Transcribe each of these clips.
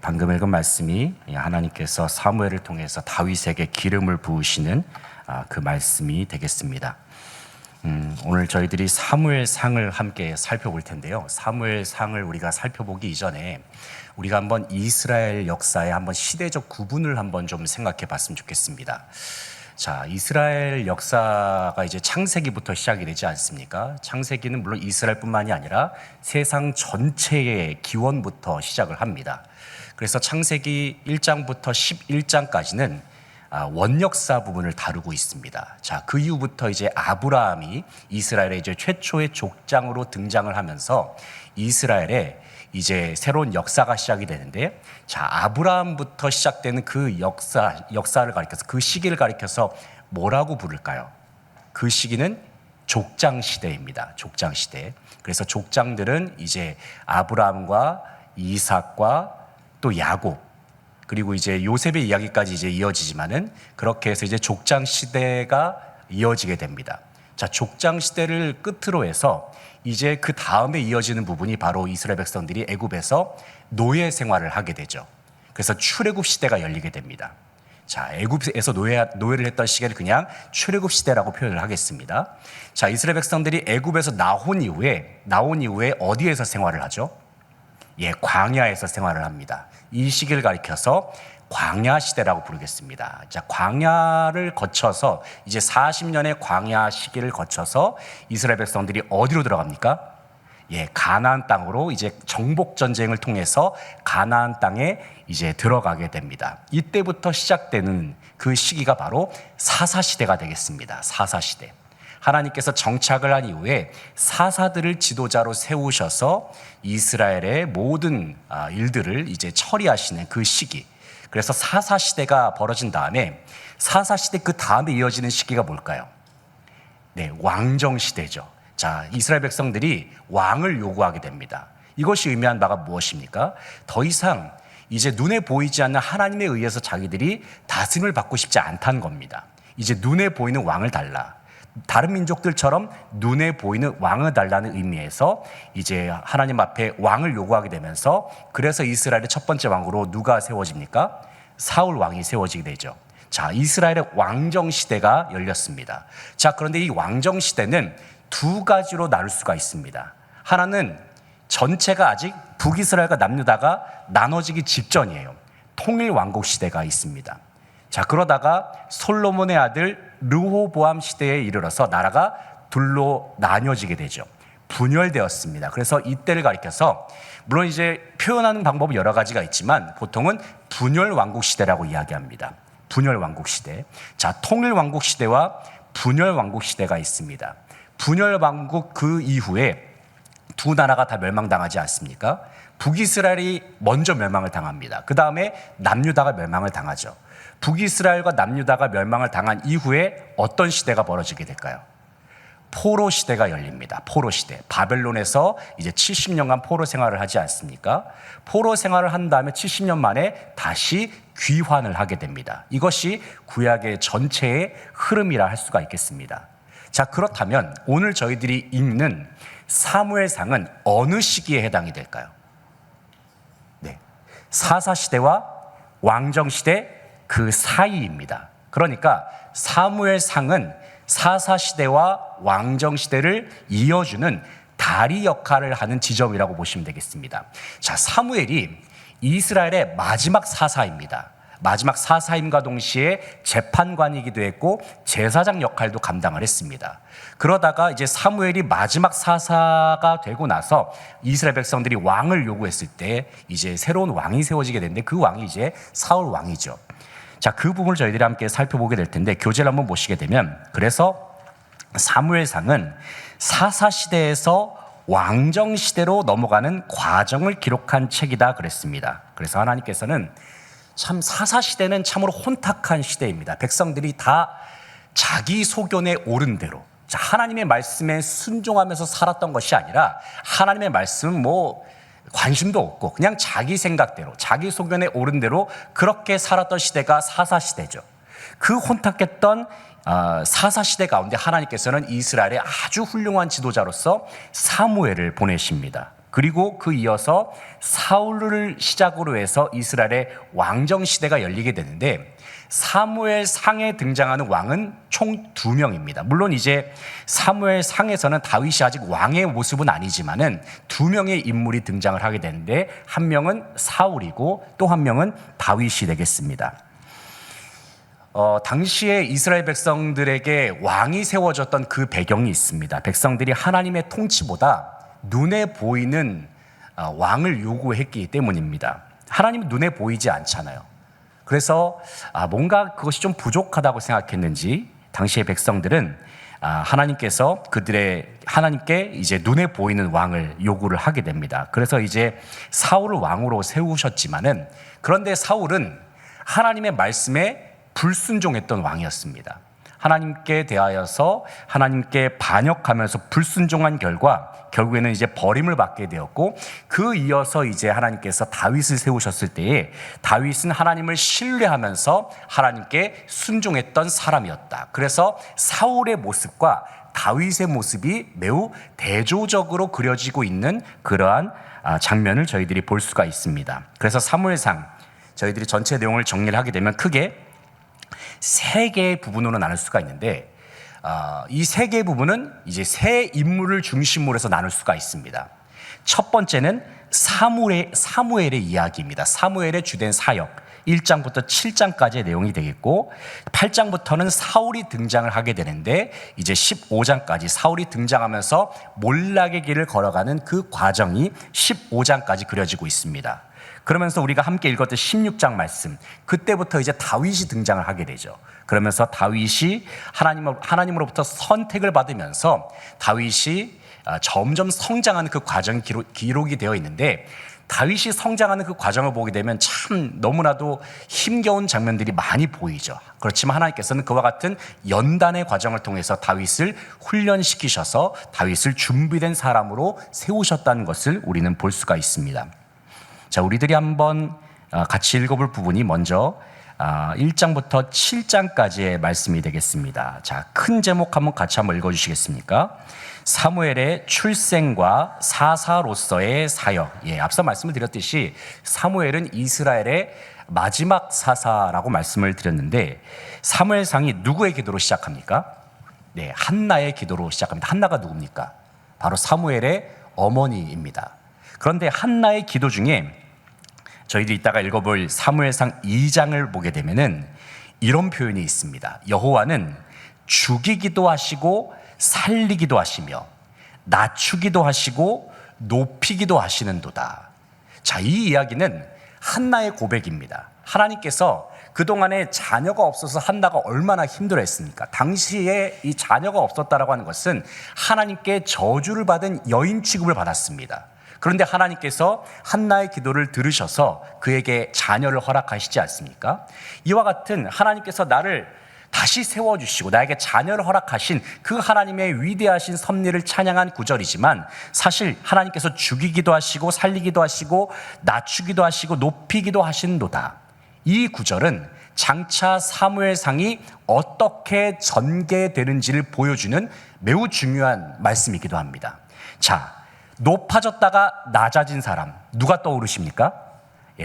방금 읽은 말씀이 하나님께서 사무엘을 통해서 다윗에게 기름을 부으시는 그 말씀이 되겠습니다. 오늘 저희들이 사무엘상을 함께 살펴볼 텐데요. 사무엘상을 우리가 살펴보기 이전에 우리가 한번 이스라엘 역사의 한번 시대적 구분을 한번 좀 생각해 봤으면 좋겠습니다. 자, 이스라엘 역사가 이제 창세기부터 시작이 되지 않습니까? 창세기는 물론 이스라엘뿐만이 아니라 세상 전체의 기원부터 시작을 합니다. 그래서 창세기 1장부터 11장까지는 원역사 부분을 다루고 있습니다. 자, 그 이후부터 이제 아브라함이 이스라엘의 이제 최초의 족장으로 등장을 하면서 이스라엘의 이제 새로운 역사가 시작이 되는데, 자, 아브라함부터 시작되는 그 역사를 가리켜서, 그 시기를 가리켜서 뭐라고 부를까요? 그 시기는 족장 시대입니다. 족장 시대. 그래서 족장들은 이제 아브라함과 이삭과 또 야곱, 그리고 이제 요셉의 이야기까지 이제 이어지지만은 그렇게 해서 이제 족장 시대가 이어지게 됩니다. 자, 족장 시대를 끝으로 해서 이제 그 다음에 이어지는 부분이 바로 이스라엘 백성들이 애굽에서 노예 생활을 하게 되죠. 그래서 출애굽 시대가 열리게 됩니다. 자, 애굽에서 노예를 했던 시기를 그냥 출애굽 시대라고 표현을 하겠습니다. 자, 이스라엘 백성들이 애굽에서 나온 이후에 어디에서 생활을 하죠? 광야에서 생활을 합니다. 이 시기를 가리켜서 광야 시대라고 부르겠습니다. 자, 광야를 거쳐서 이제 40년의 광야 시기를 거쳐서 이스라엘 백성들이 어디로 들어갑니까? 가나안 땅으로 이제 정복 전쟁을 통해서 가나안 땅에 이제 들어가게 됩니다. 이때부터 시작되는 그 시기가 바로 사사 시대가 되겠습니다. 사사 시대. 하나님께서 정착을 한 이후에 사사들을 지도자로 세우셔서 이스라엘의 모든 일들을 이제 처리하시는 그 시기. 그래서 사사 시대가 벌어진 다음에 사사 시대 그 다음에 이어지는 시기가 뭘까요? 왕정 시대죠. 자, 이스라엘 백성들이 왕을 요구하게 됩니다. 이것이 의미한 바가 무엇입니까? 더 이상 이제 눈에 보이지 않는 하나님에 의해서 자기들이 다스림을 받고 싶지 않다는 겁니다. 이제 눈에 보이는 왕을 달라. 다른 민족들처럼 눈에 보이는 왕을 달라는 의미에서 이제 하나님 앞에 왕을 요구하게 되면서, 그래서 이스라엘의 첫 번째 왕으로 누가 세워집니까? 사울 왕이 세워지게 되죠. 자, 이스라엘의 왕정 시대가 열렸습니다. 자, 그런데 이 왕정 시대는 두 가지로 나눌 수가 있습니다. 하나는 전체가 아직 북이스라엘과 남유다가 나눠지기 직전이에요. 통일 왕국 시대가 있습니다. 자, 그러다가 솔로몬의 아들 르호보암 시대에 이르러서 나라가 둘로 나뉘어지게 되죠. 분열되었습니다. 그래서 이때를 가리켜서, 물론 이제 표현하는 방법은 여러 가지가 있지만 보통은 분열 왕국 시대라고 이야기합니다. 분열 왕국 시대. 자, 통일 왕국 시대와 분열 왕국 시대가 있습니다. 분열 왕국 그 이후에 두 나라가 다 멸망당하지 않습니까? 북이스라엘이 먼저 멸망을 당합니다. 그 다음에 남유다가 멸망을 당하죠. 북이스라엘과 남유다가 멸망을 당한 이후에 어떤 시대가 벌어지게 될까요? 포로 시대가 열립니다. 포로 시대. 바벨론에서 이제 70년간 포로 생활을 하지 않습니까? 포로 생활을 한 다음에 70년 만에 다시 귀환을 하게 됩니다. 이것이 구약의 전체의 흐름이라 할 수가 있겠습니다. 자, 그렇다면 오늘 저희들이 읽는 사무엘상은 어느 시기에 해당이 될까요? 사사 시대와 왕정 시대 그 사이입니다. 그러니까 사무엘상은 사사 시대와 왕정 시대를 이어주는 다리 역할을 하는 지점이라고 보시면 되겠습니다. 자, 사무엘이 이스라엘의 마지막 사사입니다. 마지막 사사임과 동시에 재판관이기도 했고 제사장 역할도 감당을 했습니다. 그러다가 이제 사무엘이 마지막 사사가 되고 나서 이스라엘 백성들이 왕을 요구했을 때 이제 새로운 왕이 세워지게 되는데, 그 왕이 이제 사울 왕이죠. 자, 그 부분을 저희들이 함께 살펴보게 될 텐데, 교재를 한번 보시게 되면, 그래서 사무엘상은 사사 시대에서 왕정 시대로 넘어가는 과정을 기록한 책이다 그랬습니다. 그래서 하나님께서는 참 사사 시대는 참으로 혼탁한 시대입니다. 백성들이 다 자기 소견에 옳은 대로, 자, 하나님의 말씀에 순종하면서 살았던 것이 아니라 하나님의 말씀은 관심도 없고 그냥 자기 생각대로, 자기 소견에 옳은 대로 그렇게 살았던 시대가 사사 시대죠. 그 혼탁했던 사사 시대 가운데 하나님께서는 이스라엘의 아주 훌륭한 지도자로서 사무엘을 보내십니다. 그리고 그 이어서 사울을 시작으로 해서 이스라엘의 왕정 시대가 열리게 되는데, 사무엘상에 등장하는 왕은 총 2명입니다. 물론 이제 사무엘상에서는 다윗이 아직 왕의 모습은 아니지만은 2명의 인물이 등장을 하게 되는데, 한 명은 사울이고 또 한 명은 다윗이 되겠습니다. 당시에 이스라엘 백성들에게 왕이 세워졌던 그 배경이 있습니다. 백성들이 하나님의 통치보다 눈에 보이는 왕을 요구했기 때문입니다. 하나님은 눈에 보이지 않잖아요. 그래서 뭔가 그것이 좀 부족하다고 생각했는지 당시의 백성들은 하나님께 이제 눈에 보이는 왕을 요구를 하게 됩니다. 그래서 이제 사울을 왕으로 세우셨지만은, 그런데 사울은 하나님의 말씀에 불순종했던 왕이었습니다. 하나님께 대하여서 하나님께 반역하면서 불순종한 결과 결국에는 이제 버림을 받게 되었고, 그 이어서 이제 하나님께서 다윗을 세우셨을 때에 다윗은 하나님을 신뢰하면서 하나님께 순종했던 사람이었다. 그래서 사울의 모습과 다윗의 모습이 매우 대조적으로 그려지고 있는 그러한 장면을 저희들이 볼 수가 있습니다. 그래서 사무엘상, 저희들이 전체 내용을 정리를 하게 되면 크게 3개의 부분으로 나눌 수가 있는데, 이 3개의 부분은 이제 세 인물을 중심으로 해서 나눌 수가 있습니다. 첫 번째는 사무엘의 이야기입니다. 사무엘의 주된 사역, 1장부터 7장까지의 내용이 되겠고, 8장부터는 사울이 등장을 하게 되는데, 이제 15장까지 사울이 등장하면서 몰락의 길을 걸어가는 그 과정이 15장까지 그려지고 있습니다. 그러면서 우리가 함께 읽었던 16장 말씀, 그때부터 이제 다윗이 등장을 하게 되죠. 그러면서 다윗이 하나님으로부터 선택을 받으면서 다윗이 점점 성장하는 그 과정이 기록이 되어 있는데, 다윗이 성장하는 그 과정을 보게 되면 참 너무나도 힘겨운 장면들이 많이 보이죠. 그렇지만 하나님께서는 그와 같은 연단의 과정을 통해서 다윗을 훈련시키셔서 다윗을 준비된 사람으로 세우셨다는 것을 우리는 볼 수가 있습니다. 자, 우리들이 한번 같이 읽어볼 부분이 먼저 1장부터 7장까지의 말씀이 되겠습니다. 자, 큰 제목 같이 한번 읽어주시겠습니까? 사무엘의 출생과 사사로서의 사역. 앞서 말씀을 드렸듯이 사무엘은 이스라엘의 마지막 사사라고 말씀을 드렸는데, 사무엘상이 누구의 기도로 시작합니까? 한나의 기도로 시작합니다. 한나가 누굽니까? 바로 사무엘의 어머니입니다. 그런데 한나의 기도 중에 저희들이 이따가 읽어볼 사무엘상 2장을 보게 되면은 이런 표현이 있습니다. 여호와는 죽이기도 하시고 살리기도 하시며 낮추기도 하시고 높이기도 하시는도다. 자, 이 이야기는 한나의 고백입니다. 하나님께서 그동안에 자녀가 없어서 한나가 얼마나 힘들어했습니까? 당시에 이 자녀가 없었다라고 하는 것은 하나님께 저주를 받은 여인 취급을 받았습니다. 그런데 하나님께서 한나의 기도를 들으셔서 그에게 자녀를 허락하시지 않습니까? 이와 같은 하나님께서 나를 다시 세워주시고 나에게 자녀를 허락하신 그 하나님의 위대하신 섭리를 찬양한 구절이지만, 사실 하나님께서 죽이기도 하시고 살리기도 하시고 낮추기도 하시고 높이기도 하신도다. 이 구절은 장차 사무엘상이 어떻게 전개되는지를 보여주는 매우 중요한 말씀이기도 합니다. 자, 높아졌다가 낮아진 사람 누가 떠오르십니까?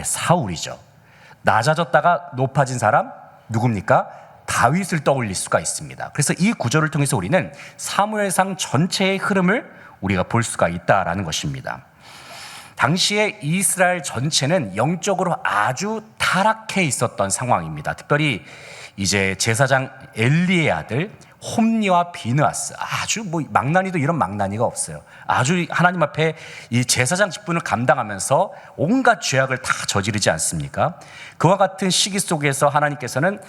사울이죠. 낮아졌다가 높아진 사람 누굽니까? 다윗을 떠올릴 수가 있습니다. 그래서 이 구절을 통해서 우리는 사무엘상 전체의 흐름을 우리가 볼 수가 있다라는 것입니다. 당시에 이스라엘 전체는 영적으로 아주 타락해 있었던 상황입니다. 특별히 이제 제사장 엘리의 아들 홈니와 비느하스, 아주 망나니도 이런 망나니가 없어요. 아주 하나님 앞에 이 제사장 직분을 감당하면서 온갖 죄악을 다 저지르지 않습니까? 그와 같은 시기 속에서 하나님께서는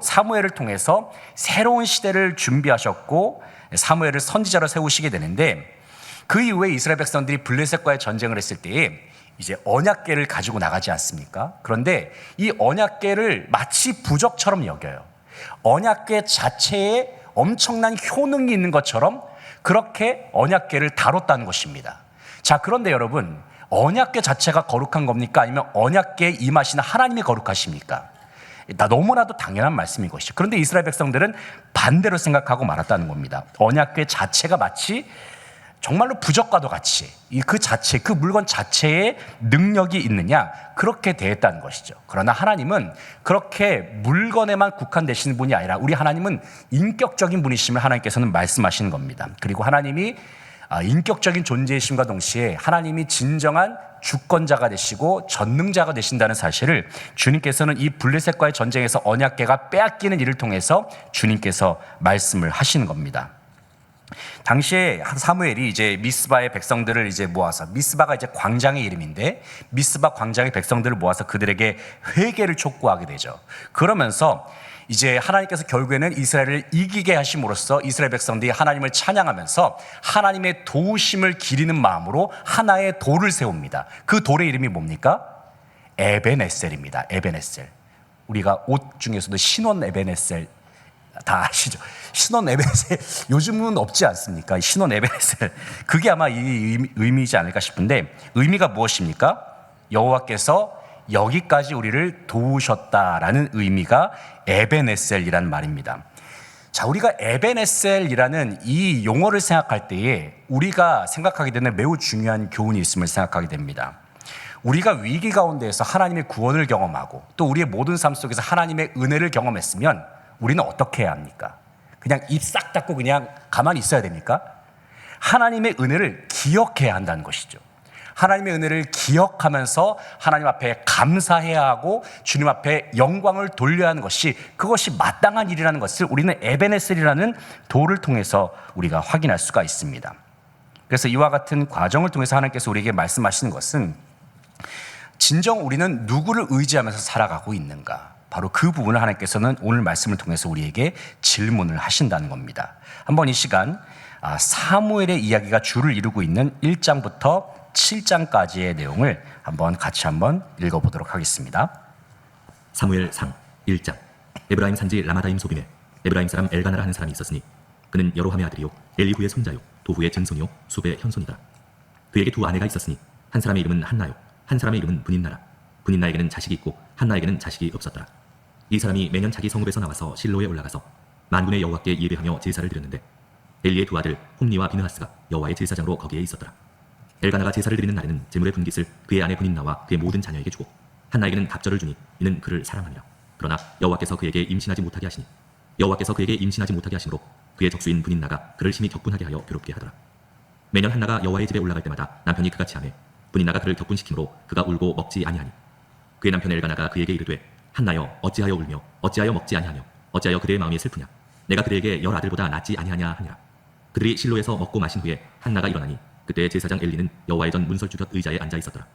사무엘을 통해서 새로운 시대를 준비하셨고 사무엘을 선지자로 세우시게 되는데, 그 이후에 이스라엘 백성들이 블레셋과의 전쟁을 했을 때에 이제 언약궤를 가지고 나가지 않습니까? 그런데 이 언약궤를 마치 부적처럼 여겨요. 언약궤 자체에 엄청난 효능이 있는 것처럼 그렇게 언약궤를 다뤘다는 것입니다. 자, 그런데 여러분, 언약궤 자체가 거룩한 겁니까? 아니면 언약궤에 임하시는 하나님이 거룩하십니까? 너무나도 당연한 말씀인 것이죠. 그런데 이스라엘 백성들은 반대로 생각하고 말았다는 겁니다. 언약궤 자체가 마치 정말로 부적과도 같이 그 자체, 그 물건 자체에 능력이 있느냐, 그렇게 대했다는 것이죠. 그러나 하나님은 그렇게 물건에만 국한되시는 분이 아니라 우리 하나님은 인격적인 분이심을 하나님께서는 말씀하시는 겁니다. 그리고 하나님이 인격적인 존재이심과 동시에 하나님이 진정한 주권자가 되시고 전능자가 되신다는 사실을 주님께서는 이 블레셋과의 전쟁에서 언약궤가 빼앗기는 일을 통해서 주님께서 말씀을 하시는 겁니다. 당시에 사무엘이 이제 미스바의 백성들을 이제 모아서, 미스바가 이제 광장의 이름인데, 미스바 광장의 백성들을 모아서 그들에게 회개를 촉구하게 되죠. 그러면서 이제 하나님께서 결국에는 이스라엘을 이기게 하심으로써 이스라엘 백성들이 하나님을 찬양하면서 하나님의 도우심을 기리는 마음으로 하나의 돌을 세웁니다. 그 돌의 이름이 뭡니까? 에벤에셀입니다. 에벤에셀. 우리가 옷 중에서도 신혼 에벤에셀 다 아시죠? 신혼 에벤에셀 요즘은 없지 않습니까? 신혼 에벤에셀, 그게 아마 이 의미이지 않을까 싶은데, 의미가 무엇입니까? 여호와께서 여기까지 우리를 도우셨다라는 의미가 에벤에셀이라는 말입니다. 자, 우리가 에벤에셀이라는 이 용어를 생각할 때에 우리가 생각하게 되는 매우 중요한 교훈이 있음을 생각하게 됩니다. 우리가 위기 가운데에서 하나님의 구원을 경험하고 또 우리의 모든 삶 속에서 하나님의 은혜를 경험했으면 우리는 어떻게 해야 합니까? 그냥 입 싹 닫고 그냥 가만히 있어야 됩니까? 하나님의 은혜를 기억해야 한다는 것이죠. 하나님의 은혜를 기억하면서 하나님 앞에 감사해야 하고 주님 앞에 영광을 돌려야 하는 것이, 그것이 마땅한 일이라는 것을 우리는 에벤에셀이라는 돌을 통해서 우리가 확인할 수가 있습니다. 그래서 이와 같은 과정을 통해서 하나님께서 우리에게 말씀하시는 것은, 진정 우리는 누구를 의지하면서 살아가고 있는가, 바로 그 부분을 하나님께서는 오늘 말씀을 통해서 우리에게 질문을 하신다는 겁니다. 한번 이 시간 사무엘의 이야기가 줄을 이루고 있는 1장부터 7장까지의 내용을 같이 읽어보도록 하겠습니다. 사무엘상 1장. 에브라임 산지 라마다임 소빔에 에브라임 사람 엘가나라 하는 사람이 있었으니 그는 여로함의 아들이요 엘리후의 손자요 도후의 증손이요 숲의 현손이다. 그에게 두 아내가 있었으니 한 사람의 이름은 한나요 한 사람의 이름은 분인나라. 분인나에게는 자식이 있고 한나에게는 자식이 없었더라. 이 사람이 매년 자기 성읍에서 나와서 실로에 올라가서 만군의 여호와께 예배하며 제사를 드렸는데 엘리의 두 아들 홈니와 비느하스가 여호와의 제사장으로 거기에 있었더라. 엘가나가 제사를 드리는 날에는 제물의 분깃을 그의 아내 분인나와 그의 모든 자녀에게 주고 한나에게는 갑절을 주니 이는 그를 사랑하니라. 그러나 여호와께서 그에게 임신하지 못하게 하시니 여호와께서 그에게 임신하지 못하게 하심으로 그의 적수인 분인나가 그를 심히 격분하게 하여 괴롭게 하더라. 매년 한나가 여호와의 집에 올라갈 때마다 남편이 그같이 하매 분인나가 그를 격분시키므로 그가 울고 먹지 아니하니 그의 남편 엘가나가 그에게 이르되 한나여 어찌하여 울며 어찌하여 먹지 아니하며 어찌하여 그대의 마음이 슬프냐 내가 그대에게 열 아들보다 낫지 아니하냐 하니라. 그들이 실로에서 먹고 마신 후에 한나가 일어나니 그때 제사장 엘리는 여호와의 전 문설주 곁 의자에 앉아 있었더라.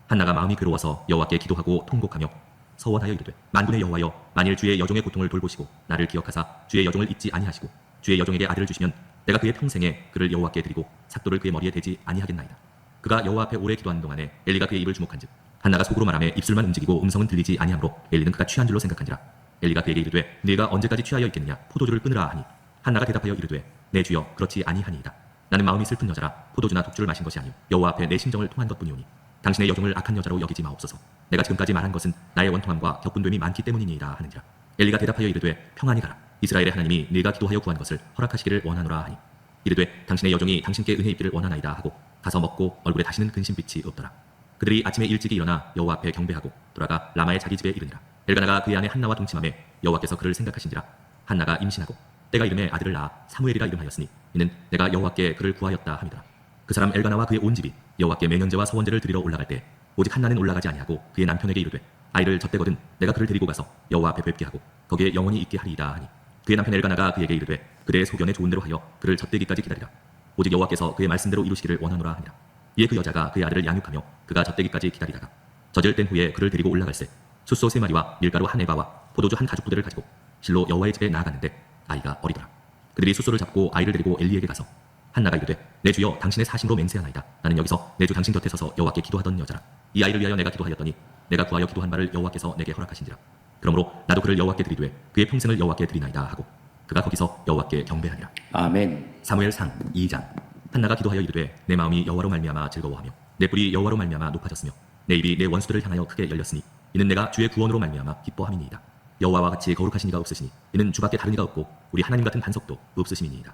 한나가 마음이 괴로워서 여호와께 기도하고 통곡하며 서원하여 이르되 만군의 여호와여 만일 주의 여종의 고통을 돌보시고 나를 기억하사 주의 여종을 잊지 아니하시고 주의 여종에게 아들을 주시면 내가 그의 평생에 그를 여호와께 드리고 삭도를 그의 머리에 대지 아니하겠나이다. 그가 여호와 앞에 오래 기도하는 동안에 엘리가 그의 입을 주목한즉 한나가 속으로 말하며 입술만 움직이고 음성은 들리지 아니하므로 엘리는 그가 취한 줄로 생각한지라. 엘리가 그에게 이르되 네가 언제까지 취하여 있겠느냐 포도주를 끊으라 하니 한나가 대답하여 이르되 내 주여 그렇지 아니하니이다. 나는 마음이 슬픈 여자라 포도주나 독주를 마신 것이 아니오 여호와 앞에 내 심정을 통한 것뿐이오니 당신의 여종을 악한 여자로 여기지 마옵소서. 내가 지금까지 말한 것은 나의 원통함과 격분됨이 많기 때문이니이다 하는지라. 엘리가 대답하여 이르되 평안히 가라. 이스라엘의 하나님이 네가 기도하여 구한 것을 허락하시기를 원하노라 하니 이르되 당신의 여종이 당신께 은혜 입기를 원하나이다 하고 가서 먹고 얼굴에 다시는 근심빛이 없더라. 그들이 아침에 일찍이 일어나 여호와 앞에 경배하고 돌아가 라마의 자기 집에 이르니라. 엘가나가 그의 아내 한나와 동침하며 여호와께서 그를 생각하신지라. 한나가 임신하고 때가 이름에 아들을 낳아 사무엘이라 이름하였으니 이는 내가 여호와께 그를 구하였다 함이더라. 그 사람 엘가나와 그의 온 집이 여호와께 매년제와 서원제를 드리러 올라갈 때 오직 한나는 올라가지 아니하고 그의 남편에게 이르되 아이를 젖대거든 내가 그를 데리고 가서 여호와 앞에 뵙게 하고 거기에 영원히 있게 하리이다 하니 그의 남편 엘가나가 그에게 이르되 그대의 소견에 좋은 대로 하여 그를 젖대기까지 기다리라. 오직 여호와께서 그의 말씀대로 이루시기를 원하노라 하니라. 이에 그 여자가 그의 아들을 양육하며 그가 젖대기까지 기다리다가 젖을 뗀 후에 그를 데리고 올라갈새 숫소 3마리와 밀가루 1에바와 포도주 1가죽부대를 가지고 실로 여호와의 집에 나아갔는데 아이가 어리더라. 그들이 숫소를 잡고 아이를 데리고 엘리에게 가서 한나가 이르되 내 주여 당신의 사심으로 맹세하나이다. 나는 여기서 내 주 당신 곁에 서서 여호와께 기도하던 여자라. 이 아이를 위하여 내가 기도하였더니 내가 구하여 기도한 바를 여호와께서 내게 허락하신지라. 그러므로 나도 그를 여호와께 드리되 그의 평생을 여호와께 드리나이다 하고 그가 거기서 여호와께 경배하니라. 아멘. 사무엘상 2장. 한나가 기도하여 이르되 내 마음이 여호와로 말미암아 즐거워하며 내 뿔이 여호와로 말미암아 높아졌으며 내 입이 내 원수들을 향하여 크게 열렸으니 이는 내가 주의 구원으로 말미암아 기뻐함이니이다. 여호와와 같이 거룩하신 이가 없으시니 이는 주밖에 다른 이가 없고 우리 하나님 같은 반석도 없으심이니이다.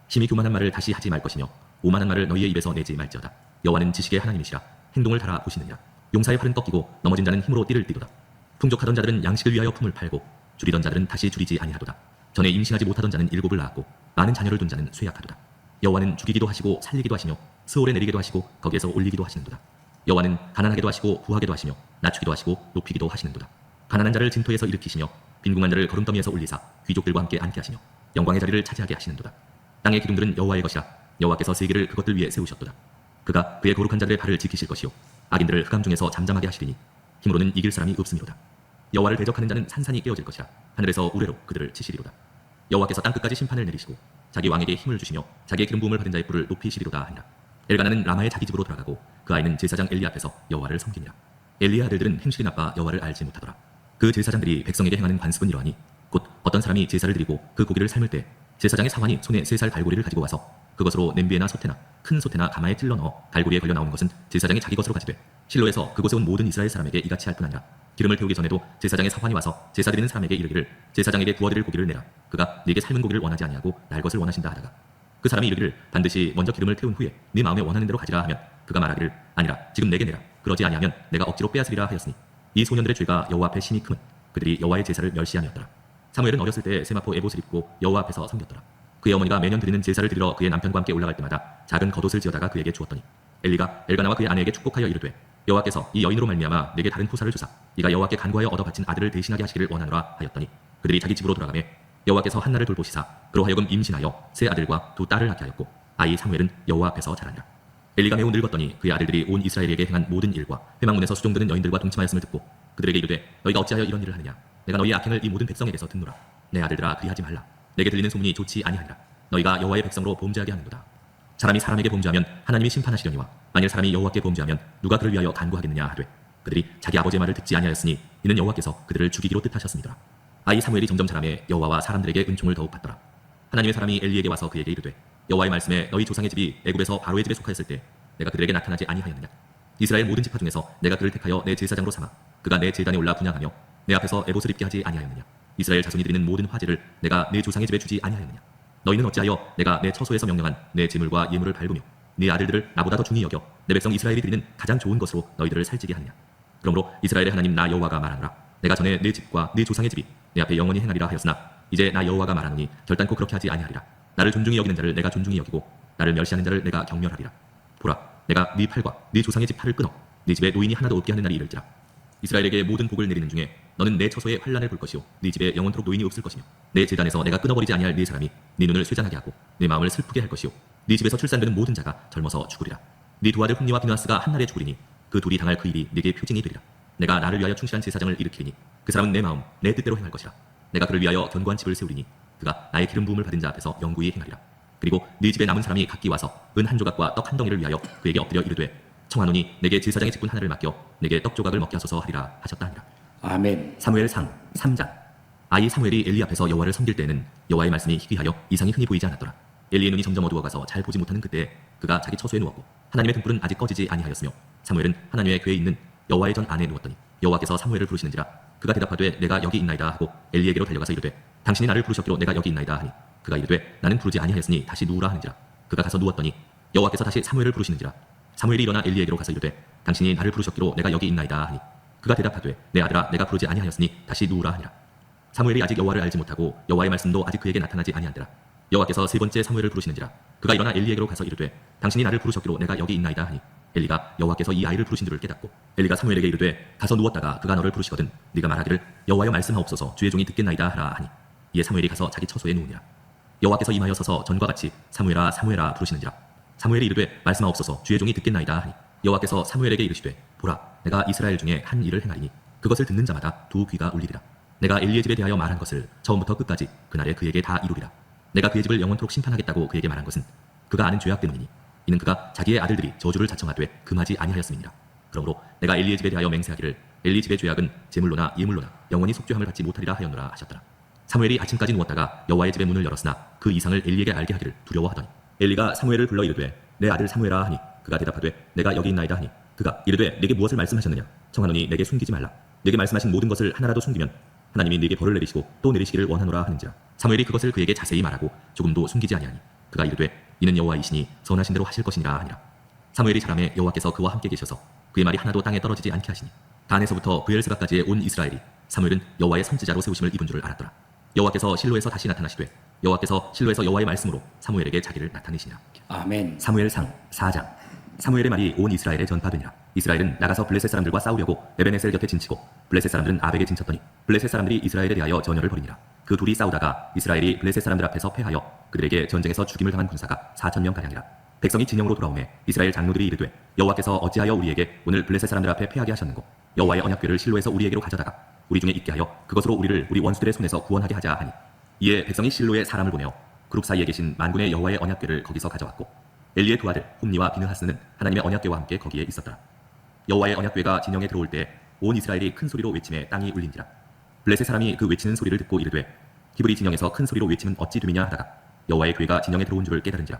심히 교만한 말을 다시 하지 말 것이며 오만한 말을 너희의 입에서 내지 말지어다. 여호와는 지식의 하나님이시라. 행동을 달아 보시느니라. 용사의 팔은 꺾이고 넘어진 자는 힘으로 띠를 띠도다. 풍족하던 자들은 양식을 위하여 품을 팔고 줄이던 자들은 다시 줄이지 아니하도다. 전에 임신하지 못하던 자는 7을 낳았고 많은 자녀를 둔 자는 쇠약하도다. 여호와는 죽이기도 하시고 살리기도 하시며 스올에 내리기도 하시고 거기에서 올리기도 하시는도다. 여호와는 가난하게도 하시고 부하게도 하시며 낮추기도 하시고 높이기도 하시는도다. 가난한 자를 진토에서 일으키시며 빈궁한 자를 거름더미에서 올리사 귀족들과 함께 앉게 하시며 영광의 자리를 차지하게 하시는도다. 땅의 기둥들은 여호와의 것이라. 여호와께서 세계를 그것들 위에 세우셨도다. 그가 그의 거룩한 자들의 발을 지키실 것이요 악인들을 흑암 중에서 잠잠하게 하시리니 힘으로는 이길 사람이 없음이로다. 여호와를 대적하는 자는 산산이 깨어질 것이라. 하늘에서 우레로 그들을 치시리로다. 여호와께서 땅끝까지 심판을 내리시고 자기 왕에게 힘을 주시며 자기의 기름 부음을 받은 자의 뿔을 높이시리로다 하니라. 엘가나는 라마의 자기 집으로 돌아가고 그 아이는 제사장 엘리 앞에서 여호와를 섬기니라. 엘리의 아들들은 행실이 나빠 여호와를 알지 못하더라. 그 제사장들이 백성에게 행하는 관습은 이러하니 곧 어떤 사람이 제사를 드리고 그 고기를 삶을 때 제사장의 사환이 손에 3살 갈고리를 가지고 와서 그것으로 냄비에나 소태나 큰 소태나 가마에 찔러 넣어 갈고리에 걸려 나온 것은 제사장이 자기 것으로 가지되 실로에서 그곳에 온 모든 이스라엘 사람에게 이같이 할 뿐 아니라 기름을 태우기 전에도 제사장의 사환이 와서 제사 드리는 사람에게 이르기를 제사장에게 구워드릴 고기를 내라. 그가 네게 삶은 고기를 원하지 아니하고 날 것을 원하신다 하다가 그 사람이 이르기를 반드시 먼저 기름을 태운 후에 네 마음에 원하는 대로 가지라 하면 그가 말하기를 아니라 지금 내게 내라. 그러지 아니하면 내가 억지로 빼앗으리라 하였으니 이 소년들의 죄가 여호와 앞에 심히 크면 그들이 여호와의 제사를 멸시하였더라. 사무엘은 어렸을 때 세마포 에봇을 입고 여호와 앞에서 섬겼더라. 그의 어머니가 매년 드리는 제사를 드리러 그의 남편과 함께 올라갈 때마다 작은 겉옷을 지어다가 그에게 주었더니 엘리가 엘가나와 그의 아내에게 축복하여 이르되 여호와께서 이 여인으로 말미암아 내게 다른 후사를 주사 이가 여호와께 간구하여 얻어 바친 아들을 대신하게 하시기를 원하노라 하였더니 그들이 자기 집으로 돌아가매 여호와께서 한나를 돌보시사 그로 하여금 임신하여 세 아들과 2 딸을 낳게 하였고 아이 사무엘은 여호와 앞에서 자라니라. 엘리가 매우 늙었더니 그의 아들들이 온 이스라엘에게 행한 모든 일과 회막문에서 수종드는 여인들과 동침하였음을 듣고 그들에게 이르되 너희가 어찌하여 이런 일을 하느냐. 내가 너희의 악행을 이 모든 백성에게서 듣노라. 내 아들들아 그리하지 말라. 내게 들리는 소문이 좋지 아니하니라. 너희가 여호와의 백성으로 범죄하게 하는도다. 사람이 사람에게 범죄하면 하나님이 심판하시려니와 만일 사람이 여호와께 범죄하면 누가 그를 위하여 간구하겠느냐 하되 그들이 자기 아버지의 말을 듣지 아니하였으니 이는 여호와께서 그들을 죽이기로 뜻하셨습니다. 아이 사무엘이 점점 자라매 여호와와 사람들에게 은총을 더욱 받더라. 하나님의 사람이 엘리에게 와서 그에게 이르되 여호와의 말씀에 너희 조상의 집이 애굽에서 바로의 집에 속하였을 때 내가 그들에게 나타나지 아니하였느냐. 이스라엘 모든 지파 중에서 내가 그를 택하여 내 제사장으로 삼아 그가 내 제단에 올라 분향하며 내 앞에서 에봇을 입게 하지 아니하였느냐. 이스라엘 자손이 드리는 모든 화제를 내가 내 조상의 집에 주지 아니하였느냐. 너희는 어찌하여 내가 내 처소에서 명령한 내 제물과 예물을 밟으며 네 아들들을 나보다 더 중히 여겨 내 백성 이스라엘이 드리는 가장 좋은 것으로 너희들을 살찌게 하느냐. 그러므로 이스라엘의 하나님 나 여호와가 말하노라. 내가 전에 내 집과 내 조상의 집이 내 앞에 영원히 행하리라 하였으나 이제 나 여호와가 말하노니 결단코 그렇게 하지 아니하리라. 나를 존중히 여기는 자를 내가 존중히 여기고 나를 멸시하는 자를 내가 경멸하리라. 보라, 내가 네 팔과 네 조상의 집 팔을 끊어 네 집에 노인이 하나도 없게 하는 날이 이를지라. 이스라엘에게 모든 복을 내리는 중에 너는 내 처소에 환난을 볼 것이요 네 집에 영원토록 노인이 없을 것이며 내 제단에서 내가 끊어버리지 아니할 네 사람이 네 눈을 쇠잔하게 하고 네 마음을 슬프게 할 것이요 네 집에서 출산되는 모든 자가 젊어서 죽으리라. 네 두 아들 홈니와 비누아스가 한 날에 죽으리니 그 둘이 당할 그 일이 네게 표징이 되리라. 내가 나를 위하여 충실한 제사장을 일으키리니 그 사람은 내 마음 내 뜻대로 행할 것이라. 내가 그를 위하여 견고한 집을 세우리니 그가 나의 기름 부음을 받은 자 앞에서 영구히 행하리라. 그리고 네 집에 남은 사람이 각기 와서 은 한 조각과 떡 한 덩이를 위하여 그에게 엎드려 이르되 청하노니 내게 제사장의 직분 하나를 맡겨 내게 떡 조각을 먹게 하소서 하리라 하셨다 하니라. 아멘. 사무엘상 3장. 아이 사무엘이 엘리 앞에서 여호와를 섬길 때에는 여호와의 말씀이 희귀하여 이상이 흔히 보이지 않았더라. 엘리의 눈이 점점 어두워가서 잘 보지 못하는 그때에 그가 자기 처소에 누웠고 하나님의 등불은 아직 꺼지지 아니하였으며 사무엘은 하나님의 궤에 있는 여호와의 전 안에 누웠더니 여호와께서 사무엘을 부르시는지라. 그가 대답하되 내가 여기 있나이다 하고 엘리에게로 달려가서 이르되 당신이 나를 부르셨기로 내가 여기 있나이다 하니 그가 이르되 나는 부르지 아니하였으니 다시 누우라 하는지라. 그가 가서 누웠더니 여호와께서 다시 사무엘을 부르시는지라. 사무엘이 일어나 엘리에게로 가서 이르되 당신이 나를 부르셨기로 내가 여기 있나이다 하니 그가 대답하되 내 아들아 내가 부르지 아니하였으니 다시 누우라 하니라. 사무엘이 아직 여호와를 알지 못하고 여호와의 말씀도 아직 그에게 나타나지 아니한데라. 여호와께서 3번째 사무엘을 부르시는지라. 그가 일어나 엘리에게로 가서 이르되 당신이 나를 부르셨기로 내가 여기 있나이다 하니 엘리가 여호와께서 이 아이를 부르신 줄을 깨닫고 엘리가 사무엘에게 이르되 가서 누웠다가 그가 너를 부르시거든 네가 말하기를 여호와여 말씀하옵소서 주의 종이 듣겠나이다 하라 하니 이에 사무엘이 가서 자기 처소에 누우니라. 여호와께서 임하여 서서 전과 같이 사무엘아 사무엘아 부르시는지라. 사무엘이 이르되 말씀하옵소서 주의 종이 듣겠나이다 하니 여호와께서 사무엘에게 이르시되 보라 내가 이스라엘 중에 한 일을 행하리니 그것을 듣는 자마다 2 귀가 울리리라. 내가 엘리의 집에 대하여 말한 것을 처음부터 끝까지 그날에 그에게 다 이루리라. 내가 그의 집을 영원토록 심판하겠다고 그에게 말한 것은 그가 아는 죄악 때문이니 이는 그가 자기의 아들들이 저주를 자청하되 금하지 아니하였음이니라. 그러므로 내가 엘리의 집에 대하여 맹세하기를 엘리 집의 죄악은 제물로나 예물로나 영원히 속죄함을 받지 못하리라 하였노라 하셨더라. 사무엘이 아침까지 누웠다가 여호와의 집의 문을 열었으나 그 이상을 엘리에게 알게 하기를 두려워하더니 엘리가 사무엘을 불러 이르되 내 아들 사무엘아 하니 그가 대답하되 내가 여기 있나이다 하니 그가 이르되 내게 무엇을 말씀하셨느냐. 청하노니 내게 숨기지 말라. 내게 말씀하신 모든 것을 하나라도 숨기면 하나님이 네게 벌을 내리시고 또 내리시기를 원하노라 하는지라. 사무엘이 그것을 그에게 자세히 말하고 조금도 숨기지 아니하니 그가 이르되 이는 여호와이시니 선하신 대로 하실 것이니라 하니라. 사무엘이 자라매 여호와께서 그와 함께 계셔서 그의 말이 하나도 땅에 떨어지지 않게 하시니 단에서부터 브엘스바까지의 온 이스라엘이 사무엘은 여호와의 선지자로 세우심을 입은 줄을 알았더라. 여호와께서 실로에서 다시 나타나시되 여호와께서 실로에서 여호와의 말씀으로 사무엘에게 자기를 나타내시니라. 아멘. 사무엘상 4장. 사무엘의 말이 온 이스라엘에 전파되니라. 이스라엘은 나가서 블레셋 사람들과 싸우려고 에베네셀 곁에 진치고 블레셋 사람들은 아벡에 진쳤더니 블레셋 사람들이 이스라엘에 대하여 전열을 벌이니라. 그 둘이 싸우다가 이스라엘이 블레셋 사람들 앞에서 패하여 그들에게 전쟁에서 죽임을 당한 군사가 4,000명 가량이라. 백성이 진영으로 돌아오매 이스라엘 장로들이 이르되 여호와께서 어찌하여 우리에게 오늘 블레셋 사람들 앞에 패하게 하셨는고 여호와의 언약궤를 실로에서 우리에게로 가져다가 우리 중에 있게 하여 그것으로 우리를 우리 원수들의 손에서 구원하게 하자 하니 이에 백성이 실로에 사람을 보내어 그룹 사이에 계신 만군의 여호와의 언약궤를 거기서 가져왔고 엘리의 두 아들 홈니와 비느하스는 하나님의 언약궤와 함께 거기에 있었더라. 여호와의 언약궤가 진영에 들어올 때 온 이스라엘이 큰 소리로 외침에 땅이 울린지라. 블레셋 사람이 그 외치는 소리를 듣고 이르되 히브리 진영에서 큰 소리로 외침은 어찌 됨이냐 하다가 여호와의 궤가 진영에 들어온 줄을 깨달은지라.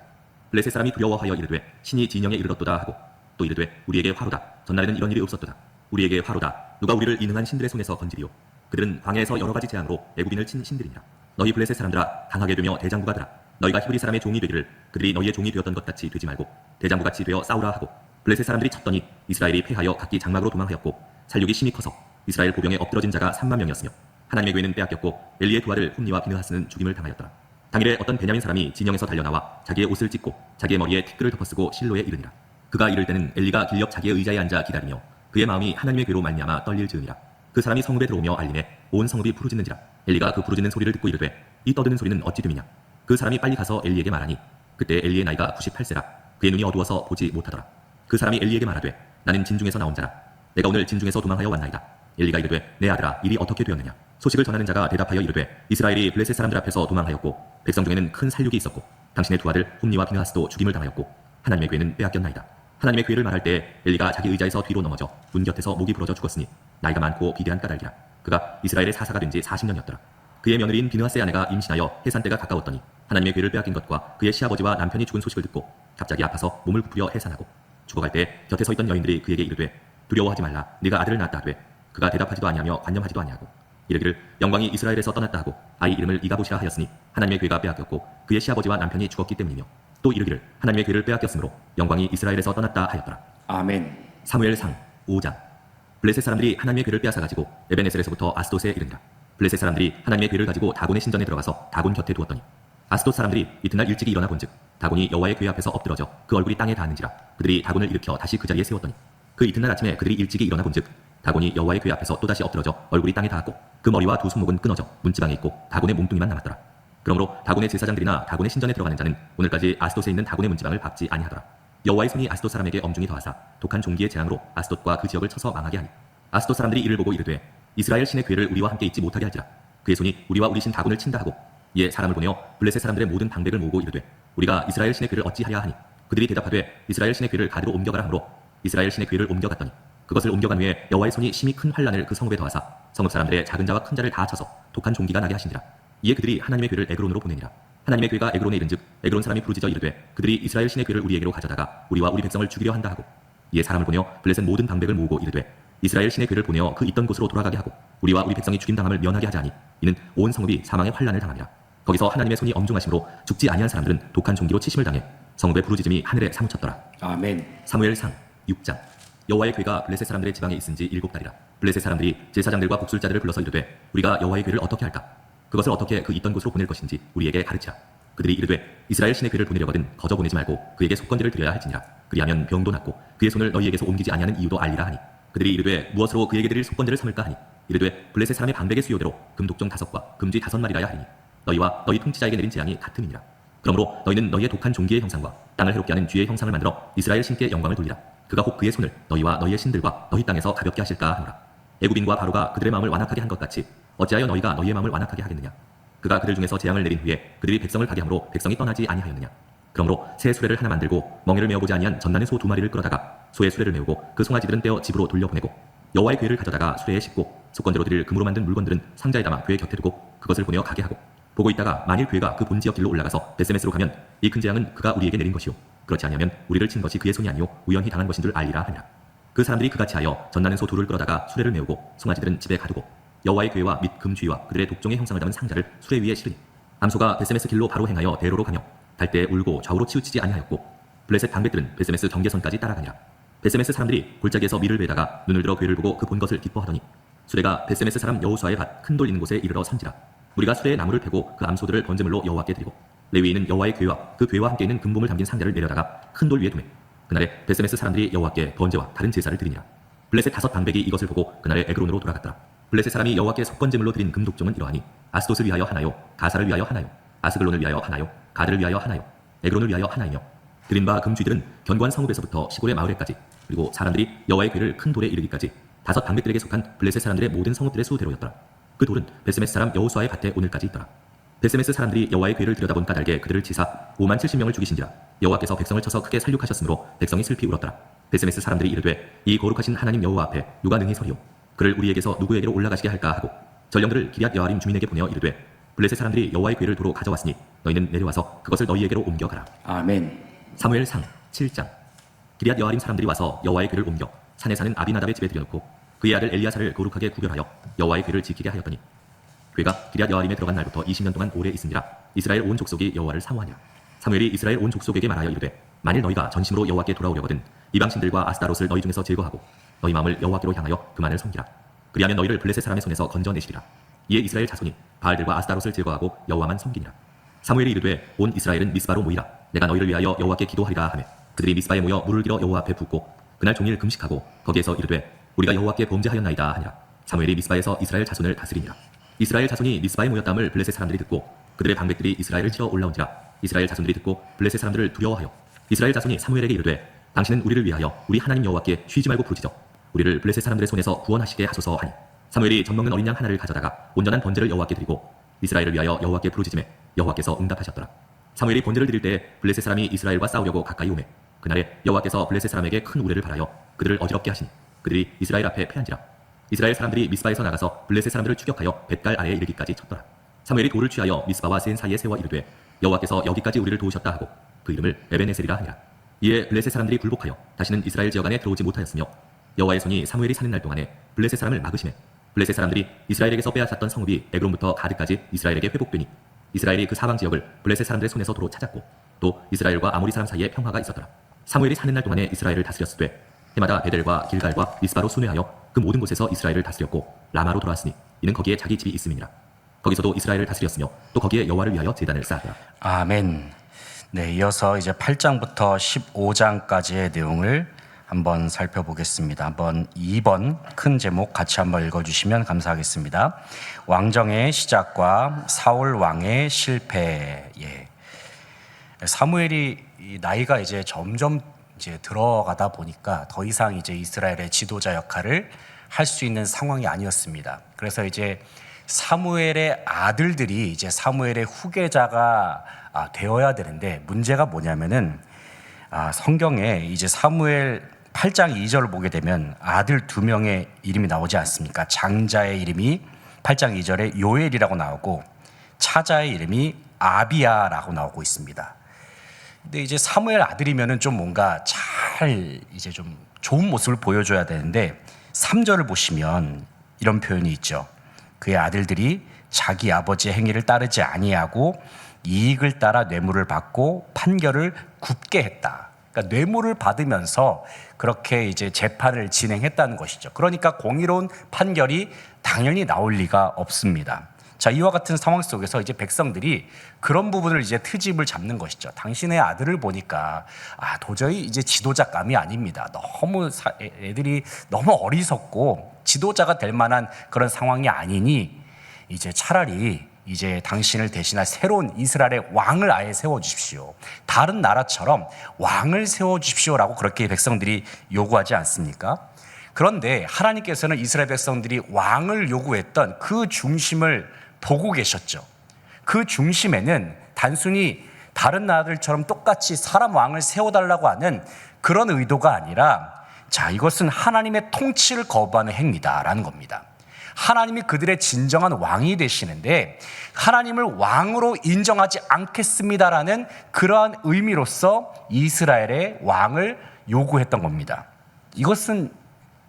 블레셋 사람이 두려워하여 이르되 신이 진영에 이르렀도다 하고 또 이르되 우리에게 화로다. 전날에는 이런 일이 없었도다. 우리에게 화로다. 누가 우리를 이 능한 신들의 손에서 건지리요. 그들은 광야에서 여러 가지 재앙으로 애굽인을 친 신들이니라. 너희 블레셋 사람들아 강하게 되며 대장부가 되라. 너희가 히브리 사람의 종이 되기를 그들이 너희의 종이 되었던 것 같이 되지 말고 대장부같이 되어 싸우라 하고 블레셋 사람들이 쳤더니 이스라엘이 패하여 각기 장막으로 도망하였고 살육이 심히 커서 이스라엘 보병에 엎드러진 자가 3만 명이었으며 하나님의 교회는 빼앗겼고 엘리의 두 아들 홈니와 비느하스는 죽임을 당하였더라. 당일에 어떤 베냐민 사람이 진영에서 달려나와 자기의 옷을 찢고 자기의 머리에 티끌을 덮어쓰고 실로에 이르니라. 그가 이를 때는 엘리가 길옆 자기의 의자에 앉아 기다리며 그의 마음이 하나님의 괴로 말미암아 떨릴 즈음이라. 그 사람이 성읍에 들어오며 알림에 온 성읍이 부르짖는지라. 엘리가 그 부르짖는 소리를 듣고 이르되 이 떠드는 소리는 어찌 됨이냐. 그 사람이 빨리 가서 엘리에게 말하니 그때 엘리의 나이가 98세라. 그의 눈이 어두워서 보지 못하더라. 그 사람이 엘리에게 말하되 나는 진중에서 나온 자라. 내가 오늘 진중에서 도망하여 왔나이다. 엘리가 이르되 내 아들아 일이 어떻게 되었느냐. 소식을 전하는 자가 대답하여 이르되 이스라엘이 블레셋 사람들 앞에서 도망하였고 백성 중에는 큰 살육이 있었고 당신의 두 아들 홈니와 비느하스도 죽임을 당하였고 하나님의 괴는 빼앗겼나이다. 하나님의 괴를 말할 때 엘리가 자기 의자에서 뒤로 넘어져 문 곁에서 목이 부러져 죽었으니 나이가 많고 비대한 까닭이라. 그가 이스라엘의 사사가 된 지 40년이었더라. 그의 며느리인 비느하스의 아내가 임신하여 해산 때가 가까웠더니 하나님의 괴를 빼앗긴 것과 그의 시아버지와 남편이 죽은 소식을 듣고 갑자기 아파서 몸을 부풀려 해산하고 죽어갈 때 곁에 서 있던 여인들이 그에게 이르되 두려워하지 말라. 네가 아들을 낳았다 하되 그가 대답하지도 아니하며 관념하지도 아니하고 이르기를 영광이 이스라엘에서 떠났다 하고 아이 이름을 이가봇이라 하였으니 하나님의 괴가 빼앗겼고 그의 시아버지와 남편이 죽었기 때문이며 또 이르기를 하나님의 괴를 빼앗겼으므로 영광이 이스라엘에서 떠났다 하였더라. 아멘. 사무엘상 5장. 블레셋 사람들이 하나님의 괴를 빼앗아 가지고 에베네셀에서부터 아스돗에 이르니라. 블레셋 사람들이 하나님의 괴를 가지고 다곤의 신전에 들어가서 다곤 곁에 두었더니 아스돗 사람들이 이튿날 일찍이 일어나 본즉 다곤이 여호와의 괴 앞에서 엎드러져 그 얼굴이 땅에 닿았는지라. 그들이 다곤을 일으켜 다시 그 자리에 세웠더니 그 이튿날 아침에 그들이 일찍이 일어나 본즉 다곤이 여호와의 괴 앞에서 또다시 엎드러져 얼굴이 땅에 닿았고 그 머리와 두 손목은 끊어져 문지방에 있고 다곤의 몸뚱이만 남았더라. 그러므로 다곤의 제사장들이나 다곤의 신전에 들어가는 자는 오늘까지 아스돗에 있는 다곤의 문지방을 밟지 아니하더라. 여호와의 손이 아스돗 사람에게 엄중히 더하사 독한 종기의 재앙으로 아스돗과 그 지역을 쳐서 망하게 하니 아스돗 사람들이 이를 보고 이르되 이스라엘 신의 괴를 우리와 함께 있지 못하게 할지라. 그의 손이 우리와 우리 신 다곤을 친다 하고 이에 사람을 보내어 블레셋 사람들의 모든 방백을 모으고 이르되 우리가 이스라엘 신의 괴를 어찌하야 하니 그들이 대답하되 이스라엘 신의 괴를 가드로 옮겨가라 하므로 이스라엘 신의 괴를 옮겨갔더니 그것을 옮겨간 후에 여호와의 손이 심히 큰 환란을 그 성읍에 더하사 성읍 사람들의 작은 자와 큰 자를 다 쳐서 독한 종기가 나게 하신지라. 이에 그들이 하나님의 괴를 에그론으로 보내니라. 하나님의 괴가 에그론에 이른즉 에그론 사람이 부르짖어 이르되 그들이 이스라엘 신의 괴를 우리에게로 가져다가 우리와 우리 백성을 죽이려 한다 하고 이에 사람을 보내어 블레셋 모든 방백을 모으고 이르되 이스라엘 신의 괴를 보내어 그 있던 곳으로 돌아가게 하고 우리와 우리 백성이 죽임당함을 면하게 하자 하니 이는 온 성읍이 사망의 환란을 당함이라. 거기서 하나님의 손이 엄중하심으로 죽지 아니한 사람들은 독한 종기로 치심을 당해 성읍의 부르짖음이 하늘에 사무쳤더라. 아멘. 사무엘상 6장. 여호와의 괴가 블레셋 사람들의 지방에 있은지 7달이라. 블레셋 사람들이 제사장들과 복술자들을 불러서 이르되 우리가 여호와의 괴를 어떻게 할까? 그것을 어떻게 그 있던 곳으로 보낼 것인지 우리에게 가르치라. 그들이 이르되 이스라엘 신의 괴를 보내려거든 거저 보내지 말고 그에게 속건제를 드려야 할지니라. 그리하면 병도 낫고 그의 손을 너희에게서 옮기지 아니하는 이유도 알리라 하니 그들이 이르되 무엇으로 그에게 드릴 속건제를 삼을까 하니 이르되 블레셋 사람의 방백의 수요대로 금독종 5과 금쥐 5마리라야 하니 너희와 너희 통치자에게 내린 재앙이 같음이니라. 그러므로 너희는 너희의 독한 종기의 형상과 땅을 해롭게 하는 쥐의 형상을 만들어 이스라엘 신께 영광을 돌리라. 그가 혹 그의 손을 너희와 너희의 신들과 너희 땅에서 가볍게 하실까 하노라. 애굽인과 바로가 그들의 마음을 완악하게 한 것 같이 어찌하여 너희가 너희의 마음을 완악하게 하겠느냐. 그가 그들 중에서 재앙을 내린 후에 그들이 백성을 가게 함으로 백성이 떠나지 아니하였느냐. 그러므로 새 수레를 하나 만들고 멍에를 메어보지 아니한 전난의 소 2마리를 끌어다가 소의 수레를 메우고 그 송아지들은 떼어 집으로 돌려보내고 여호와의 괴를 가져다가 수레에 싣고 속건제로 드릴 금으로 만든 물건들은 상자에 담아 괴 곁에 두고 그것을 보내어 가게 하고 보고 있다가 만일 괴가 그 본지역 길로 올라가서 베세메스로 가면 이 큰 재앙은 그가 우리에게 내린 것이요 그렇지 아니하면 우리를 친 것이 그의 손이 아니요 우연히 당한 것인 줄 알리라 하니라. 그 사람들이 그같이 하여 전나는 소 2를 끌어다가 수레를 메우고 송아지들은 집에 가두고 여호와의 괴와 및 금쥐와 그들의 독종의 형상을 담은 상자를 수레 위에 실으니 암소가 베세메스 길로 바로 행하여 대로로 가며 달대에 울고 좌우로 치우치지 아니하였고 블레셋 방백들은 베세메스 경계선까지 따라가니라. 베세메스 사람들이 골짜기에서 밀을 베다가 눈을 들어 괴를 보고 그 본 것을 기뻐하더니 수레가 베세메스 사람 여호수아의 밭 큰 돌 있는 곳에 이르러 선지라. 우리가 수레에 나무를 패고 그 암소들을 번제물로 여호와께 드리고 레위인은 여호와의 궤와 그 궤와 함께 있는 금봉을 담긴 상자를 내려다가 큰 돌 위에 두매. 그날에 베세메스 사람들이 여호와께 번제와 다른 제사를 드리니라. 블레셋 5 방백이 이것을 보고 그날에 에그론으로 돌아갔더라. 블레셋 사람이 여호와께 석번제물로 드린 금독종은 이러하니 아스돗을 위하여 하나요, 가사를 위하여 하나요, 아스글론을 위하여 하나요, 가드를 위하여 하나요, 에그론을 위하여 하나이며 드린 바 금쥐들은 견고한 성읍에서부터 시골의 마을에까지 그리고 사람들이 여호와의 궤를 큰 돌에 이르기까지 5 방백들에게 속한 블레셋 사람들의 모든 성읍들의 수대로였더라. 그 돌은 베세메스 사람 여호수아의 밭에 오늘까지 있더라. 베세메스 사람들이 여호와의 궤를 들여다본 까닭에 그들을 치사 570명을 죽이신지라. 여호와께서 백성을 쳐서 크게 살육하셨으므로 백성이 슬피 울었더라. 베세메스 사람들이 이르되 이 거룩하신 하나님 여호와 앞에 누가 능히 서리요? 그를 우리에게서 누구에게로 올라가시게 할까 하고 전령들을 기럇 여아림 주민에게 보내어 이르되 블레셋 사람들이 여호와의 궤를 도로 가져왔으니 너희는 내려와서 그것을 너희에게로 옮겨가라. 아멘. 사무엘상 7장. 기럇 여아림 사람들이 와서 여호와의 궤를 옮겨 산에 사는 아비나답의 집에 들여놓고 그의 아들 엘리야사를 거룩하게 구별하여 여호와의 궤를 지키게 하였더니 궤가 기럇 여아림에 들어간 날부터 20년 동안 오래 있은지라. 이스라엘 온 족속이 여호와를 사모하니라. 사무엘이 이스라엘 온 족속에게 말하여 이르되 만일 너희가 전심으로 여호와께 돌아오려거든 이방신들과 아스타롯을 너희 중에서 제거하고 너희 마음을 여호와께로 향하여 그만을 섬기라. 그리하면 너희를 블레셋 사람의 손에서 건져내시리라. 이에 이스라엘 자손이 바알들과 아스타롯을 제거하고 여호와만 섬기니라. 사무엘이 이르되 온 이스라엘은 미스바로 모이라. 내가 너희를 위하여 여호와께 기도하리라 하매 그들이 미스바에 모여 물을 길어 여호와 앞에 붓고 그날 종일 금식하고 거기에서 이르되 우리가 여호와께 범죄하였나이다 하니라. 사무엘이 미스바에서 이스라엘 자손을 다스리니라. 이스라엘 자손이 미스바에 모였다함을 블레셋 사람들이 듣고 그들의 방백들이 이스라엘을 치러 올라온지라. 이스라엘 자손들이 듣고 블레셋 사람들을 두려워하여 이스라엘 자손이 사무엘에게 이르되 당신은 우리를 위하여 우리 하나님 여호와께 쉬지 말고 부르짖어 우리를 블레셋 사람들의 손에서 구원하시게 하소서 하니 사무엘이 젖먹는 어린 양 하나를 가져다가 온전한 번제를 여호와께 드리고 이스라엘을 위하여 여호와께 부르짖음에 여호와께서 응답하셨더라. 사무엘이 번제를 드릴 때에 블레셋 사람이 이스라엘과 싸우려고 가까이 오매 그날에 여호와께서 블레셋 사람에게 큰 우레를 바라여 그들을 어지럽게 하시니 그들이 이스라엘 앞에 패한지라. 이스라엘 사람들이 미스바에서 나가서 블레셋 사람들을 추격하여 벳갈 아래에 이르기까지 쳤더라. 사무엘이 돌을 취하여 미스바와 센 사이에 세워 이르되 여호와께서 여기까지 우리를 도우셨다 하고 그 이름을 에벤에셀이라 하니라. 이에 블레셋 사람들이 굴복하여 다시는 이스라엘 지역 안에 들어오지 못하였으며 여호와의 손이 사무엘이 사는 날 동안에 블레셋 사람을 막으심에 블레셋 사람들이 이스라엘에게서 빼앗았던 성읍이 에그론부터 가드까지 이스라엘에게 회복되니 이스라엘이 그 사방 지역을 블레셋 사람들의 손에서 도로 찾았고 또 이스라엘과 아모리 사람 사이에 평화가 있었더라. 사무엘이 사는 날 동안에 이스라엘을 다스렸으되 해마다 베델과 길갈과 미스바로 순회하여 그 모든 곳에서 이스라엘을 다스렸고 라마로 돌아왔으니 이는 거기에 자기 집이 있음이니라. 거기서도 이스라엘을 다스렸으며 또 거기에 여호와를 위하여 제단을 쌓았더라. 아멘. 네, 이어서 이제 8장부터 15장까지의 내용을 한번 살펴보겠습니다. 한번 2번 큰 제목 같이 한번 읽어주시면 감사하겠습니다. 왕정의 시작과 사울 왕의 실패. 예. 사무엘이 나이가 이제 점점 이제 들어가다 보니까 더 이상 이제 이스라엘의 지도자 역할을 할 수 있는 상황이 아니었습니다. 그래서 이제 사무엘의 아들들이 이제 사무엘의 후계자가 되어야 되는데 문제가 뭐냐면은 성경에 이제 사무엘 8장 2절을 보게 되면 아들 2명의 이름이 나오지 않습니까? 장자의 이름이 8장 2절에 요엘이라고 나오고 차자의 이름이 아비야라고 나오고 있습니다. 근데 이제 사무엘 아들이면은 좀 뭔가 잘 이제 좀 좋은 모습을 보여줘야 되는데 3절을 보시면 이런 표현이 있죠. 그의 아들들이 자기 아버지의 행위를 따르지 아니하고 이익을 따라 뇌물을 받고 판결을 굽게 했다. 그러니까 뇌물을 받으면서 그렇게 이제 재판을 진행했다는 것이죠. 그러니까 공의로운 판결이 당연히 나올 리가 없습니다. 자, 이와 같은 상황 속에서 이제 백성들이 그런 부분을 이제 트집을 잡는 것이죠. 당신의 아들을 보니까 도저히 이제 지도자감이 아닙니다. 너무 애들이 너무 어리석고 지도자가 될 만한 그런 상황이 아니니 이제 차라리 이제 당신을 대신할 새로운 이스라엘의 왕을 아예 세워주십시오. 다른 나라처럼 왕을 세워주십시오라고 그렇게 백성들이 요구하지 않습니까? 그런데 하나님께서는 이스라엘 백성들이 왕을 요구했던 그 중심을 보고 계셨죠. 그 중심에는 단순히 다른 나라들처럼 똑같이 사람 왕을 세워달라고 하는 그런 의도가 아니라 자, 이것은 하나님의 통치를 거부하는 행위다라는 겁니다. 하나님이 그들의 진정한 왕이 되시는데 하나님을 왕으로 인정하지 않겠습니다라는 그러한 의미로서 이스라엘의 왕을 요구했던 겁니다. 이것은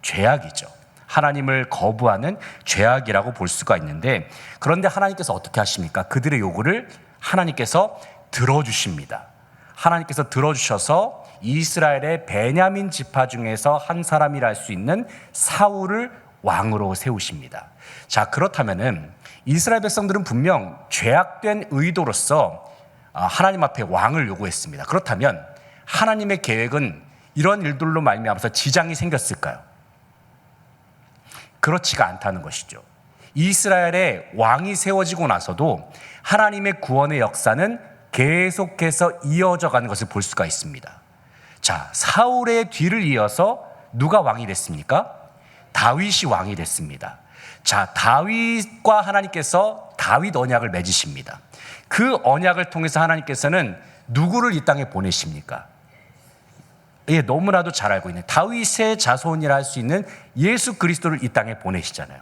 죄악이죠. 하나님을 거부하는 죄악이라고 볼 수가 있는데 그런데 하나님께서 어떻게 하십니까? 그들의 요구를 하나님께서 들어주십니다. 하나님께서 들어주셔서 이스라엘의 베냐민 지파 중에서 한 사람이라 할 수 있는 사울을 왕으로 세우십니다. 자, 그렇다면은 이스라엘 백성들은 분명 죄악된 의도로서 하나님 앞에 왕을 요구했습니다. 그렇다면 하나님의 계획은 이런 일들로 말미암아서 지장이 생겼을까요? 그렇지가 않다는 것이죠. 이스라엘의 왕이 세워지고 나서도 하나님의 구원의 역사는 계속해서 이어져 가는 것을 볼 수가 있습니다. 자, 사울의 뒤를 이어서 누가 왕이 됐습니까? 다윗이 왕이 됐습니다. 자, 다윗과 하나님께서 다윗 언약을 맺으십니다. 그 언약을 통해서 하나님께서는 누구를 이 땅에 보내십니까? 예, 너무나도 잘 알고 있는 다윗의 자손이라 할 수 있는 예수 그리스도를 이 땅에 보내시잖아요.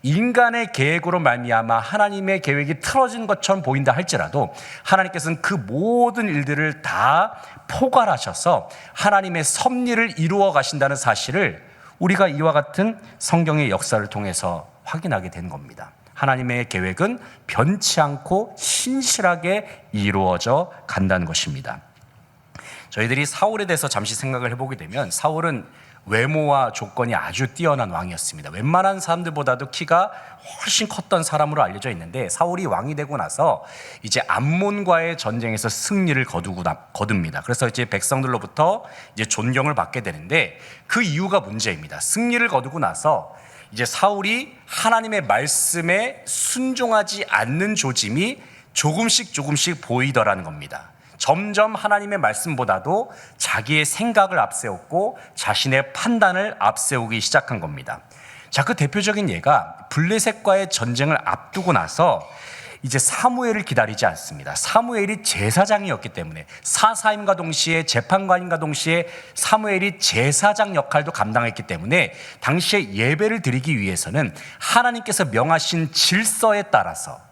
인간의 계획으로 말미암아 하나님의 계획이 틀어진 것처럼 보인다 할지라도 하나님께서는 그 모든 일들을 다 포괄하셔서 하나님의 섭리를 이루어 가신다는 사실을 우리가 이와 같은 성경의 역사를 통해서 확인하게 된 겁니다. 하나님의 계획은 변치 않고 신실하게 이루어져 간다는 것입니다. 저희들이 사울에 대해서 잠시 생각을 해보게 되면 사울은 외모와 조건이 아주 뛰어난 왕이었습니다. 웬만한 사람들보다도 키가 훨씬 컸던 사람으로 알려져 있는데 사울이 왕이 되고 나서 이제 암몬과의 전쟁에서 승리를 거둡니다. 그래서 이제 백성들로부터 이제 존경을 받게 되는데 그 이유가 문제입니다. 승리를 거두고 나서 이제 사울이 하나님의 말씀에 순종하지 않는 조짐이 조금씩 보이더라는 겁니다. 점점 하나님의 말씀보다도 자기의 생각을 앞세웠고 자신의 판단을 앞세우기 시작한 겁니다. 자, 그 대표적인 예가 블레셋과의 전쟁을 앞두고 나서 이제 사무엘을 기다리지 않습니다. 사무엘이 제사장이었기 때문에 사사임과 동시에 재판관인과 동시에 사무엘이 제사장 역할도 감당했기 때문에 당시에 예배를 드리기 위해서는 하나님께서 명하신 질서에 따라서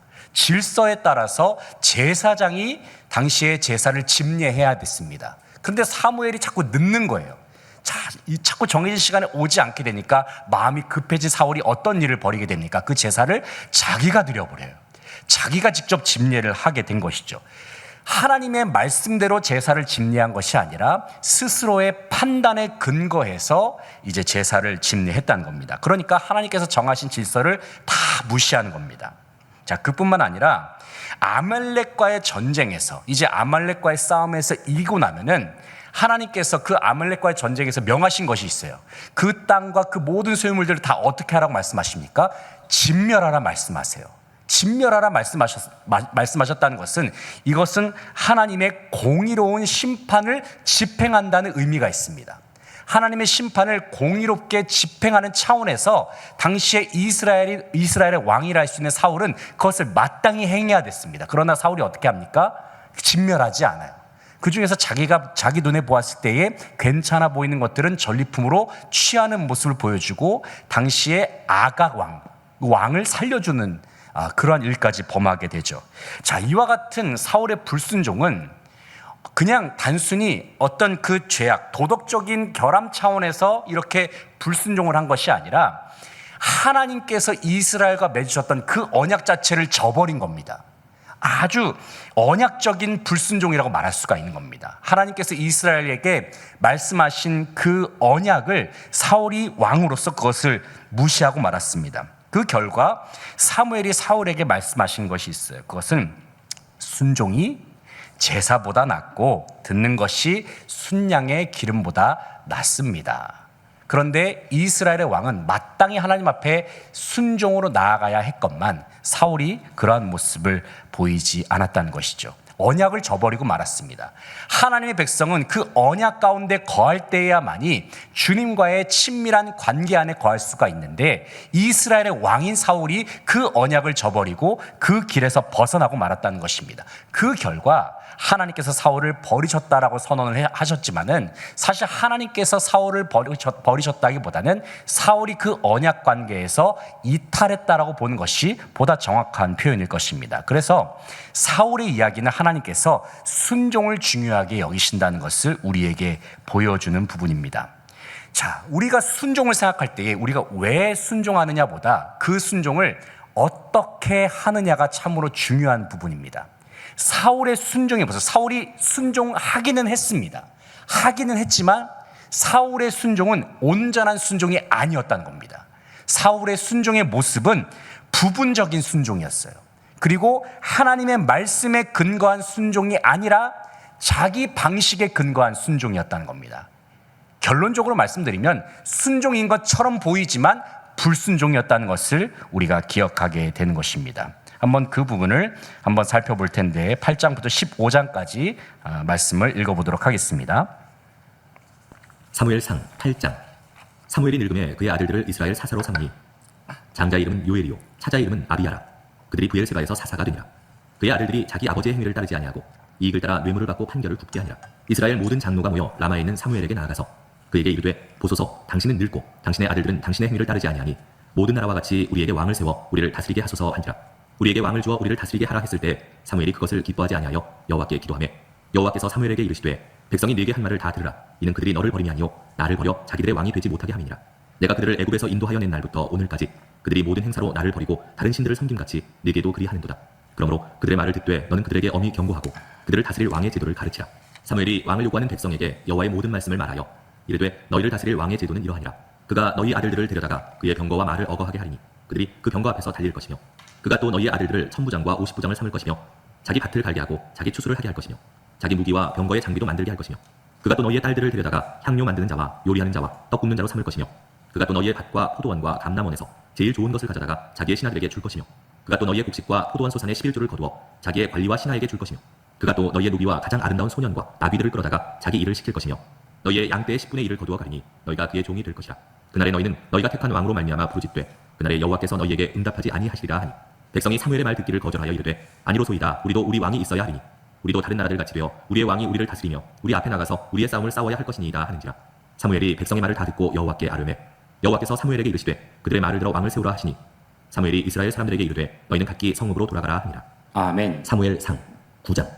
제사장이 당시에 제사를 집례해야 됐습니다. 그런데 사무엘이 자꾸 늦는 거예요. 자꾸 정해진 시간에 오지 않게 되니까 마음이 급해진 사울이 어떤 일을 벌이게 됩니까? 그 제사를 자기가 드려버려요. 자기가 직접 집례를 하게 된 것이죠. 하나님의 말씀대로 제사를 집례한 것이 아니라 스스로의 판단에 근거해서 이제 제사를 집례했다는 겁니다. 그러니까 하나님께서 정하신 질서를 다 무시하는 겁니다. 자, 그뿐만 아니라 아말렉과의 전쟁에서 이제 아말렉과의 싸움에서 이기고 나면은 하나님께서 그 아말렉과의 전쟁에서 명하신 것이 있어요. 그 땅과 그 모든 소유물들을 다 어떻게 하라고 말씀하십니까? 진멸하라 말씀하세요. 진멸하라 말씀하셨다는 것은 이것은 하나님의 공의로운 심판을 집행한다는 의미가 있습니다. 하나님의 심판을 공의롭게 집행하는 차원에서 당시에 이스라엘의 왕이라 할 수 있는 사울은 그것을 마땅히 행해야 됐습니다. 그러나 사울이 어떻게 합니까? 진멸하지 않아요. 그 중에서 자기 눈에 보았을 때에 괜찮아 보이는 것들은 전리품으로 취하는 모습을 보여주고 당시에 아각 왕을 살려주는 그러한 일까지 범하게 되죠. 자, 이와 같은 사울의 불순종은 그냥 단순히 어떤 그 죄악, 도덕적인 결함 차원에서 이렇게 불순종을 한 것이 아니라 하나님께서 이스라엘과 맺으셨던 그 언약 자체를 저버린 겁니다. 아주 언약적인 불순종이라고 말할 수가 있는 겁니다. 하나님께서 이스라엘에게 말씀하신 그 언약을 사울이 왕으로서 그것을 무시하고 말았습니다. 그 결과 사무엘이 사울에게 말씀하신 것이 있어요. 그것은 순종이 제사보다 낫고 듣는 것이 순양의 기름보다 낫습니다. 그런데 이스라엘의 왕은 마땅히 하나님 앞에 순종으로 나아가야 했건만 사울이 그러한 모습을 보이지 않았다는 것이죠. 언약을 저버리고 말았습니다. 하나님의 백성은 그 언약 가운데 거할 때에야만이 주님과의 친밀한 관계 안에 거할 수가 있는데 이스라엘의 왕인 사울이 그 언약을 저버리고 그 길에서 벗어나고 말았다는 것입니다. 그 결과 하나님께서 사울을 버리셨다라고 선언을 하셨지만은 사실 하나님께서 사울을 버리셨다기보다는 사울이 그 언약 관계에서 이탈했다라고 보는 것이 보다 정확한 표현일 것입니다. 그래서 사울의 이야기는 하나님께서 순종을 중요하게 여기신다는 것을 우리에게 보여주는 부분입니다. 자, 우리가 순종을 생각할 때에 우리가 왜 순종하느냐보다 그 순종을 어떻게 하느냐가 참으로 중요한 부분입니다. 사울의 순종에 보세요. 사울이 순종하기는 했습니다. 하기는 했지만 사울의 순종은 온전한 순종이 아니었다는 겁니다. 사울의 순종의 모습은 부분적인 순종이었어요. 그리고 하나님의 말씀에 근거한 순종이 아니라 자기 방식에 근거한 순종이었다는 겁니다. 결론적으로 말씀드리면 순종인 것처럼 보이지만 불순종이었다는 것을 우리가 기억하게 되는 것입니다. 한번 그 부분을 한번 살펴볼 텐데 8장부터 15장까지 말씀을 읽어보도록 하겠습니다. 사무엘상 8장. 사무엘이 늙음에 그의 아들들을 이스라엘 사사로 삼으니 장자의 이름은 요엘이요 차자의 이름은 아비야라. 그들이 브엘세바에서 사사가 되니라. 그의 아들들이 자기 아버지의 행위를 따르지 아니하고 이익을 따라 뇌물을 받고 판결을 굽게 하니라. 이스라엘 모든 장로가 모여 라마에 있는 사무엘에게 나아가서 그에게 이르되 보소서 당신은 늙고 당신의 아들들은 당신의 행위를 따르지 아니하니 모든 나라와 같이 우리에게 왕을 세워 우리를 다스리게 하소서 하니라. 우리에게 왕을 주어 우리를 다스리게 하라 했을 때 사무엘이 그것을 기뻐하지 아니하여 여호와께 기도하며 여호와께서 사무엘에게 이르시되 백성이 네게 한 말을 다 들으라. 이는 그들이 너를 버림이 아니요 나를 버려 자기들의 왕이 되지 못하게 함이니라. 내가 그들을 애굽에서 인도하여 낸 날부터 오늘까지 그들이 모든 행사로 나를 버리고 다른 신들을 섬김같이 네게도 그리하는도다. 그러므로 그들의 말을 듣되 너는 그들에게 엄히 경고하고 그들을 다스릴 왕의 제도를 가르치라. 사무엘이 왕을 요구하는 백성에게 여호와의 모든 말씀을 말하여 이르되 너희를 다스릴 왕의 제도는 이러하니라. 그가 너희 아들들을 데려다가 그의 병거와 말을 어거하게 하리니 그들이 그 병거 앞에서 달릴 것이며 그가 또 너희의 아들들을 1000부장과 50부장을 삼을 것이며 자기 밭을 갈게 하고 자기 추수를 하게 할 것이며 자기 무기와 병거의 장비도 만들게 할 것이며 그가 또 너희의 딸들을 데려다가 향료 만드는 자와 요리하는 자와 떡 굽는 자로 삼을 것이며 그가 또 너희의 밭과 포도원과 감람원에서 제일 좋은 것을 가져다가 자기의 신하들에게 줄 것이며 그가 또 너희의 곡식과 포도원 소산의 11조를 거두어 자기의 관리와 신하에게 줄 것이며 그가 또 너희의 노비와 가장 아름다운 소년과 나귀들을 끌어다가 자기 일을 시킬 것이며 너희의 양떼의 10분의 1을 거두어 가리니 너희가 그의 종이 될 것이라. 그날에 너희는 너희가 택한 왕으로 말미암아 부르짖되 그날에 여호와께서 너희에게 응답하지 아니하시리라 하니 백성이 사무엘의 말 듣기를 거절하여 이르되 아니로소이다. 우리도 우리 왕이 있어야 하리니 우리도 다른 나라들 같이 되어 우리의 왕이 우리를 다스리며 우리 앞에 나가서 우리의 싸움을 싸워야 할 것이니이다 하는지라. 사무엘이 백성의 말을 다 듣고 여호와께 아뢰매 여호와께서 사무엘에게 이르시되 그들의 말을 들어 왕을 세우라 하시니 사무엘이 이스라엘 사람들에게 이르되 너희는 각기 성읍으로 돌아가라 하니라. 아멘. 사무엘상 9장.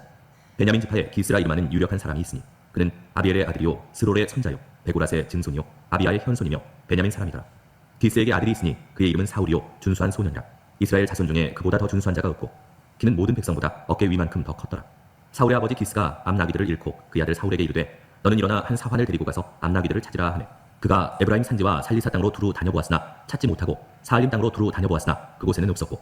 베냐민 지파에 기스라 이름하는 유력한 사람이 있으니 그는 아비엘의 아들이요 스롤의 손자요 베고라스의 증손이요 아비야의 현손이며 베냐민 사람이더라. 기스에게 아들이 있으니 그의 이름은 사울이요 준수한 소년이라. 이스라엘 자손 중에 그보다 더 준수한 자가 없고 그는 모든 백성보다 어깨 위만큼 더 컸더라. 사울의 아버지 기스가 암나귀들을 잃고 그의 아들 사울에게 이르되 너는 일어나 한 사환을 데리고 가서 암나귀들을 찾으라 하네. 그가 에브라임 산지와 살리사 땅으로 두루 다녀보았으나 찾지 못하고 사알림 땅으로 두루 다녀보았으나 그곳에는 없었고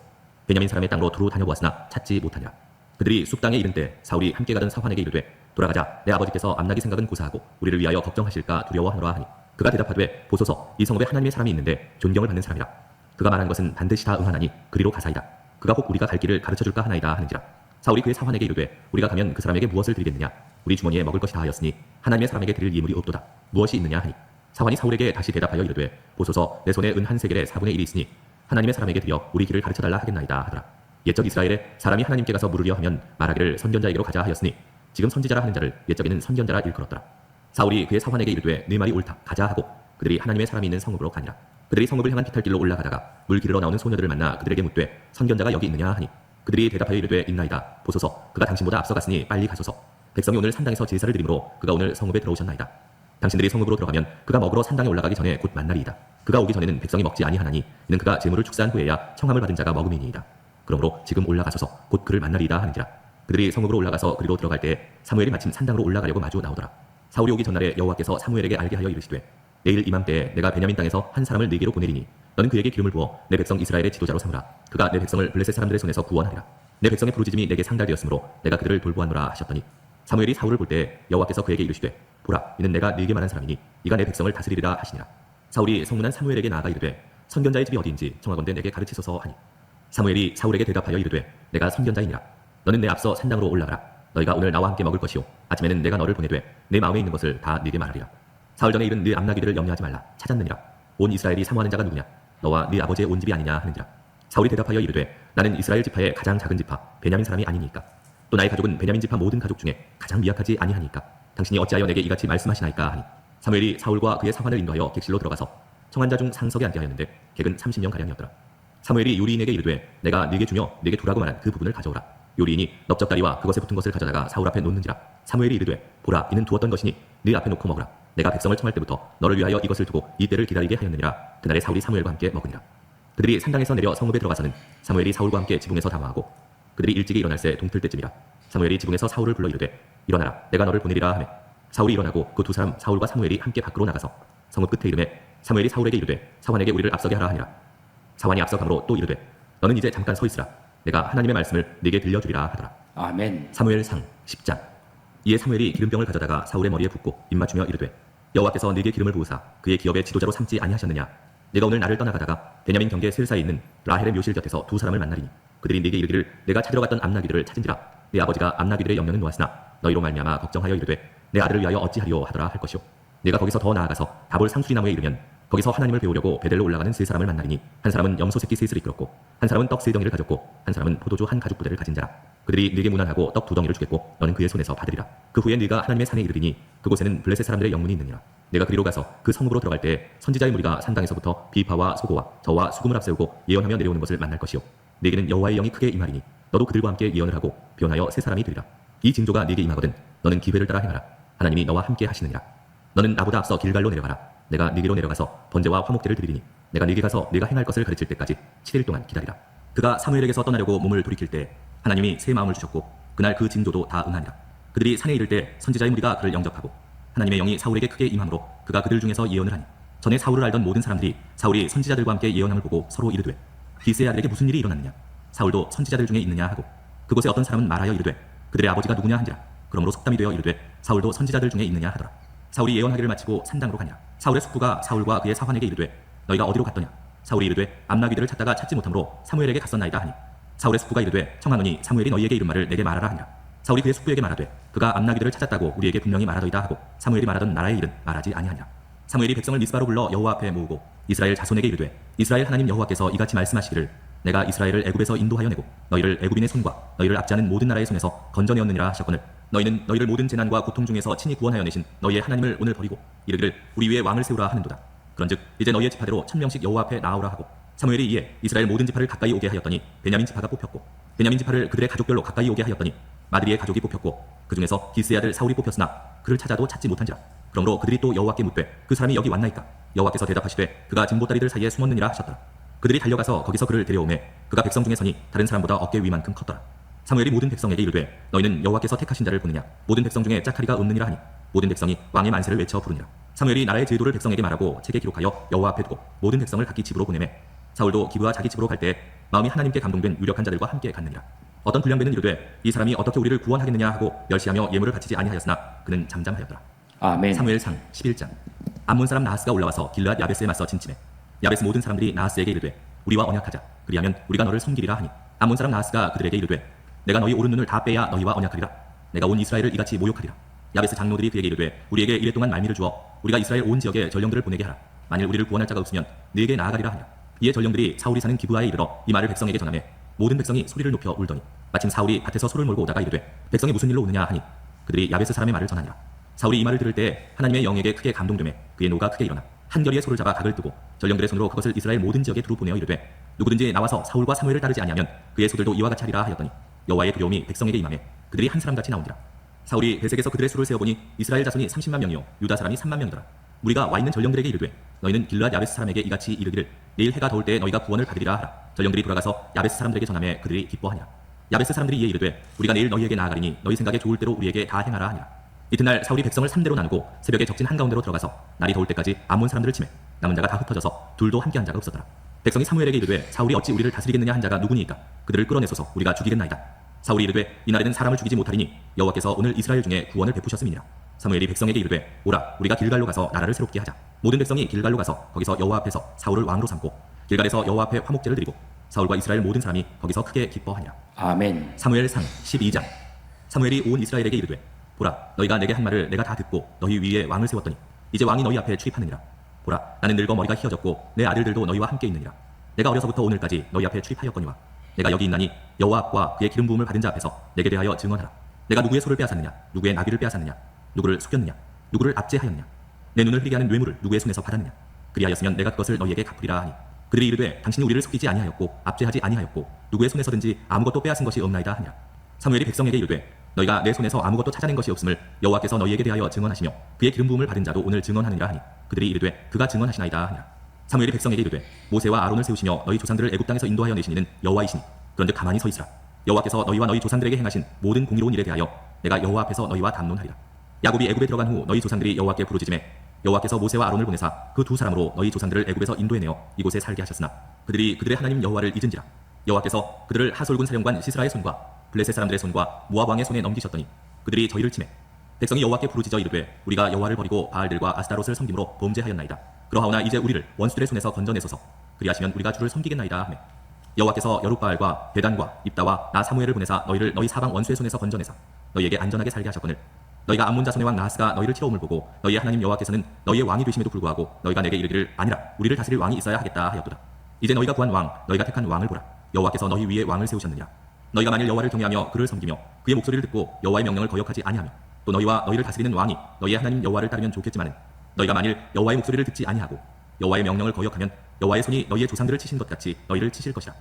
베냐민 사람의 땅으로 두루 다녀보았으나 찾지 못하니라. 그들이 숲 땅에 이른 때 사울이 함께 가던 사환에게 이르되 돌아가자. 내 아버지께서 암나귀 생각은 고사하고 우리를 위하여 걱정하실까 두려워하노라 하니 그가 대답하되 보소서 이 성읍에 하나님의 사람이 있는데 존경을 받는 사람이라. 그가 말한 것은 반드시 다 응하나니 그리로 가사이다. 그가 혹 우리가 갈 길을 가르쳐줄까 하나이다 하는지라. 사울이 그의 사환에게 이르되 우리가 가면 그 사람에게 무엇을 드리겠느냐. 우리 주머니에 먹을 것이 다하였으니 하나님의 사람에게 드릴 예물이 없도다. 무엇이 있느냐 하니 사환이 사울에게 다시 대답하여 이르되 보소서 내 손에 은 한 세겔의 4분의 1이 있으니 하나님의 사람에게 드려 우리 길을 가르쳐달라 하겠나이다 하더라. 옛적 이스라엘에 사람이 하나님께 가서 물으려 하면 말하기를 선견자에게로 가자 하였으니 지금 선지자라 하는 자를 옛적에는 선견자라 일컬었더라. 사울이 그의 사환에게 이르되 네 말이 옳다. 가자 하고 그들이 하나님의 사람이 있는 성읍으로 가니라. 그들이 성읍을 향한 비탈길로 올라가다가 물 기르러 나오는 소녀들을 만나 그들에게 묻되 선견자가 여기 있느냐 하니 그들이 대답하여 이르되 있나이다. 보소서 그가 당신보다 앞서갔으니 빨리 가소서. 백성이 오늘 산당에서 제사를 드림으로 그가 오늘 성읍에 들어오셨나이다. 당신들이 성읍으로 들어가면 그가 먹으러 산당에 올라가기 전에 곧 만나리이다. 그가 오기 전에는 백성이 먹지 아니하나니 이는 그가 제물을 축사한 후에야 청함을 받은 자가 먹음이니이다. 그러므로 지금 올라가소서 곧 그를 만나리이다 하는지라. 그들이 성읍으로 올라가서 그리로 들어갈 때 사무엘이 마침 산당으로 올라가려고 마주 나오더라. 사울이 오기 전날에 여호와께서 사무엘에게 알게 하여 이르시되 내일 이맘때에 내가 베냐민 땅에서 한 사람을 네게로 보내리니 너는 그에게 기름을 부어 내 백성 이스라엘의 지도자로 삼으라. 그가 내 백성을 블레셋 사람들의 손에서 구원하리라. 내 백성의 부르짖음이 내게 상달되었으므로 내가 그들을 돌보았노라 하셨더니 사무엘이 사울을 볼 때 여호와께서 그에게 이르시되 보라 이는 내가 네게 말한 사람이니 이가 내 백성을 다스리리라 하시니라. 사울이 성문한 사무엘에게 나아가 이르되 선견자의 집이 어디인지 청하건대 내게 가르치소서 하니 사무엘이 사울에게 대답하여 이르되 내가 선견자이니라. 너는 내 앞서 산당으로 올라가라. 너희가 오늘 나와 함께 먹을 것이요 아침에는 내가 너를 보내되 내 마음에 있는 것을 다 네게 말하리라. 사흘 전에 이른 네 암나귀들을 염려하지 말라. 찾았느니라. 온 이스라엘이 사모하는 자가 누구냐. 너와 네 아버지의 온 집이 아니냐 하는지라. 사울이 대답하여 이르되 나는 이스라엘 지파의 가장 작은 지파 베냐민 사람이 아니니까. 또 나의 가족은 베냐민 지파 모든 가족 중에 가장 미약하지 아니하니까. 당신이 어찌하여 내게 이같이 말씀하시나이까 하니 사무엘이 사울과 그의 사환을 인도하여 객실로 들어가서 청한 자 중 상석에 앉게 하였는데 객은 30명 가량이었더라. 사무엘이 요리인에게 이르되 내가 네게 주며 네게 두라고 말한 그 부분을 가져오라. 요리인이 넓적다리와 그것에 붙은 것을 가져다가 사울 앞에 놓는지라. 사무엘이 이르되 보라 이는 두었던 것이니 네 앞에 놓고 먹으라. 내가 백성을 청할 때부터 너를 위하여 이것을 두고 이 때를 기다리게 하였느니라. 그날에 사울이 사무엘과 함께 먹으니라. 그들이 산당에서 내려 성읍에 들어가서는 사무엘이 사울과 함께 지붕에서 담화하고 그들이 일찍이 일어날 새 동틀 때쯤이라. 사무엘이 지붕에서 사울을 불러 이르되 일어나라 내가 너를 보내리라 하매 사울이 일어나고 그 두 사람 사울과 사무엘이 함께 밖으로 나가서 성읍 끝에 이르매 사무엘이 사울에게 이르되 사환에게 우리를 앞서게 하라 하니라. 사환이 앞서가므로 또 이르되 너는 이제 잠깐 서 있으라 내가 하나님의 말씀을 네게 들려주리라 하더라. 아멘. 사무엘상 10장. 이에 사무엘이 기름병을 가져다가 사울의 머리에 붓고 입맞추며 이르되 여호와께서 네게 기름을 부으사 그의 기업의 지도자로 삼지 아니하셨느냐. 네가 오늘 나를 떠나가다가 베냐민 경계 셀사에 있는 라헬의 묘실 곁에서 두 사람을 만나리니 그들이 네게 이르기를 내가 찾으러 갔던 암나귀들을 찾은지라. 네 아버지가 암나귀들의 염려는 놓았으나 너희로 말미암아 걱정하여 이르되 내 아들을 위하여 어찌하리오 하더라 할 것이요. 네가 거기서 더 나아가서 다볼 상수리나무에 이르면 거기서 하나님을 배우려고 베델로 올라가는 세 사람을 만나리니 한 사람은 염소 새끼 셋을 이끌었고 한 사람은 떡 세 덩이를 가졌고 한 사람은 포도주 한 가죽 부대를 가진 자라. 그들이 네게 문안하고 떡 두 덩이를 주겠고 너는 그의 손에서 받으리라. 그 후에 네가 하나님의 산에 이르리니 그곳에는 블레셋 사람들의 영문이 있느니라. 내가 그리로 가서 그 성읍으로 들어갈 때 선지자의 무리가 산당에서부터 비파와 소고와 저와 수금을 앞세우고 예언하며 내려오는 것을 만날 것이요. 네게는 여호와의 영이 크게 임하리니 너도 그들과 함께 예언을 하고 변하여 세 사람이 되리라. 이 징조가 네게 임하거든 너는 기회를 따라 행하라. 하나님이 너와 함께 하시느니라. 너는 나보다 앞서 길갈로 내려가라. 내가 네게로 내려가서 번제와 화목제를 드리리니 내가 네게 가서 네가 행할 것을 가르칠 때까지 7일 동안 기다리라. 그가 사무엘에게서 떠나려고 몸을 돌이킬 때 하나님이 새 마음을 주셨고 그날 그 징조도 다 응하니라. 그들이 산에 이를 때 선지자의 무리가 그를 영접하고 하나님의 영이 사울에게 크게 임함으로 그가 그들 중에서 예언을 하니 전에 사울을 알던 모든 사람들이 사울이 선지자들과 함께 예언함을 보고 서로 이르되 기스의 아들에게 무슨 일이 일어났느냐. 사울도 선지자들 중에 있느냐 하고 그곳에 어떤 사람은 말하여 이르되 그들의 아버지가 누구냐 한지라. 그러므로 속담이 되어 이르되 사울도 선지자들 중에 있느냐 하더라. 사울이 예언하기를 마치고 산당으로 가니라. 사울의 숙부가 사울과 그의 사환에게 이르되 너희가 어디로 갔더냐. 사울이 이르되 암나귀들을 찾다가 찾지 못함으로 사무엘에게 갔었나이다 하니 사울의 숙부가 이르되 청하노니 사무엘이 너희에게 이른 말을 내게 말하라 하니라. 사울이 그의 숙부에게 말하되 그가 암나귀들을 찾았다고 우리에게 분명히 말하더이다 하고 사무엘이 말하던 나라의 일은 말하지 아니하니라. 사무엘이 백성을 미스바로 불러 여호와 앞에 모으고 이스라엘 자손에게 이르되 이스라엘 하나님 여호와께서 이같이 말씀하시기를 내가 이스라엘을 애굽에서 인도하여 내고 너희를 애굽인의 손과 너희를 압제하는 모든 나라의 손에서 건져내었느니라 하셨거늘 너희는 너희를 모든 재난과 고통 중에서 친히 구원하여 내신 너희의 하나님을 오늘 버리고 이르기를 우리 위에 왕을 세우라 하는도다. 그런즉 이제 너희의 지파대로 1000명씩 여호와 앞에 나아오라 하고 사무엘이 이에 이스라엘 모든 지파를 가까이 오게 하였더니 베냐민 지파가 뽑혔고 베냐민 지파를 그들의 가족별로 가까이 오게 하였더니 마드리의 가족이 뽑혔고 그 중에서 기스의 아들 사울이 뽑혔으나 그를 찾아도 찾지 못한지라. 그러므로 그들이 또 여호와께 묻되 그 사람이 여기 왔나이까. 여호와께서 대답하시되 그가 진보다리들 사이에 숨었느니라 하셨더라. 그들이 달려가서 거기서 그를 데려오매 그가 백성 중에 서니 다른 사람보다 어깨 위만큼 컸더라. 사무엘이 모든 백성에게 이르되 너희는 여호와께서 택하신 자를 보느냐. 모든 백성 중에 짝하리가 없느니라 하니 모든 백성이 왕의 만세를 외쳐 부르니라. 사무엘이 나라의 제도를 백성에게 말하고 책에 기록하여 여호와 앞에 두고 모든 백성을 각기 집으로 보내매 사울도 기브와 자기 집으로 갈 때 마음이 하나님께 감동된 유력한 자들과 함께 갔느니라. 어떤 불량배는 이르되 이 사람이 어떻게 우리를 구원하겠느냐 하고 멸시하며 예물을 바치지 아니하였으나 그는 잠잠하였더라. 아멘. 사무엘상 11장. 암몬 사람 나하스가 올라와서 길르앗 야베스에 맞서 진침해 야베스 모든 사람들이 나하스에게 이르되 우리와 언약하자. 그리하면 우리가 너를 섬기리라 하니 암몬 사람 나하스가 그들에게 이르되 내가 너희 오른 눈을 다 빼야 너희와 언약하리라. 내가 온 이스라엘을 이같이 모욕하리라. 야베스 장로들이 그에게 이르되 우리에게 이랫동안 말미를 주어 우리가 이스라엘 온 지역에 전령들을 보내게 하라. 만일 우리를 구원할 자가 없으면 네게 나아가리라 하니라. 이에 전령들이 사울이 사는 기브아에 이르러 이 말을 백성에게 전하매 모든 백성이 소리를 높여 울더니 마침 사울이 밭에서 소를 몰고 오다가 이르되 백성이 무슨 일로 우느냐 하니 그들이 야베스 사람의 말을 전하니라. 사울이 이 말을 들을 때 하나님의 영에게 크게 감동되매 그의 노가 크게 일어나 한 겨리의 소를 잡아 각을 뜨고 전령들의 손으로 그것을 이스라엘 모든 지역에 두루 보내어 이르되 누구든지 나와서 사울과 사무엘을 따르지 아니하면 그의 소들도 이와 같이 하리라 하였더니 여호와의 두려움이 백성에게 임하매 그들이 한 사람같이 나온지라. 사울이 베색에서 그들의 수를 세어보니 이스라엘 자손이 30만 명이요 유다 사람이 3만 명이더라. 우리가 와 있는 전령들에게 이르되 너희는 길르앗 야베스 사람에게 이같이 이르기를 내일 해가 더울 때 너희가 구원을 받으리라 하라. 전령들이 돌아가서 야베스 사람들에게 전하매 그들이 기뻐하니라. 야베스 사람들이 이에 이르되 우리가 내일 너희에게 나아가리니 너희 생각에 좋을 대로 우리에게 다 행하라 하니라. 이튿날 사울이 백성을 3대로 나누고 새벽에 적진 한가운데로 들어가서 날이 더울 때까지 암몬 사람들을 치매 남은 자가 다 흩어져서 둘도 함께 한 자가 없었더라. 백성이 사무엘에게 이르되 사울이 어찌 우리를 다스리겠느냐 한 자가 누구니이까. 그들을 끌어내소서 우리가 죽이겠나이다. 사울이 이르되 이날에는 사람을 죽이지 못하리니 여호와께서 오늘 이스라엘 중에 구원을 베푸셨음이니라. 사무엘이 백성에게 이르되 오라 우리가 길갈로 가서 나라를 새롭게 하자. 모든 백성이 길갈로 가서 거기서 여호와 앞에서 사울을 왕으로 삼고 길갈에서 여호와 앞에 화목제를 드리고 사울과 이스라엘 모든 사람이 거기서 크게 기뻐하니라. 아멘. 사무엘상 12장. 사무엘이 온 이스라엘에게 이르되 보라 너희가 내게 한 말을 내가 다 듣고 너희 위에 왕을 세웠더니 이제 왕이 너희 앞에 출입하느니라. 보라 나는 늙어 머리가 휘어졌고 내 아들들도 너희와 함께 있느니라. 내가 어려서부터 오늘까지 너희 앞에 출입하였거니와 내가 여기 있나니 여호와 앞과 그의 기름 부음을 받은 자 앞에서 내게 대하여 증언하라. 내가 누구의 소를 빼앗았느냐 누구의 나귀를 빼앗았느냐 누구를 속였느냐 누구를 압제하였느냐 내 눈을 흐리게 하는 뇌물을 누구의 손에서 받았느냐. 그리하였으면 내가 그것을 너희에게 갚으리라 하니 그들이 이르되 당신이 우리를 속이지 아니하였고 압제하지 아니하였고 누구의 손에서든지 아무것도 빼앗은 것이 없나이다 하니라. 사무엘이 백성에게 이르되 너희가 내 손에서 아무것도 찾아낸 것이 없음을 여호와께서 너희에게 대하여 증언하시며 그의 기름 부음을 받은 자도 오늘 증언하느니라 하니 그들이 이르되 그가 증언하시나이다 하니라. 사무엘이 백성에게 이르되 모세와 아론을 세우시며 너희 조상들을 애굽 땅에서 인도하여 내신 이는 여호와이시니 그런즉 가만히 서 있으라. 여호와께서 너희와 너희 조상들에게 행하신 모든 공의로운 일에 대하여 내가 여호와 앞에서 너희와 담론하리라. 야곱이 애굽에 들어간 후 너희 조상들이 여호와께 부르짖음에 여호와께서 모세와 아론을 보내사 그 두 사람으로 너희 조상들을 애굽에서 인도해내어 이곳에 살게 하셨으나 그들이 그들의 하나님 여호와를 잊은지라. 여호와께서 그들을 하솔군 사령관 시스라의 손과 블레셋 사람들의 손과 모압 왕의 손에 넘기셨더니 그들이 저희를 치매 백성이 여호와께 부르짖어 이르되 우리가 여호와를 버리고 바알들과 아스타롯을 섬김으로 범죄하였나이다. 그러하오나 이제 우리를 원수들의 손에서 건져내소서. 그리하시면 우리가 주를 섬기겠나이다 하매 여호와께서 여룻바알과 베단과 입다와 나 사무엘을 보내사 너희를 너희 사방 원수의 손에서 건져내사 너희에게 안전하게 살게 하셨거늘 너희가 암몬 자손의 왕 나하스가 너희를 치러옴을 보고 너희의 하나님 여호와께서는 너희의 왕이 되심에도 불구하고 너희가 내게 이르기를 아니라 우리를 다스릴 왕이 있어야 하겠다 하였도다. 이제 너희가 구한 왕 너희가 택한 왕을 보라. 여호와께서 너희 위에 왕을 세우셨느냐. 너희가 만일 여호와를 경외하며 그를 섬기며 그의 목소리를 듣고 여호와의 명령을 거역하지 아니하며 또 너희와 너희를 다스리는 왕이 너희의 하나님 여호와를 따르면 좋겠지만은 너희가 만일 여호와의 목소리를 듣지 아니하고 여호와의 명령을 거역하면 여호와의 손이 너희의 조상들을 치신 것 같이 너희를 치실 것이라.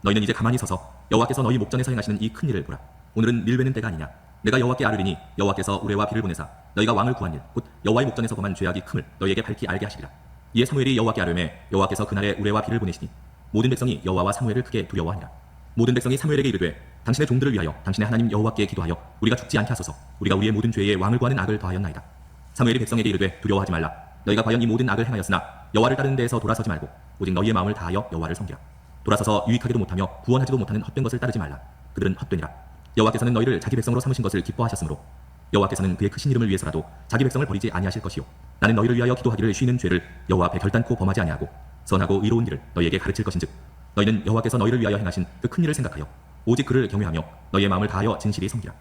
너희는 이제 가만히 서서 여호와께서 너희 목전에서 행하시는 이 큰 일을 보라. 오늘은 밀베는 때가 아니냐. 내가 여호와께 아뢰리니 여호와께서 우레와 비를 보내사 너희가 왕을 구한 일 곧 여호와의 목전에서 범한 죄악이 큼을 너희에게 밝히 알게 하시리라. 이에 사무엘이 여호와께 아뢰매 여호와께서 그날에 우레와 비를 보내시니 모든 백성이 여호와와 사무엘을 크게 두려워하니라. 모든 백성이 사무엘에게 이르되 당신의 종들을 위하여 당신의 하나님 여호와께 기도하여 우리가 죽지 않게 하소서. 우리가 우리의 모든 죄에 왕을 구하는 악을 더하였나이다. 사무엘이 백성에게 이르되 두려워하지 말라. 너희가 과연 이 모든 악을 행하였으나 여호와를 따르는 데에서 돌아서지 말고 오직 너희의 마음을 다하여 여호와를 섬기라. 돌아서서 유익하기도 못하며 구원하지도 못하는 헛된 것을 따르지 말라. 그들은 헛되니라. 여호와께서는 너희를 자기 백성으로 삼으신 것을 기뻐하셨으므로 여호와께서는 그의 크신 이름을 위해서라도 자기 백성을 버리지 아니하실 것이요 나는 너희를 위하여 기도하기를 쉬는 죄를 여호와 앞에 결단코 범하지 아니하고 선하고 의로운 일을 너희에게 가르칠 것인즉 너희는 여호와께서 너희를 위하여 행하신 그 큰 일을 생각하여 오직 그를 경외하며 너희의 마음을 다하여 진실이 섬기라.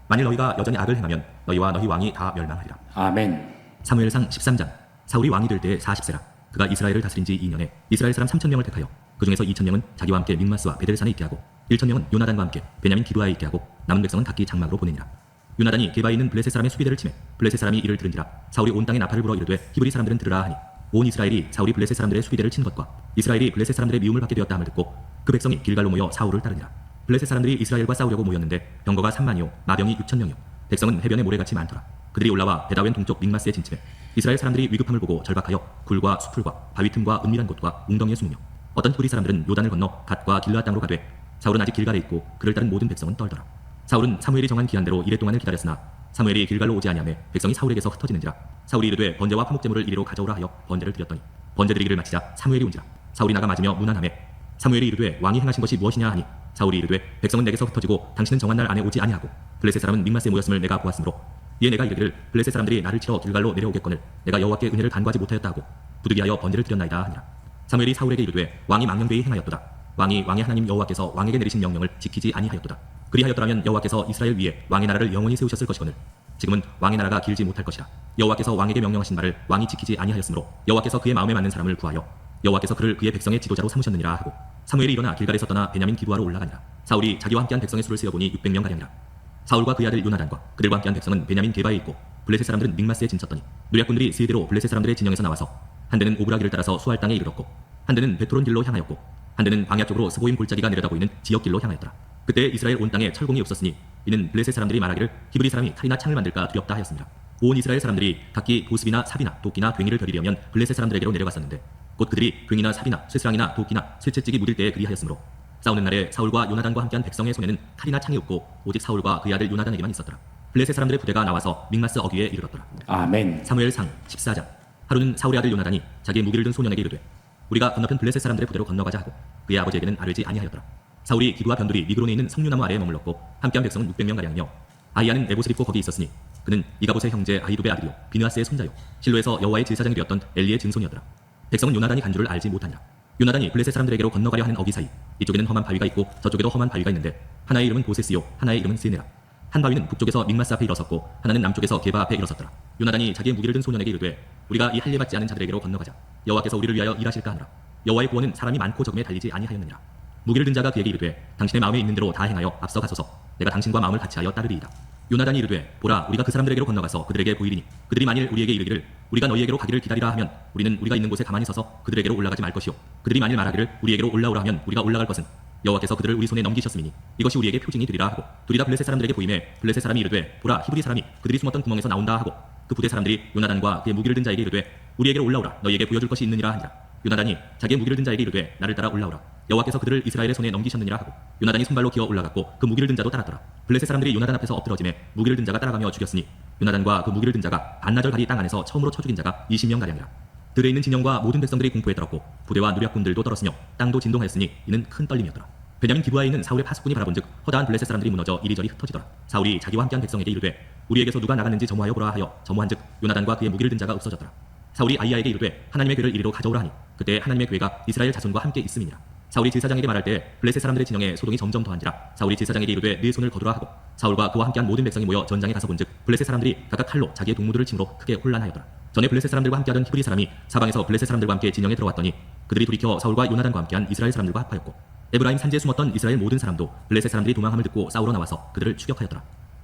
만일 너희가 여전히 악을 행하면 너희와 너희 왕이 다 멸망하리라. 아멘. 사무엘상 13장. 사울이 왕이 될 때에 40세라. 그가 이스라엘을 다스린 지 2년에 이스라엘 사람 3,000명을 택하여 그 중에서 2,000명은 자기와 함께 믹마스와 베델산에 있게 하고 1,000명은 요나단과 함께 베냐민 기브아에 있게 하고 남은 백성은 각기 장막으로 보내니라. 요나단이 게바에 있는 블레셋 사람의 수비대를 치매 블레셋 사람이 이를 들은지라. 사울이 온 땅에 나팔을 불어 이르되 히브리 사람들은 들으라 하니 온 이스라엘이 사울이 블레셋 사람들의 수비대를 친 것과 이스라엘이 블레셋 사람들의 미움을 받게 되었다 함을 듣고 그 백성이 길갈로 모여 사울을 따르니라. 블레셋 사람들이 이스라엘과 싸우려고 모였는데 병거가 30,000이요 마병이 6,000명이요 백성은 해변에 모래같이 많더라. 그들이 올라와 베다웬 동쪽 믹마스에 진침해 이스라엘 사람들이 위급함을 보고 절박하여 굴과 수풀과 바위 틈과 은밀한 곳과 웅덩이에 숨으며 어떤 히브리 사람들은 요단을 건너 갓과 길르앗 땅으로 가되 사울은 아직 길갈에 있고 그를 따른 모든 백성은 떨더라. 사울은 사무엘이 정한 기한대로 이레 동안을 기다렸으나 사무엘이 길갈로 오지 아니하매 백성이 사울에게서 흩어지는지라. 사울이 이르되 번제와 화목제물을 이리로 가져오라 하여 번제를 드렸더니 번제 드리기를 마치자 사무엘이 온지라. 사울이 나가 맞으며 문안하매 사무엘이 이르되 왕이 행하신 것이 무엇이냐 하니 사울이 이르되 백성은 내게서 흩어지고 당신은 정한 날 안에 오지 아니하고 블레셋 사람은 믹마스에 모였음을 내가 보았으므로 이에 내가 이르기를 블레셋 사람들이 나를 치러 길갈로 내려오겠거늘 내가 여호와께 은혜를 간구하지 못하였다 하고 부득이하여 번제를 드렸나이다 하니라. 사무엘이 사울에게 이르되 왕이 망령되이 행하였도다. 왕이 왕의 하나님 여호와께서 왕에게 내리신 명령을 지키지 아니하였도다. 그리하였더라면 여호와께서 이스라엘 위에 왕의 나라를 영원히 세우셨을 것이거늘 지금은 왕의 나라가 길지 못할 것이라. 여호와께서 왕에게 명령하신 말을 왕이 지키지 아니하였으므로 여호와께서 그의 마음에 맞는 사람을 구하여 여호와께서 그를 그의 백성의 지도자로 삼으셨느니라 하고 사무엘이 일어나 길갈에서 떠나 베냐민 기브아로 올라가니라. 사울이 자기와 함께한 백성의 수를 세어보니 600명 가량이라. 사울과 그의 아들 요나단과 그들과 함께한 백성은 베냐민 게바에 있고 블레셋 사람들은 믹마스에 진쳤더니 누략군들이 세 대로 블레셋 사람들의 진영에서 나와서 한 대는 오브라기를 따라서 수알 땅에 이르렀고 한 대는 베토론 길로 향하였고 한 대는 광야 쪽으로 스보임 골짜기가 내려다 보이는 지역 길로 향하였더라. 그때 이스라엘 온 땅에 철공이 없었으니 이는 블레셋 사람들이 말하기를 히브리 사람이 칼이나 창을 만들까 두렵다 하였습니다. 온 이스라엘 사람들이 각기 보습이나 삽이나 도끼나 괭이를 벼리려면 블레셋 사람들에게로 내려갔었는데 곧 그들이 괭이나 삽이나 쇠스랑이나 도끼나 쇠채찍이 묻을 때에 그리하였으므로 싸우는 날에 사울과 요나단과 함께한 백성의 손에는 칼이나 창이 없고 오직 사울과 그의 아들 요나단에게만 있었더라. 블레셋 사람들의 부대가 나와서 믹마스 어귀에 이르렀더라. 아멘. 사무엘상 14장. 하루는 사울의 아들 요나단이 자기의 무기를 든 소년에게 이르되 우리가 건너편 블레셋 사람들의 부대로 건너가자 하고 그의 아버지에게는 아뢰지 아니하였더라. 사울이 기브와 변두리 미그론에 있는 석류나무 아래에 머물렀고 함께한 백성은 600명 가량이며 아이야는 에봇을 입고 거기 있었으니 그는 이가봇의 형제 아히두베 아들이요 비느하스의 손자요 실로에서 여호와의 제사장이 되었던 엘리의 증손이었더라. 백성은 요나단이 간 줄을 알지 못하니라. 요나단이 블레셋 사람들에게로 건너가려 하는 어귀 사이 이쪽에는 험한 바위가 있고 저쪽에도 험한 바위가 있는데 하나의 이름은 보세스요 하나의 이름은 세네라. 한 바위는 북쪽에서 믹마스 앞에 일어섰고 하나는 남쪽에서 게바 앞에 일어섰더라. 요나단이 자기의 무기를 든 소년에게 이르되 우리가 이 할례 받지 않은 자들에게로 건너가자. 여호와께서 우리를 위하여 일하실까 하노라. 여호와의 구원은 사람이 많고 적음에 달리지 아니하였느니라. 무기를 든 자가 그에게 이르되 당신의 마음에 있는 대로 다 행하여 앞서 가소서. 내가 당신과 마음을 같이하여 따르리이다. 요나단이 이르되 보라 우리가 그 사람들에게로 건너가서 그들에게 보이리니 그들이 만일 우리에게 이르기를 우리가 너희에게로 가기를 기다리라 하면 우리는 우리가 있는 곳에 가만히 서서 그들에게로 올라가지 말 것이요 그들이 만일 말하기를 우리에게로 올라오라 하면 우리가 올라갈 것은 여호와께서 그들을 우리 손에 넘기셨음이니 이것이 우리에게 표징이 되리라 하고 둘이 다 블레셋 사람들에게 보이매 블레셋 사람이 이르되 보라 히브리 사람이 그들이 숨었던 구멍에서 나온다 하고 그 부대 사람들이 요나단과 그의 무기를 든 자에게 이르되 우리에게로 올라오라 너희에게 보여줄 것이 있느니라 하니라. 요나단이 자기의 무기를 든 자에게 이르되 나를 따라 올라오라. 여호와께서 그들을 이스라엘의 손에 넘기셨느니라 하고 요나단이 손발로 기어 올라갔고 그 무기를 든 자도 따랐더라. 블레셋 사람들이 요나단 앞에서 엎드러짐에 무기를 든 자가 따라가며 죽였으니 요나단과 그 무기를 든 자가 반나절 가리 땅 안에서 처음으로 쳐 죽인 자가 20명 가량이라. 들에 있는 진영과 모든 백성들이 공포에 떨었고 부대와 누략군들도 떨었으며 땅도 진동하였으니 이는 큰 떨림이었더라. 베냐민 기브아에 있는 사울의 파수꾼이 바라본즉 허다한 블레셋 사람들이 무너져 이리저리 흩어지더라. 사울이 자기와 함께한 백성에게 이르되 우리에게서 누가 나갔는지 점호하여 보라 하여 점호한즉 요나단과 그의 무기를 든 자가 없어졌더라. 사울이 아이야에게 이르되 하나님의 궤를 이리로 가져오라 하니 그때 하나님의 궤가 이스라엘 자손과 함께 있음이니라. 사울이 제사장에게 말할 때 블레셋 사람들의 진영에 소동이 점점 더한지라. 사울이 제사장에게 이르되 네 손을 거두라 하고 사울과 그와 함께한 모든 백성이 모여 전장에 가서 본즉 블레셋 사람들이 각각 칼로 자기의 동무들을 침으로 크게 혼란하였더라. 전에 블레셋 사람들과 함께하던 히브리 사람이 사방에서 블레셋 사람들과 함께 진영에 들어왔더니 그들이 돌이켜 사울과 요나단과 함께한 이스라엘 사람들과 합하였고 에브라임 산지에 숨었던 이스라엘 모든 사람도 블레셋 사람들이 도망함을 듣고 싸우러 나와서 그들을 추격하였더라.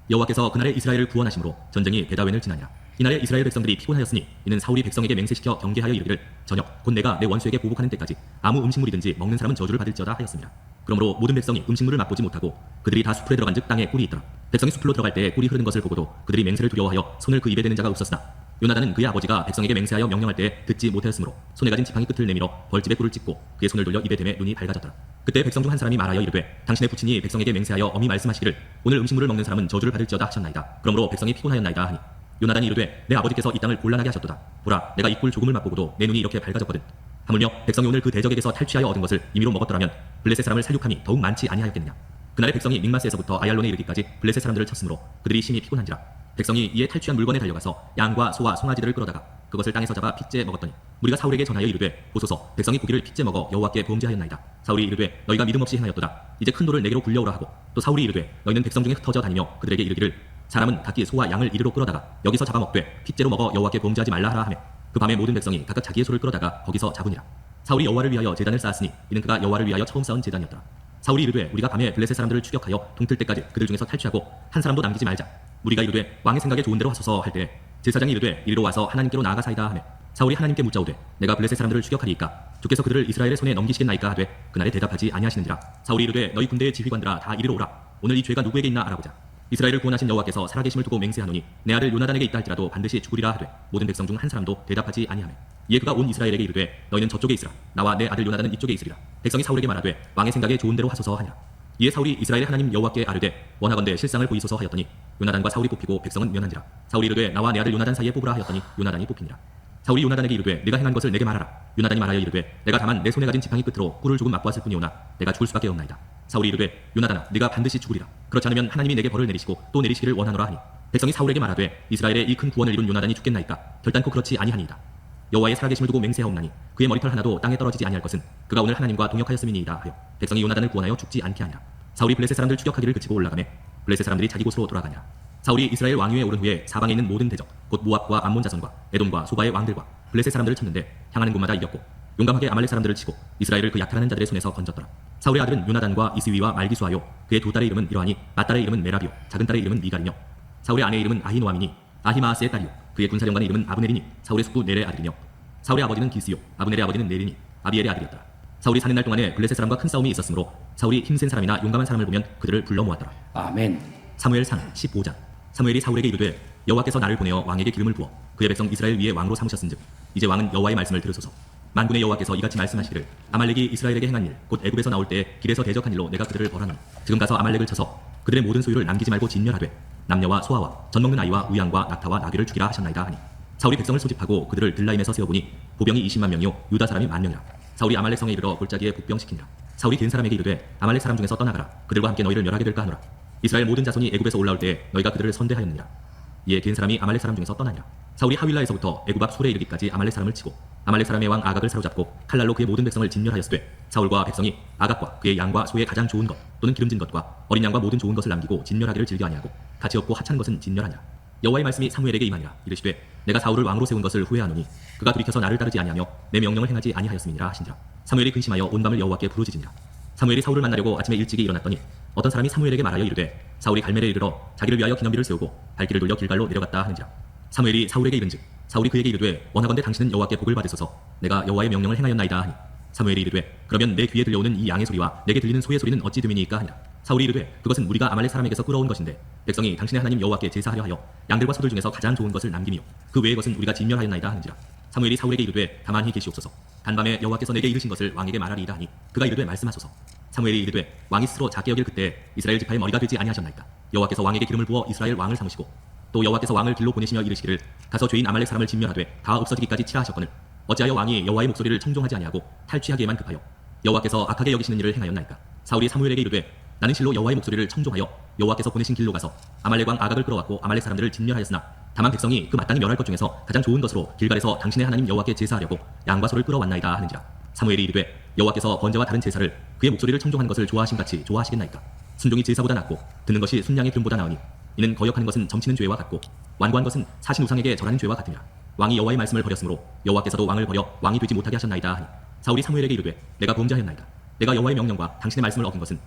여호와께서 그날에 이스라엘을 구원하심으로 전쟁이 베다웬을 지나니라. 이날에 이스라엘 백성들이 피곤하였으니 이는 사울이 백성에게 맹세시켜 경계하여 이르기를 저녁 곧 내가 내 원수에게 보복하는 때까지 아무 음식물이든지 먹는 사람은 저주를 받을지어다 하였습니다. 그러므로 모든 백성이 음식물을 맛보지 못하고 그들이 다 숲에 들어간즉 땅에 꿀이 있더라. 백성이 숲으로 들어갈 때 꿀이 흐르는 것을 보고도 그들이 맹세를 두려워하여 손을 그 입에 대는 자가 없었으나 요나단은 그의 아버지가 백성에게 맹세하여 명령할 때 듣지 못하였으므로 손에 가진 지팡이 끝을 내밀어 벌집에 꿀을 찍고 그의 손을 돌려 입에 대매 눈이 밝아졌더라. 그때 백성 중 한 사람이 말하여 이르되 당신의 부친이 백성에게 맹세하여 엄히 말씀하시기를 오늘 음식물을 먹는 사람은 저주를 받을지어다 하셨나이다. 그러므로 백성이 피곤하였나이다 하니 요나단이 이르되 내 아버지께서 이 땅을 곤란하게 하셨도다. 보라 내가 이 꿀 조금을 맛보고도 내 눈이 이렇게 밝아졌거든. 하물며 백성이 오늘 그 대적에게서 탈취하여 얻은 것을 임의로 먹었더라면 블레셋 사람을 살육함이 더욱 많지 아니하였겠느냐. 그날의 백성이 믹마스에서부터 아얄론에 이르기까지 블레셋 사람들을 쳤으므로 그들이 심히 피곤한지라. 백성이 이에 탈취한 물건에 달려가서 양과 소와 송아지들을 끌어다가 그것을 땅에서 잡아 핏째 먹었더니 우리가 사울에게 전하여 이르되 보소서 백성이 고기를 핏째 먹어 여호와께 범죄하였나이다. 사울이 이르되 너희가 믿음 없이 행하였도다. 이제 큰 돌을 내게로 굴려오라 하고 또 사울이 이르되 너희는 백성 중에 흩어져 다니며 그들에게 이르기를 사람은 각기 소와 양을 이리로 끌어다가 여기서 잡아먹되 핏째로 먹어 여호와께 범죄하지 말라 하라 하며 그 밤에 모든 백성이 각각 자기의 소를 끌어다가 거기서 잡으니라. 사울이 여호와를 위하여 제단을 쌓았으니 이는 그가 여호와를 위하여 처음 쌓은 제단이었더라. 사울이 이르되 우리가 밤에 블레셋 사람들을 추격하여 동틀 때까지 그들 중에서 탈취하고 한 사람도 남기지 말자. 무리가 이르되 왕의 생각에 좋은 대로 하소서 할 때 제사장이 이르되 이리로 와서 하나님께로 나아가사이다 하며 사울이 하나님께 묻자오되 내가 블레셋 사람들을 추격하리이까 주께서 그들을 이스라엘의 손에 넘기시겠나이까 하되 그날에 대답하지 아니하시는지라. 사울이 이르되 너희 군대의 지휘관들아 다 이리로 오라. 오늘 이 죄가 누구에게 있나 알아보자. 이스라엘을 구원하신 여호와께서 살아계심을 두고 맹세하노니 내 아들 요나단에게 있다 할지라도 반드시 죽으리라 하되 모든 백성 중 한 사람도 대답하지 아니하며 이에 그가 온 이스라엘에게 이르되 너희는 저쪽에 있으라. 나와 내 아들 요나단은 이쪽에 있으리라. 백성이 사울에게 말하되 왕의 생각에 좋은 대로 하소서 하니라. 이에 사울이 이스라엘의 하나님 여호와께 아뢰되 원하건대 실상을 보이소서 하였더니 요나단과 사울이 뽑히고 백성은 면한지라. 사울이 이르되 나와 내 아들 요나단 사이에 뽑으라 하였더니 요나단이 뽑히니라. 사울이 요나단에게 이르되 네가 행한 것을 내게 말하라. 요나단이 말하여 이르되 내가 다만 내 손에 가진 지팡이 끝으로 꿀을 조금 맛보았을 뿐이오나 내가 죽을 수밖에 없나이다. 사울이 이르되 요나단아 네가 반드시 죽으리라. 그렇지 않으면 하나님이 내게 벌을 내리시고 또 내리시기를 원하노라 하니 백성이 사울에게 말하되 이스라엘의 이 큰 구원을 이룬 요나단이 죽겠나이까. 결단코 그렇지 아니하니이다. 여호와의 살아계심을 두고 맹세하옵나니 그의 머리털 하나도 땅에 떨어지지 아니할 것은 그가 오늘 하나님과 동역하였음이니이다 하여 백성이 요나단을 구원하여 죽지 않게 하니라. 사울이 블레셋 사람들 추격하기를 그치고 올라가매 블레셋 사람들이 자기 곳으로 돌아가니라. 사울이 이스라엘 왕위에 오른 후에 사방에 있는 모든 대적 곧 모압과 암몬 자손과 에돔과 소바의 왕들과 블레셋 사람들을 쳤는데 향하는 곳마다 이겼고 용감하게 아말렉 사람들을 치고 이스라엘을 그 약탈하는 자들의 손에서 건졌더라. 사울의 아들은 요나단과 이스위와 말기수하요 그의 두 딸의 이름은 이러하니 맏딸의 이름은 메라비요 작은 딸의 이름은 미갈이며 사울의 아내의 이름은 아히노아미니 아히마아스의 딸이요 그의 군사령관의 이름은 아브넬이니 사울의 숙부 넬의 아들이며 사울의 아버지는 기스요 아브넬의 아버지는 네리니 아비엘의 아들이었더라. 사울이 사는 날 동안에 블레셋 사람과 큰 싸움이 있었으므로 사울이 힘센 사람이나 용감한 사람을 보면 그들을 불러 모았더라. 아멘. 사무엘상 15장. 사무엘이 사울에게 이르되 여호와께서 나를 보내어 왕에게 기름을 부어 그의 백성 이스라엘 위에 왕으로 삼으셨은즉 이제 왕은 여호와의 말씀을 들으소서. 만군의 여호와께서 이같이 말씀하시기를 아말렉이 이스라엘에게 행한 일 곧 애굽에서 나올 때에 길에서 대적한 일로 내가 그들을 벌하노니 지금 가서 아말렉을 쳐서 그들의 모든 소유를 남기지 말고 진멸하되 남녀와 소아와 젖 먹는 아이와 우양과 낙타와 나귀를 죽이라 하셨나이다 하니 사울이 백성을 소집하고 그들을 들라임에서 세워보니 보병이 20만 명이요 유다 사람이 10,000명이라. 사울이 아말렉 성에 이르러 골짜기에 복병시키니라. 사울이 된 사람에게 이르되 아말렉 사람 중에서 떠나가라. 그들과 함께 너희를 멸하게 될까 하노라. 이스라엘 모든 자손이 애굽에서 올라올 때에 너희가 그들을 선대하였느니라. 이에 된 사람이 아말렉 사람 중에서 떠나니라. 사울이 하윌라에서부터 애굽 앞 솔에 이르기까지 아말렉 사람을 치고 아말렉 사람의 왕 아각을 사로잡고 칼날로 그의 모든 백성을 진멸하였으되 사울과 백성이 아각과 그의 양과 소의 가장 좋은 것 또는 기름진 것과 어린 양과 모든 좋은 것을 남기고 진멸하기를 즐겨 아니하고 가치 없고 하찮은 것은 진멸하니라. 여호와의 말씀이 사무엘에게 임하니라. 이르시되 내가 사울을 왕으로 세운 것을 후회하노니 그가 돌이켜서 나를 따르지 아니하며 내 명령을 행하지 아니하였음이니라 하신지라. 사무엘이 근심하여 온 밤을 여호와께 부르짖으니라. 사무엘이 사울을 만나려고 아침에 일찍이 일어났더니 어떤 사람이 사무엘에게 말하여 이르되 사울이 갈멜에 이르러 자기를 위하여 기념비를 세우고 발길을 돌려 길갈로 내려갔다 하는지라. 사무엘이 사울에게 이른즉 사울이 그에게 이르되 원하건대 당신은 여호와께 복을 받으소서. 내가 여호와의 명령을 행하였나이다 하니 사무엘이 이르되 그러면 내 귀에 들려오는 이 양의 소리와 내게 들리는 소의 소리는 어찌 됨이니까 하니라. 사울이 이르되 그것은 우리가 아말렉 사람에게서 끌어온 것인데 백성이 당신의 하나님 여호와께 제사하려 하여 양들과 소들 중에서 가장 좋은 것을 남기며 그 외의 것은 우리가 진멸하였나이다 하는지라. 사무엘이 사울에게 이르되 가만히 계시옵소서. 간밤에 여호와께서 내게 이르신 것을 왕에게 말하리이다 하니 그가 이르되 말씀하소서. 사무엘이 이르되 왕이 스스로 작게 여길 그때 이스라엘 지파의 머리가 되지 아니하셨나이까. 여호와께서 왕에게 기름을 부어 이스라엘 왕을 삼으시고 또 여호와께서 왕을 길로 보내시며 이르시기를 가서 죄인 아말렉 사람을 진멸하되 다 없어지기까지 치라 하셨거늘 어찌하여 왕이 여호와의 목소리를 청종하지 아니하고 탈취하기에만 급하여 여호와께서 악하게 여기시는 일을 행하였나이까. 사울이 사무엘에게 이르되 나는 실로 여호와의 목소리를 청종하여 여호와께서 보내신 길로 가서 아말렉 왕 아각을 끌어왔고 아말렉 사람들을 진멸하였으나 다만 백성이 그 마땅히 멸할 것 중에서 가장 좋은 것으로 길갈에서 당신의 하나님 여호와께 제사하려고 양과 소를 끌어왔나이다 하는지라. 사무엘이 이르되 여호와께서 번제와 다른 제사를 그의 목소리를 청종하는 것을 좋아하신 같이 좋아하시겠나이까. 순종이 제사보다 낫고 듣는 것이 순양의 기름보다 나으니 이는 거역하는 것은 점치는 죄와 같고 완고한 것은 사신 우상에게 절하는 죄와 같으니라. 왕이 여호와의 말씀을 버렸으므로 여호와께서도 왕을 버려 왕이 되지 못하게 하셨나이다 하니 사울이 사무엘에게 이르되 내가 범죄하였나이다. 내가 여호와의 명령과 당신의 말씀을 어긴 것은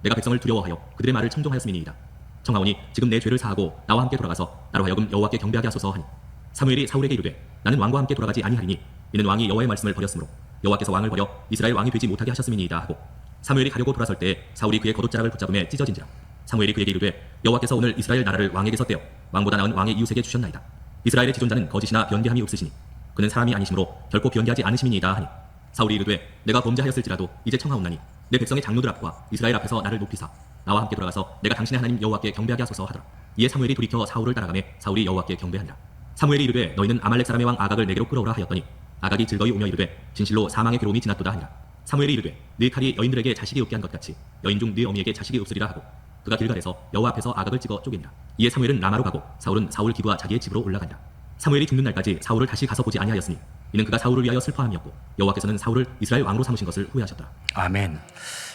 내가 백성을 두려워하여 그들의 말을 청종하였음이니이다. 청하오니 지금 내 죄를 사하고 나와 함께 돌아가서 나로 하여금 여호와께 경배하게 하소서 하니 사무엘이 사울에게 이르되 나는 왕과 함께 돌아가지 아니하리니 이는 왕이 여호와의 말씀을 버렸으므로 여호와께서 왕을 버려 이스라엘 왕이 되지 못하게 하셨음이니이다 하고 사무엘이 가려고 돌아설 때에 사울이 그의 겉옷자락을 붙잡음에 찢어진지라. 사무엘이 그에게 이르되 여호와께서 오늘 이스라엘 나라를 왕에게서 떼어 왕보다 나은 왕의 이웃에게 주셨나이다. 이스라엘의 지존자는 거짓이나 변개함이 없으시니 그는 사람이 아니시므로 결코 변개하지 않으심이니이다 하니 사울이 이르되 내가 범죄하였을지라도 이제 청하옵나니 내 백성의 장로들 앞과 이스라엘 앞에서 나를 높이사 나와 함께 돌아가서 내가 당신의 하나님 여호와께 경배하게 하소서 하더라. 이에 사무엘이 돌이켜 사울을 따라가매 사울이 여호와께 경배하니라. 사무엘이 이르되 너희는 아말렉 사람의 왕 아각을 내게로 끌어오라 하였더니 아각이 즐거이 오며 이르되 진실로 사망의 괴로움이 지났도다 하니라. 사무엘이 이르되 네 칼이 여인들에게 자식이 없게 한 것 같이 여인 중 네 어미에게 자식이 없으리라 하고 그가 길갈에서 여호와 앞에서 아각을 찍어 쪼개니라. 이에 사무엘은 라마로 가고 사울은 사울 기브와 자기의 집으로 올라가니라. 사무엘이 죽는 날까지 사울을 다시 가서 보지 아니하였으니 이는 그가 사울을 위하여 슬퍼함이었고 여호와께서는 사울을 이스라엘 왕으로 삼으신 것을 후회하셨더라. 아멘.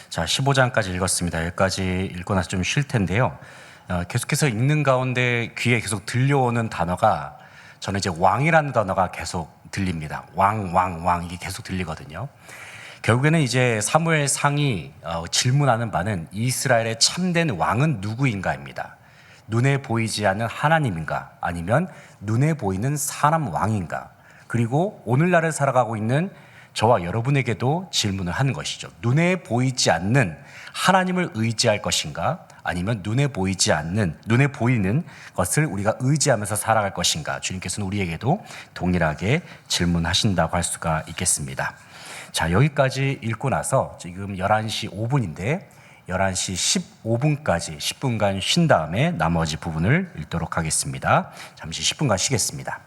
자, 15장까지 읽었습니다. 여기까지 읽고 나서 좀 쉴 텐데요. 계속해서 읽는 가운데 귀에 계속 들려오는 단어가 저는 이제 왕이라는 단어가 계속 들립니다. 왕 이게 계속 들리거든요. 결국에는 이제 사무엘상이 질문하는 바는 이스라엘의 참된 왕은 누구인가입니다. 눈에 보이지 않는 하나님인가 아니면 눈에 보이는 사람 왕인가. 그리고 오늘날을 살아가고 있는 저와 여러분에게도 질문을 하는 것이죠. 눈에 보이지 않는 하나님을 의지할 것인가 아니면 눈에 보이는 것을 우리가 의지하면서 살아갈 것인가. 주님께서는 우리에게도 동일하게 질문하신다고 할 수가 있겠습니다. 자, 여기까지 읽고 나서 지금 11시 5분인데 11시 15분까지 10분간 쉰 다음에 나머지 부분을 읽도록 하겠습니다. 잠시 10분간 쉬겠습니다.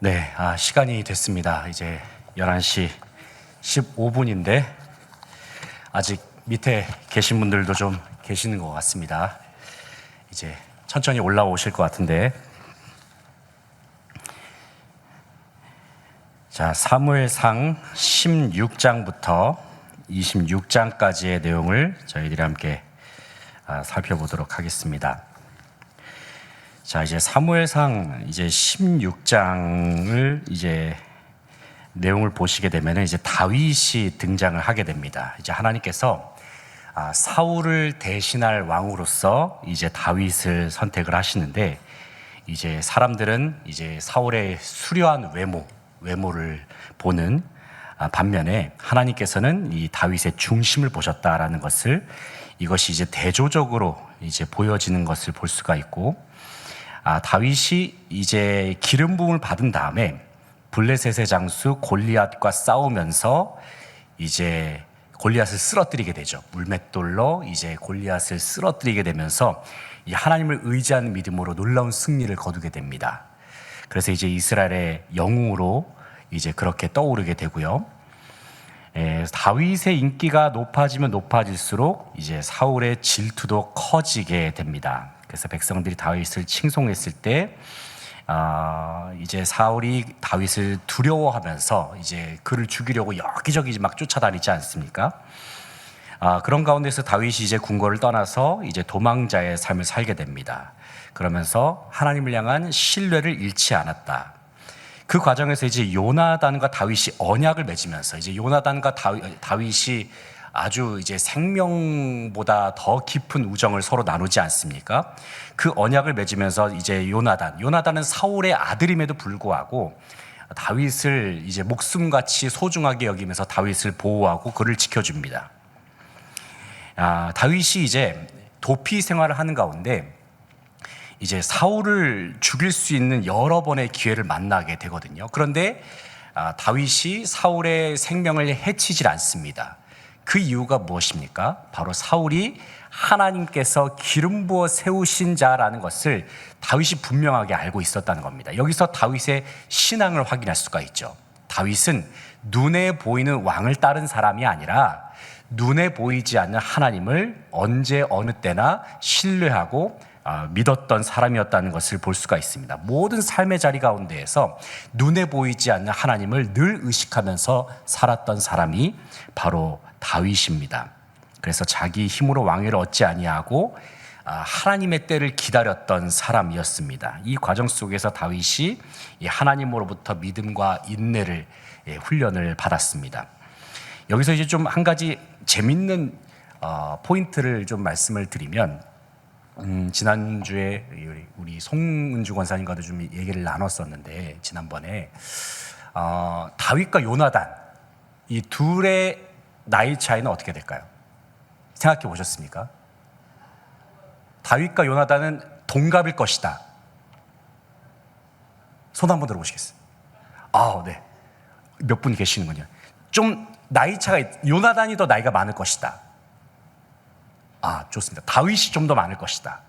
네, 시간이 됐습니다. 이제 11시 15분인데 아직 밑에 계신 분들도 좀 계시는 것 같습니다. 이제 천천히 올라오실 것 같은데, 자, 사무엘상 16장부터 26장까지의 내용을 저희들이 함께 살펴보도록 하겠습니다. 자, 이제 사무엘상 이제 16장을 이제 내용을 보시게 되면 이제 다윗이 등장을 하게 됩니다. 이제 하나님께서 사울을 대신할 왕으로서 이제 다윗을 선택을 하시는데, 이제 사람들은 이제 사울의 수려한 외모를 보는 반면에 하나님께서는 이 다윗의 중심을 보셨다라는 것을, 이것이 이제 대조적으로 이제 보여지는 것을 볼 수가 있고, 다윗이 이제 기름 부음을 받은 다음에 블레셋의 장수 골리앗과 싸우면서 이제 골리앗을 쓰러뜨리게 되죠. 물맷돌로 이제 골리앗을 쓰러뜨리게 되면서 이 하나님을 의지하는 믿음으로 놀라운 승리를 거두게 됩니다. 그래서 이제 이스라엘의 영웅으로 이제 그렇게 떠오르게 되고요. 다윗의 인기가 높아지면 높아질수록 이제 사울의 질투도 커지게 됩니다. 그래서 백성들이 다윗을 칭송했을 때 이제 사울이 다윗을 두려워하면서 이제 그를 죽이려고 여기저기 막 쫓아다니지 않습니까? 그런 가운데서 다윗이 이제 궁궐을 떠나서 이제 도망자의 삶을 살게 됩니다. 그러면서 하나님을 향한 신뢰를 잃지 않았다. 그 과정에서 이제 요나단과 다윗이 언약을 맺으면서, 이제 요나단과 다윗이 아주 이제 생명보다 더 깊은 우정을 서로 나누지 않습니까? 그 언약을 맺으면서 이제 요나단은 사울의 아들임에도 불구하고 다윗을 이제 목숨같이 소중하게 여기면서 다윗을 보호하고 그를 지켜줍니다. 다윗이 이제 도피 생활을 하는 가운데 이제 사울을 죽일 수 있는 여러 번의 기회를 만나게 되거든요. 그런데 다윗이 사울의 생명을 해치질 않습니다. 그 이유가 무엇입니까? 바로 사울이 하나님께서 기름 부어 세우신 자라는 것을 다윗이 분명하게 알고 있었다는 겁니다. 여기서 다윗의 신앙을 확인할 수가 있죠. 다윗은 눈에 보이는 왕을 따른 사람이 아니라 눈에 보이지 않는 하나님을 언제 어느 때나 신뢰하고 믿었던 사람이었다는 것을 볼 수가 있습니다. 모든 삶의 자리 가운데에서 눈에 보이지 않는 하나님을 늘 의식하면서 살았던 사람이 바로 다윗입니다. 그래서 자기 힘으로 왕위를 얻지 아니하고 하나님의 때를 기다렸던 사람이었습니다. 이 과정 속에서 다윗이 하나님으로부터 믿음과 인내를 훈련을 받았습니다. 여기서 이제 좀 한 가지 재밌는 포인트를 좀 말씀을 드리면, 지난주에 우리 송은주 권사님과도 좀 얘기를 나눴었는데, 지난번에 다윗과 요나단 이 둘의 나이 차이는 어떻게 될까요? 생각해 보셨습니까? 다윗과 요나단은 동갑일 것이다. 손 한번 들어보시겠어요? 네. 몇 분 계시는군요. 좀 나이 차가, 요나단이 더 나이가 많을 것이다. 좋습니다. 다윗이 좀 더 많을 것이다.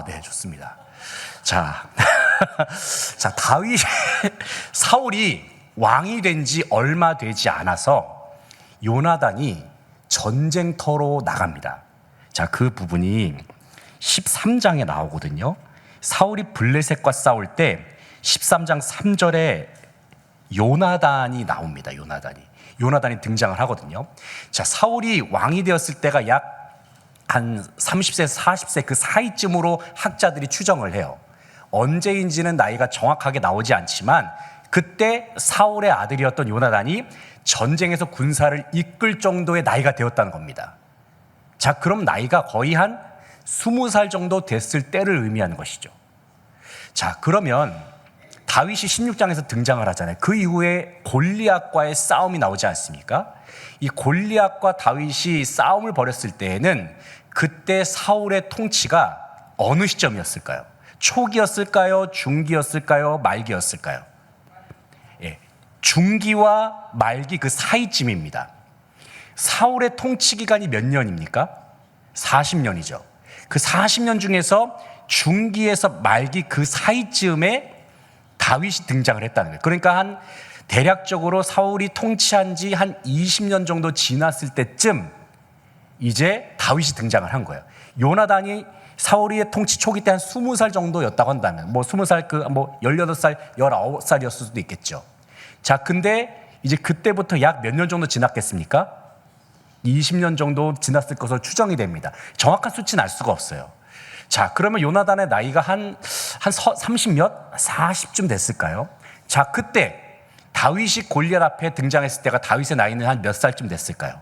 네, 좋습니다. 자, 사울이 왕이 된 지 얼마 되지 않아서 요나단이 전쟁터로 나갑니다. 자, 그 부분이 13장에 나오거든요. 사울이 블레셋과 싸울 때 13장 3절에 요나단이 나옵니다. 요나단이 등장을 하거든요. 자, 사울이 왕이 되었을 때가 약 한 30세, 40세 그 사이쯤으로 학자들이 추정을 해요. 언제인지는 나이가 정확하게 나오지 않지만 그때 사울의 아들이었던 요나단이 전쟁에서 군사를 이끌 정도의 나이가 되었다는 겁니다. 자, 그럼 나이가 거의 한 20살 정도 됐을 때를 의미하는 것이죠. 자, 그러면 다윗이 16장에서 등장을 하잖아요. 그 이후에 골리앗과의 싸움이 나오지 않습니까? 이 골리앗과 다윗이 싸움을 벌였을 때에는 그때 사울의 통치가 어느 시점이었을까요? 초기였을까요? 중기였을까요? 말기였을까요? 중기와 말기 그 사이쯤입니다. 사울의 통치 기간이 몇 년입니까? 40년이죠. 그 40년 중에서 중기에서 말기 그 사이쯤에 다윗이 등장을 했다는 거예요. 그러니까 한 대략적으로 사울이 통치한 지 한 20년 정도 지났을 때쯤 이제 다윗이 등장을 한 거예요. 요나단이 사울의 통치 초기 때 한 20살 정도였다고 한다면, 뭐 20살, 18살, 19살이었을 수도 있겠죠. 자, 근데 이제 그때부터 약 몇 년 정도 지났겠습니까? 20년 정도 지났을 것으로 추정이 됩니다. 정확한 수치는 알 수가 없어요. 자, 그러면 요나단의 나이가 한 30몇? 40쯤 됐을까요? 자, 그때 다윗이 골리앗 앞에 등장했을 때가 다윗의 나이는 한 몇 살쯤 됐을까요?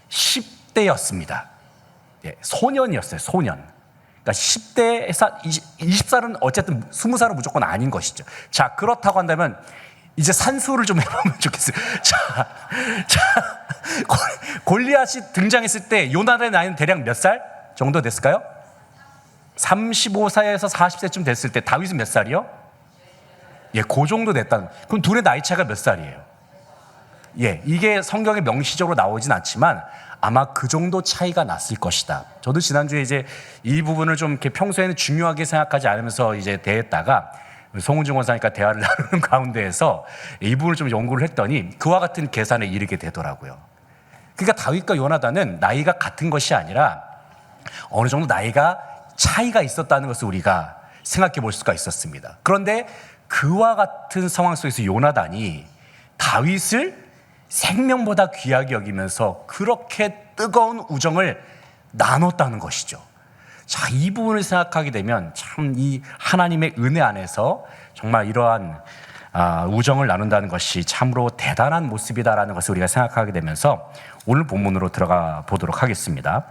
10대였습니다. 예, 소년이었어요, 소년. 그러니까 10대에서 20살은 어쨌든 20살은 무조건 아닌 것이죠. 자, 그렇다고 한다면 이제 산수를 좀 해보면 좋겠어요. 자, 골리앗이 등장했을 때 요나단의 나이는 대략 몇 살 정도 됐을까요? 35살에서 40세쯤 됐을 때 다윗은 몇 살이요? 예, 그 정도 됐다는. 그럼 둘의 나이 차이가 몇 살이에요? 예, 이게 성경에 명시적으로 나오진 않지만 아마 그 정도 차이가 났을 것이다. 저도 지난주에 이제 이 부분을 좀 이렇게 평소에는 중요하게 생각하지 않으면서 이제 대했다가 송은중 원사님과 대화를 나누는 가운데에서 이 부분을 좀 연구를 했더니 그와 같은 계산에 이르게 되더라고요. 그러니까 다윗과 요나단은 나이가 같은 것이 아니라 어느 정도 나이가 차이가 있었다는 것을 우리가 생각해 볼 수가 있었습니다. 그런데 그와 같은 상황 속에서 요나단이 다윗을 생명보다 귀하게 여기면서 그렇게 뜨거운 우정을 나눴다는 것이죠. 자, 이 부분을 생각하게 되면 참 이 하나님의 은혜 안에서 정말 이러한 우정을 나눈다는 것이 참으로 대단한 모습이다라는 것을 우리가 생각하게 되면서 오늘 본문으로 들어가 보도록 하겠습니다.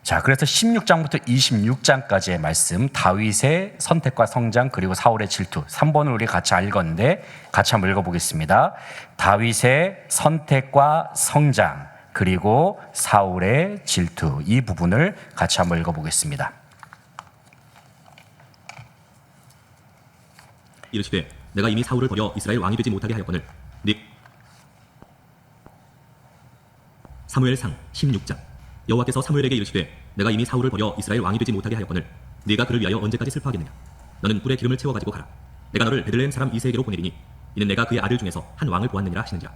자, 그래서 16장부터 26장까지의 말씀, 다윗의 선택과 성장 그리고 사울의 질투, 3번을 우리 같이 읽었는데 같이 한번 읽어보겠습니다. 다윗의 선택과 성장 그리고 사울의 질투, 이 부분을 같이 한번 읽어보겠습니다. 이르시되 내가 이미 사울을 버려 이스라엘 왕이 되지 못하게 하였거늘 사무엘상 16장. 여호와께서 사무엘에게 이르시되 내가 이미 사울을 버려 이스라엘 왕이 되지 못하게 하였거늘 네가 그를 위하여 언제까지 슬퍼하겠느냐. 너는 뿔에 기름을 채워 가지고 가라. 내가 너를 베들레헴 사람 이새에게로 보내리니 이는 내가 그의 아들 중에서 한 왕을 보았느니라 하시는지라.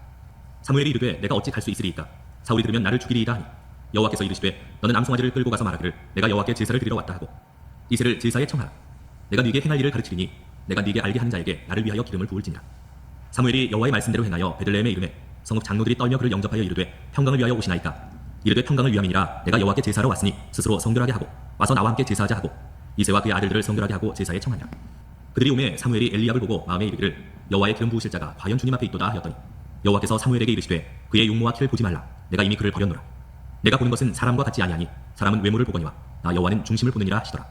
사무엘이 이르되 내가 어찌 갈 수 있으리이까. 사울이 들으면 나를 죽이리이다 하니 여호와께서 이르시되 너는 암송아지를 끌고 가서 말하기를 내가 여호와께 제사를 드리러 왔다 하고 이새를 제사에 청하라. 내가 네게 행할 일을 가르치리니 내가 네게 알게 하는 자에게 나를 위하여 기름을 부을지니라. 사무엘이 여호와의 말씀대로 행하여 베들레헴에 이르매 성읍 장로들이 떨며 그를 영접하여 이르되 평강을 위하여 오시나이까. 이르되 평강을 위함이니라. 내가 여호와께 제사하러 왔으니 스스로 성결하게 하고 와서 나와 함께 제사하자 하고 이새와 그의 아들들을 성결하게 하고 제사에 청하니라. 그들이 오매 사무엘이 엘리압을 보고 마음에 이르기를 여호와의 기름 부으실 자가 과연 주님 앞에 있도다 하였더니 여호와께서 사무엘에게 이르시되 그의 용모와 키를 보지 말라. 내가 이미 그를 버렸노라. 내가 보는 것은 사람과 같지 아니하니 사람은 외모를 보거니와 나 여호와는 중심을 보느니라 하시더라.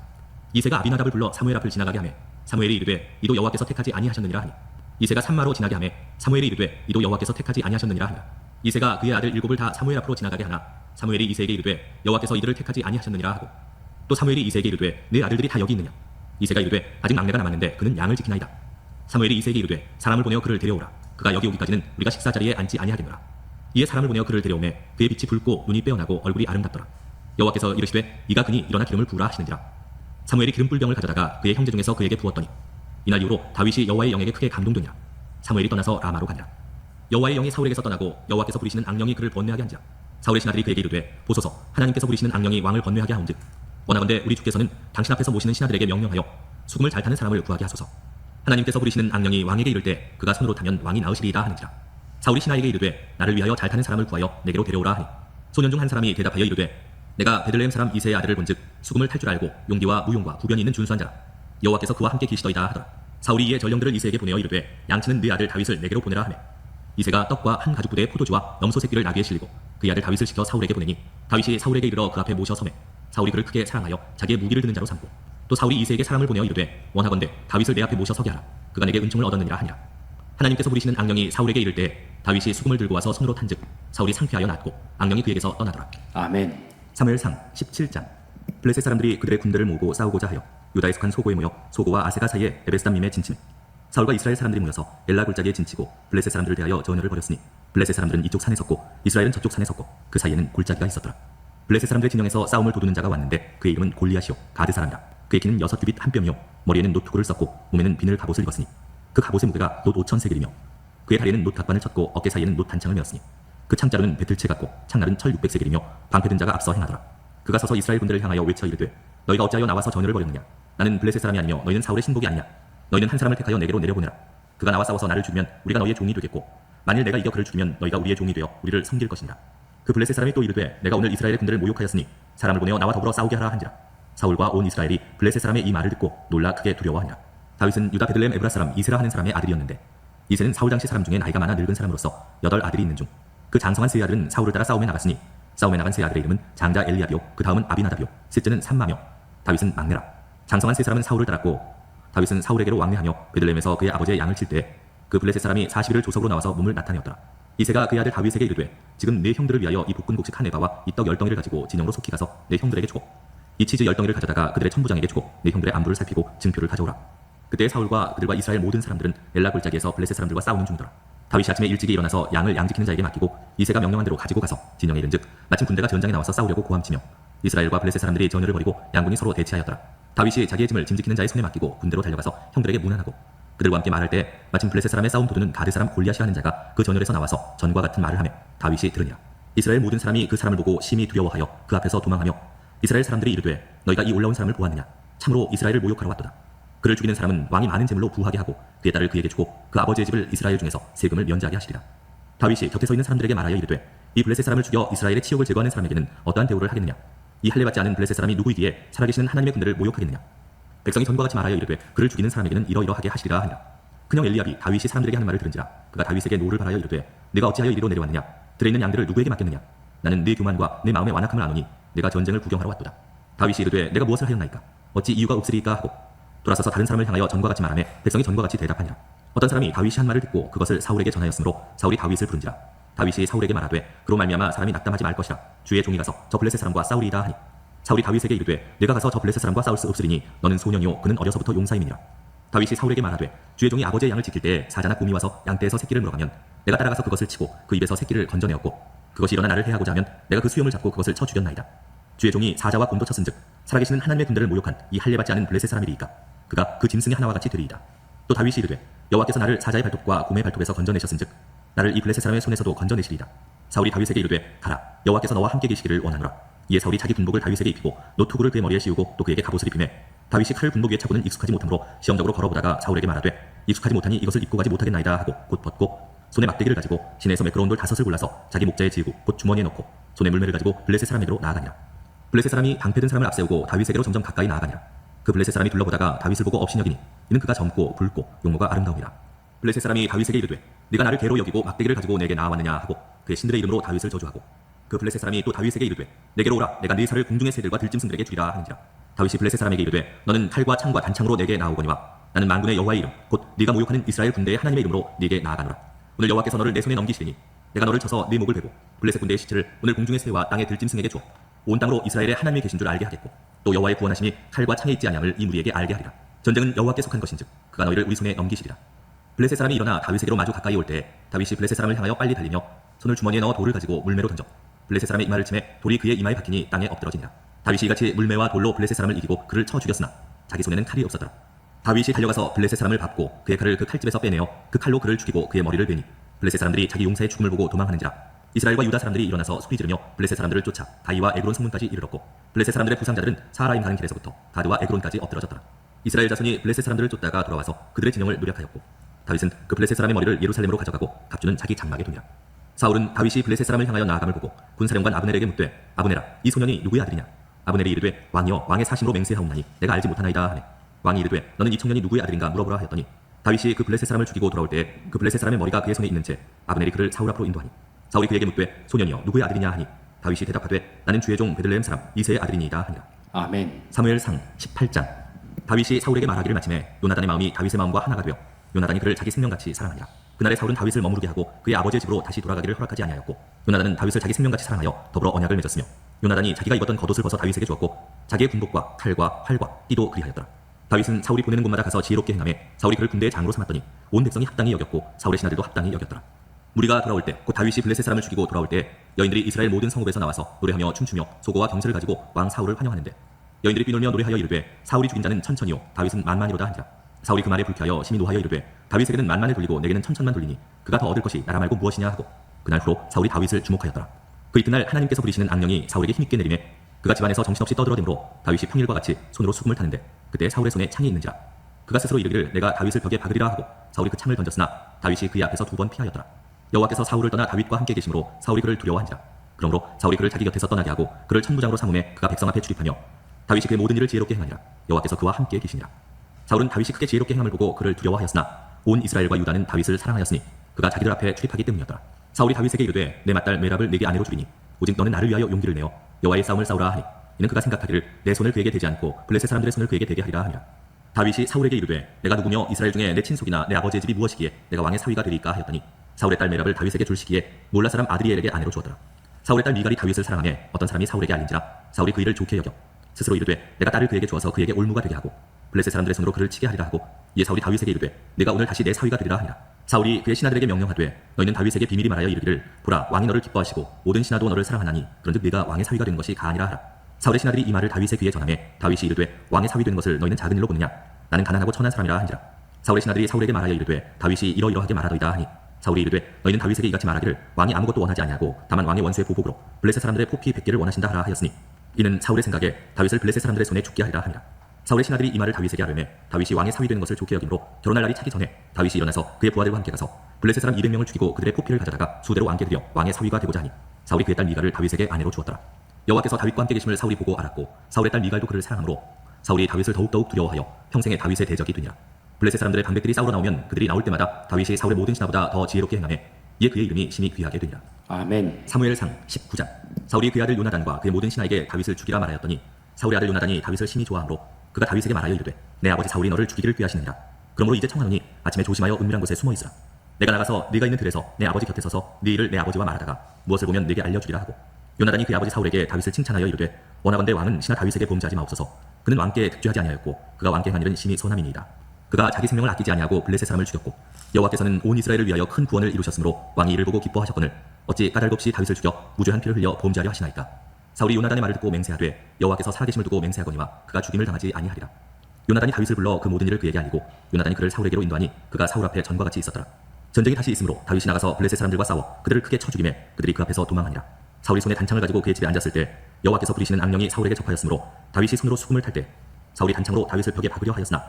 이새가 아비나답을 불러 사무엘 앞을 지나가게 하매 사무엘이 이르되 이도 여호와께서 택하지 아니하셨느니라 하니 이새가 산마로 지나게 하매 사무엘이 이르되 이도 여호와께서 택하지 아니하셨느니라 하니라. 이새가 그의 아들 7을 다 사무엘 앞으로 지나가게 하나 사무엘이 이새에게 이르되 여호와께서 이들을 택하지 아니하셨느니라 하고 또 사무엘이 이새에게 이르되 내 아들들이 다 여기 있느냐. 이새가 이르되 아직 막내가 남았는데 그는 양을 지키나이다. 사무엘이 이새에게 이르되 사람을 보내어 그를 데려오라. 그가 여기 오기까지는 우리가 식사 자리에 앉지 아니하겠노라. 이에 사람을 보내어 그를 데려오매 그의 빛이 붉고 눈이 빼어나고 얼굴이 아름답더라. 여호와께서 이르시되 이가 그니 일어나 기름을 부으라 하시는지라. 사무엘이 기름불병을 가져다가 그의 형제 중에서 그에게 부었더니 이날 이후로 다윗이 여호와의 영에게 크게 감동되니라. 사무엘이 떠나서 라마로 가니라. 여호와의 영이 사울에게서 떠나고 여호와께서 부리시는 악령이 그를 번뇌하게 한지라. 사울의 신하들이 그에게 이르되 보소서 하나님께서 부리시는 악령이 왕을 번뇌하게 하온즉 원하건대 우리 주께서는 당신 앞에서 모시는 신하들에게 명령하여 수금을 잘 타는 사람을 구하게 하소서. 하나님께서 부리시는 악령이 왕에게 이를 때 그가 손으로 타면 왕이 나으시리이다 하는지라. 사울이 신하에게 이르되 나를 위하여 잘 타는 사람을 구하여 내게로 데려오라 하니 소년 중 한 사람이 대답하여 이르되 내가 베들레헴 사람 이새의 아들을 본즉 수금을 탈 줄 알고 용기와 무용과 구변이 있는 준수한 자라. 여호와께서 그와 함께 계시더이다 하더라. 사울이 이에 전령들을 이새에게 보내어 이르되 양치는 네 아들 다윗을 내게로 보내라 하매 이새가 떡과 한 가죽 부대의 포도주와 염소 새끼를 나귀에 실리고 그의 아들 다윗을 시켜 사울에게 보내니 다윗이 사울에게 이르러 그 앞에 모셔 서매 사울이 그를 크게 사랑하여 자기의 무기를 드는 자로 삼고 또 사울이 이새에게 사람을 보내어 이르되 원하건대 다윗을 내 앞에 모셔 서게 하라. 그가 내게 은총을 얻었느니라 하니라. 하나님께서 부리시는 악령이 사울에게 이를 때 다윗이 수금을 들고 와서 손으로 탄즉 사울이 상쾌하여 낫고 악령이 그에게서 떠나더라. 아멘. 사무엘상 17장. 블레셋 사람들이 그들의 군대를 모으고 싸우고자 하여 유다에 속한 소고에 모여 소고와 아세가 사이에 에베스담밈에 진침해 사울과 이스라엘 사람들이 모여서 엘라 골짜기에 진치고 블레셋 사람들을 대하여 전열을 벌였으니 블레셋 사람들은 이쪽 산에 섰고 이스라엘은 저쪽 산에 섰고 그 사이에는 골짜기가 있었더라. 블레셋 사람들의 진영에서 싸움을 도두는 자가 왔는데 그의 이름은 골리앗이요 가드 사람이라. 그의 키는 6규빗 한 뼘이요 머리에는 놋 투구를 썼고 몸에는 비늘 갑옷을 입었으니 그 갑옷의 무게가 놋 5,000세겔이며 그의 다리에는 놋 닭반을 쳤고 어깨 사이에는 놋 단창을 메었으니 그 창자루는 배틀채 같고 창날은 철 600세겔이며 방패든 자가 앞서 행하더라. 그가 서서 이스라엘 군대를 향하여 외쳐 이르되 너희가 어찌하여 나와서 전열을 벌였느냐. 나는 블레셋 사람이 아니며 너희는 사울의 신복이 아니냐. 너희는 한 사람을 택하여 내게로 내려보내라. 그가 나와 싸워서 나를 죽이면 우리가 너희의 종이 되겠고 만일 내가 이겨 그를 죽이면 너희가 우리의 종이 되어 우리를 섬길 것이니라. 그 블레셋 사람이 또 이르되 내가 오늘 이스라엘의 군대를 모욕하였으니 사람을 보내어 나와 더불어 싸우게 하라 한지라. 사울과 온 이스라엘이 블레셋 사람의 이 말을 듣고 놀라 크게 두려워하니라. 다윗은 유다 베들레헴 에브라 사람 이세라 하는 사람의 아들이었는데 이세는 사울 당시 사람 중에 나이가 많아 늙은 사람으로서 8아들이 있는 중 그 장성한 세 아들은 사울을 따라 싸움에 나갔으니 싸움에 나간 세 아들의 이름은 장자 엘리압이요 그 다음은 아비나답이요 셋째는 삼마며 다윗은 막내라. 장성한 세 사람은 사울을 따랐고 다윗은 사울에게로 왕래하며 베들레헴에서 그의 아버지의 양을 칠 때 그 블레셋 사람이 40일을 조석으로 나와서 몸을 나타내었더라. 이세가 그의 아들 다윗에게 이르되 지금 내 형들을 위하여 이 볶은 곡식 한 에바와 이 떡 10덩이를 가지고 진영으로 속히 가서 내 형들에게 주고 이 치즈 10덩이를 가져다가 그들의 천부장에게 주고 내 형들의 안부를 살피고 증표를 가져오라. 그때 사울과 그들과 이스라엘 모든 사람들은 엘라 골짜기에서 블레셋 사람들과 싸우는 중이더라. 다윗이 아침에 일찍이 일어나서 양을 양지키는 자에게 맡기고 이세가 명령한 대로 가지고 가서 진영에 이른즉 마침 군대가 전장에 나와서 싸우려고 고함치며 이스라엘과 블레셋 사람들이 전열을 벌이고 양군이 서로 대치하였더라. 다윗이 자기의 짐을 짐지키는 자의 손에 맡기고 군대로 달려가서 형들에게 문안하고 그들과 함께 말할 때 마침 블레셋 사람의 싸움 도두는 가드 사람 골리앗이 하는 자가 그 전열에서 나와서 전과 같은 말을 하며 다윗이 들으니라. 이스라엘 모든 사람이 그 사람을 보고 심히 두려워하여 그 앞에서 도망하며 이스라엘 사람들이 이르되 너희가 이 올라온 사람을 보았느냐. 참으로 이스라엘을 모욕하러 왔도다. 그를 죽이는 사람은 왕이 많은 제물로 부하게 하고 그의 딸을 그에게 주고 그 아버지의 집을 이스라엘 중에서 세금을 면제하게 하시리라. 다윗이 곁에 서 있는 사람들에게 말하여 이르되 이 블레셋 사람을 죽여 이스라엘의 치욕을 제거하는 사람에게는 어떠한 대우를 하겠느냐. 이 할례 받지 않은 블레셋 사람이 누구이기에 살아계시는 하나님의 군대를 모욕하겠느냐. 백성이 전과 같이 말하여 이르되 그를 죽이는 사람에게는 이러이러하게 하시리라 하니라. 큰형 엘리압이 다윗이 사람들에게 하는 말을 들은지라 그가 다윗에게 노를 바라여 이르되 내가 어찌하여 이리로 내려왔느냐. 들에 있는 양들을 누구에게 맡겼느냐. 나는 네 교만과 내 마음의 완악함을 아노니 내가 전쟁을 구경하러 왔도다. 다윗이 이르되 내가 무엇을 하였나이까. 어찌 이유가 없으리까 하고 돌아서서 다른 사람을 향하여 전과 같이 말하며 백성이 전과 같이 대답하니라. 어떤 사람이 다윗이 한 말을 듣고 그것을 사울에게 전하였으므로 사울이 다윗을 부른지라. 다윗이 사울에게 말하되 그로 말미암아 사람이 낙담하지 말 것이라. 주의 종이 가서 저 블레셋 사람과 싸우리이다 하니 사울이 다윗에게 이르되 내가 가서 저 블레셋 사람과 싸울 수 없으리니 너는 소년이요 그는 어려서부터 용사임이니라. 다윗이 사울에게 말하되 주의 종이 아버지의 양을 지킬 때에 사자나 곰이 와서 양떼에서 새끼를 물어가면 내가 따라가서 그것을 치고 그 입에서 새끼를 건져내었고 그것이 일어나 나를 해하고자 하면 내가 그 수염을 잡고 그것을 쳐 죽였나이다. 주의 종이 사자와 곰도 쳤은즉 살아계시는 하나님의 군대를 모욕한 이 할례받지 않은 블레셋 사람이리이까. 그가 그 짐승의 하나와 같이 되리이다. 또 다윗이 이르되 여호와께서 나를 사자의 발톱과 곰의 발톱에서 건져내셨은즉 나를 이 블레셋 사람의 손에서도 건져내시리이다. 사울이 다윗에게 이르되 가라 여호와께서 너와 함께 계시기를 원하노라. 이에 사울이 자기 군복을 다윗에게 입히고 노투구를 그의 머리에 씌우고 또 그에게 갑옷을 입히매 다윗이 칼을 군복 위에 차고는 익숙하지 못하므로 시험적으로 걸어보다가 사울에게 말하되 익숙하지 못하니 이것을 입고 가지 못하겠나이다 하고 곧 벗고 손에 막대기를 가지고 시내에서 매끄러운 돌 5을 골라서 자기 목자에 지우고 곧 주머니에 넣고 손에 물매를 가지고 블레셋 사람에게로 나아가니라. 블레셋 사람이 방패든 사람을 앞세우고 다윗에게로 점점 가까이 나아가니라. 그 블레셋 사람이 둘러보다가 다윗을 보고 업신여기니 이는 그가 젊고 붉고 용모가 아름다우니라. 블레셋 사람이 다윗에게 이르되 네가 나를 개로 여기고 막대기를 가지고 내게 나아왔느냐 하고 그의 신들의 이름으로 다윗을 저주하고 그 블레셋 사람이 또 다윗에게 이르되 내게로 오라 내가 네 살을 궁중의 새들과 들짐승들에게 주리라 하니라. 다윗이 블레셋 사람에게 이르되 너는 칼과 창과 단창으로 내게 나오거니와 나는 만군의 여호와의 이름 곧 네가 모욕하는 이스라엘 군대의 하나님의 이름으로 네게 나아가노라. 오늘 여호와께서 너를 내 손에 넘기시리니 내가 너를 쳐서 네 목을 베고 블레셋 군대의 시체를 오늘 공중의 새와 땅의 들짐승에게 주어 온 땅으로 이스라엘의 하나님이 계신 줄 알게 하겠고 또 여호와의 구원하심이 칼과 창에 있지 아니함을 이 무리에게 알게 하리라. 전쟁은 여호와께 속한 것인즉 그가 너희를 우리 손에 넘기시리라. 블레셋 사람이 일어나 다윗에게로 마주 가까이 올 때 다윗이 블레셋 사람을 향하여 빨리 달리며 손을 주머니에 넣어 돌을 가지고 물매로 던져 블레셋 사람의 이마를 치매 돌이 그의 이마에 박히니 땅에 엎드러지니라. 다윗이 이같이 물매와 돌로 블레셋 사람을 이기고 그를 쳐 죽였으나 자기 손에는 칼이 없었더라. 다윗이 달려가서 블레셋 사람을 밟고 그의 칼을 그 칼집에서 빼내어 그 칼로 그를 죽이고 그의 머리를 베니 블레셋 사람들이 자기 용사의 죽음을 보고 도망하는지라. 이스라엘과 유다 사람들이 일어나서 소리 지르며 블레셋 사람들을 쫓아 다이와 에그론 성문까지 이르렀고 블레셋 사람들의 부상자들은 사하라임 가는 길에서부터 가드와 에그론까지 엎드러졌더라. 이스라엘 자손이 블레셋 사람들을 쫓다가 돌아와서 그들의 진영을 누략하였고 다윗은 그 블레셋 사람의 머리를 예루살렘으로 가져가고 갑주는 자기 장막에 두니라. 사울은 다윗이 블레셋 사람을 향하여 나아감을 보고 군사령관 아브넬에게 묻되 아브넬아 이 소년이 누구의 아들이냐. 아브넬이 이르되 왕이여 왕의 사심으로 맹세하옵나니 내가 알지 못하나이다 하네. 왕이 이르되 너는 이 청년이 누구의 아들인가 물어보라 하였더니 다윗이 그 블레셋 사람을 죽이고 돌아올 때에 그 블레셋 사람의 머리가 그의 손에 있는 채 아브넬이 그를 사울 앞으로 인도하니 사울이 그에게 묻되 소년이여 누구의 아들이냐 하니 다윗이 대답하되 나는 주의 종 베들레헴 사람 이새의 아들이니이다 하니라. 아멘. 사무엘상 18장. 다윗이 사울에게 말하기를 마침에 요나단의 마음이 다윗의 마음과 하나가 되어 요나단이 그를 자기 생명같이 사랑하니라. 그날에 사울은 다윗을 머무르게 하고 그의 아버지의 집으로 다시 돌아가기를 허락하지 아니하였고 요나단은 다윗을 자기 생명같이 사랑하여 더불어 언약을 맺었으며 요나단이 자기가 입었던 겉옷을 벗어 다윗에게 주었고 자기의 군복과 칼과 활과 띠도 그리하였더라. 다윗은 사울이 보내는 곳마다 가서 지혜롭게 행하매 사울이 그를 군대의 장으로 삼았더니 온 백성이 합당히 여겼고 사울의 신하들도 합당히 여겼더라. 무리가 돌아올 때 곧 다윗이 블레셋 사람을 죽이고 돌아올 때 여인들이 이스라엘 모든 성읍에서 나와서 노래하며 춤추며 소고와 경슬을 가지고 왕 사울을 환영하는데 여인들이 뛰놀며 노래하여 이르되 사울이 죽인 자는 천천히요 다윗은 만만이로다 하니라. 사울이 그 말에 불쾌하여 심히 노하여 이르되 다윗에게는 만만을 돌리고 내게는 천천만 돌리니 그가 더 얻을 것이 나라 말고 무엇이냐 하고 그날 후로 사울이 다윗을 주목하였더라. 그 이튿날 하나님께서 부리시는 악령이 사울에게 힘있게 내리매 그가 집안에서 정신없이 떠들어대므로 다윗이 평일과 같이 손으로 수금을 타는데 그때 사울의 손에 창이 있는지라. 그가 스스로 이르기를 내가 다윗을 벽에 박으리라 하고 사울이 그 창을 던졌으나 다윗이 그의 앞에서 2번 피하였더라. 여호와께서 사울을 떠나 다윗과 함께 계심으로 사울이 그를 두려워한지라. 그러므로 사울이 그를 자기 곁에서 떠나게 하고 그를 천부장으로 삼음해 그가 백성 앞에 출입하며 다윗이 그의 모든 일을 지혜롭게 행하니라. 여호와께서 그와 함께 계시니라. 사울은 다윗이 크게 지혜롭게 행함을 보고 그를 두려워하였으나 온 이스라엘과 유다는 다윗을 사랑하였으니 그가 자기들 앞에 출입하기 때문이었더라. 사울이 다윗에게 이르되 내 맏딸 메랍을 내게 아내로 주리니 오직 너는 나를 위하여 용기를 내어 여호와의 싸움을 싸우라 하니 이는 그가 생각하기를 내 손을 그에게 대지 않고 블레셋 사람들의 손을 그에게 대게 하리라 하니라. 다윗이 사울에게 이르되 내가 누구며 이스라엘 중에 내 친속이나 내 아버지의 집이 무엇이기에 내가 왕의 사위가 되리까 하였더니 사울의 딸 메랍을 다윗에게 줄 시기에 몰라 사람 아드리엘에게 아내로 주었더라. 사울의 딸 미갈이 다윗을 사랑하며 어떤 사람이 사울에게 알린지라 사울이 그 일을 좋게 여겨 스스로 이르되 내가 딸을 그에게 주어서 그에게 올무가 되게 하고 블레셋 사람들의 손으로 그를 치게 하리라 하고 이에 사울이 다윗에게 이르되 내가 오늘 다시 내 사위가 되리라 하니라. 사울이 그의 신하들에게 명령하되 너희는 다윗에게 비밀이 말하여 이르기를 보라 왕이 너를 기뻐하시고 모든 신하도 너를 사랑하나니 그런즉 네가 왕의 사위가 되는 것이 가아니라 하라. 사울의 신하들이 이 말을 다윗의 귀에 전하매 다윗이 이르되 왕의 사위 되는 것을 너희는 작은 일로 보느냐 나는 가난하고 천한 사람이라 한지라. 사울의 신하들이 사울에게 말하여 이르되 다윗이 이러이러하게 말하더이다 하니 사울이 이르되 너희는 다윗에게 이같이 말하기를 왕이 아무것도 원하지 아니하고 다만 왕의 원수의 보복으로 블레셋 사람들의 포피 100개를 원하신다 하라 하였으니 이는 사울의 생각에 다윗을 블레셋 사람들의 손에 죽게 하리라 하니라. 사울의 신하들이 이 말을 다윗에게 하려매 다윗이 왕의 사위 되는 것을 좋게 여김으로 결혼할 날이 차기 전에 다윗이 일어나서 그의 부하들과 함께 가서 블레셋 사람 200명을 죽이고 그들의 포피를 가져다가 수대로 왕께 드려 왕의 사위가 되고자 하니 사울이 그의 딸 미갈을 다윗에게 아내로 주었더라. 여호와께서 다윗과 함께 계심을 사울이 보고 알았고 사울의 딸 미갈도 그를 사랑하므로 사울이 다윗을 더욱더욱 두려워하여 평생에 다윗의 대적이 되니라. 블레셋 사람들의 방백들이 싸우러 나오면 그들이 나올 때마다 다윗이 사울의 모든 신하보다 더 지혜롭게 행하매 이에 그의 이름이 심히 귀하게 되니라. 아멘. 사무엘상 19장. 사울이 그의 아들 요나단과 그의 모든 신하에게 다윗을 죽이라 말하였더니 사울의 아들 요나단이 다윗을 심히 좋아하므로 그가 다윗에게 말하여 이르되 내 아버지 사울이 너를 죽이기를 꾀하시느니라. 그러므로 이제 청하노니 아침에 조심하여 은밀한 곳에 숨어 있으라. 내가 나가서 네가 있는 들에서 내 아버지 곁에 서서 네 일을 내 아버지와 말하다가 무엇을 보면 내게 알려주리라 하고 요나단이 그의 아버지 사울에게 다윗을 칭찬하여 이르되 원하건대 왕은 신하 다윗에게 범죄하지 마옵소서. 그는 왕께 득죄하지 아니하였고 그가 왕께 행한 일은 심히 선함이니이다. 그가 자기 생명을 아끼지 아니하고 블레셋 사람을 죽였고 여호와께서는 온 이스라엘을 위하여 큰 구원을 이루셨으므로 왕이 이를 보고 기뻐하셨거늘 어찌 까닭없이 다윗을 죽여 무죄한 피를 흘려 범죄하려 하시나이까. 사울이 요나단의 말을 듣고 맹세하되 여호와께서 살아계심을 두고 맹세하거니와 그가 죽임을 당하지 아니하리라. 요나단이 다윗을 불러 그 모든 일을 그에게 알리고 요나단이 그를 사울에게로 인도하니 그가 사울 앞에 전과 같이 있었더라. 전쟁이 다시 있으므로 다윗이 나가서 블레셋 사람들과 싸워 그들을 크게 쳐 죽이매 그들이 그 앞에서 도망하니라. 사울이 손에 단창을 가지고 그의 집에 앉았을 때 여호와께서 부리시는 악령이 사울에게 접하였으므로 다윗이 손으로 수금을 탈 때 사울이 단창으로 다윗을 벽에 박으려 하였으나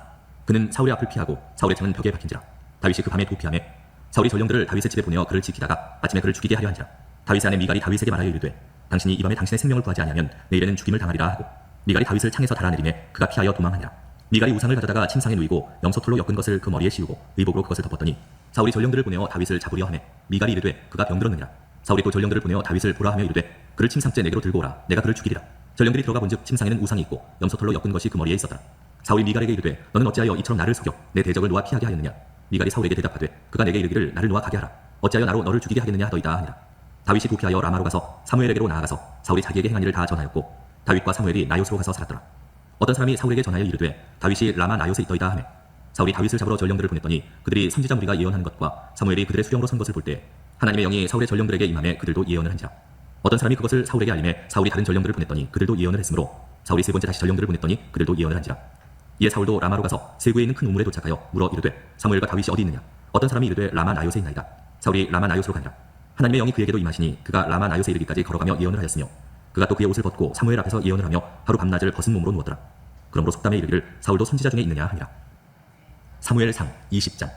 그는 사울의 앞을 피하고 사울의 창은 벽에 박힌지라. 다윗이 그 밤에 도피하매 사울이 전령들을 다윗의 집에 보내어 그를 지키다가 아침에 그를 죽이게 하려 한지라. 다윗의 아내 미갈이 다윗에게 말하여 이르되 당신이 이 밤에 당신의 생명을 구하지 아니하면 내일에는 죽임을 당하리라 하고 미갈이 다윗을 창에서 달아내리매 그가 피하여 도망하니라. 미갈이 우상을 가져다가 침상에 누이고 염소털로 엮은 것을 그 머리에 씌우고 의복으로 그것을 덮었더니 사울이 전령들을 보내어 다윗을 잡으려 하매 미갈이 이르되 그가 병들었느니라. 사울이 또 전령들을 보내어 다윗을 보라 하며 이르되 그를 침상째 내게로 들고 오라. 내가 그를 죽이리라. 전령들이 들어가 본즉 침상에는 우상이 있고 염소털로 엮은 것이 그 머리에 있었더라. 사울이 미갈에게 이르되 너는 어찌하여 이처럼 나를 속여 내 대적을 놓아 피하게 하였느냐. 미갈이 사울에게 대답하되 그가 내게 이르기를 나를 놓아 가게 하라. 어찌하여 나로 너를 죽이게 하겠느냐 하더이다 하니라. 다윗이 도피하여 라마로 가서 사무엘에게로 나아가서 사울이 자기에게 행한 일을 다 전하였고 다윗과 사무엘이 나요스로 가서 살았더라. 어떤 사람이 사울에게 전하여 이르되 다윗이 라마 나요스에 있더이다 하매 사울이 다윗을 잡으러 전령들을 보냈더니 그들이 선지자 무리가 예언한 것과 사무엘이 그들의 수령으로 선 것을 볼 때 하나님의 영이 사울의 전령들에게 임함에 그들도 예언을 한지라. 어떤 사람이 그것을 사울에게 알림해 사울이 다른 전령들을 보냈더니 그들도 예언을 했으므로 사울이 세 번째 다시 전령들을 보냈더니 그들도 예언을 한지라. 이에 사울도 라마로 가서 세구에 있는 큰 우물에 도착하여 물어 이르되 사무엘과 다윗이 어디 있느냐. 어떤 사람이 이르되 라마 나요스에 있나이다. 사울이 라마 나요스로 가니라. 하나님의 영이 그에게도 임하시니 그가 라마 나요스에 이르기까지 걸어가며 예언을 하였으며 그가 또 그의 옷을 벗고 사무엘 앞에서 예언을 하며 하루 밤낮을 벗은 몸으로 누웠더라. 그러므로 속담에 이르기를 사울도 선지자 중에 있느냐 하니라. 사무엘상 20장.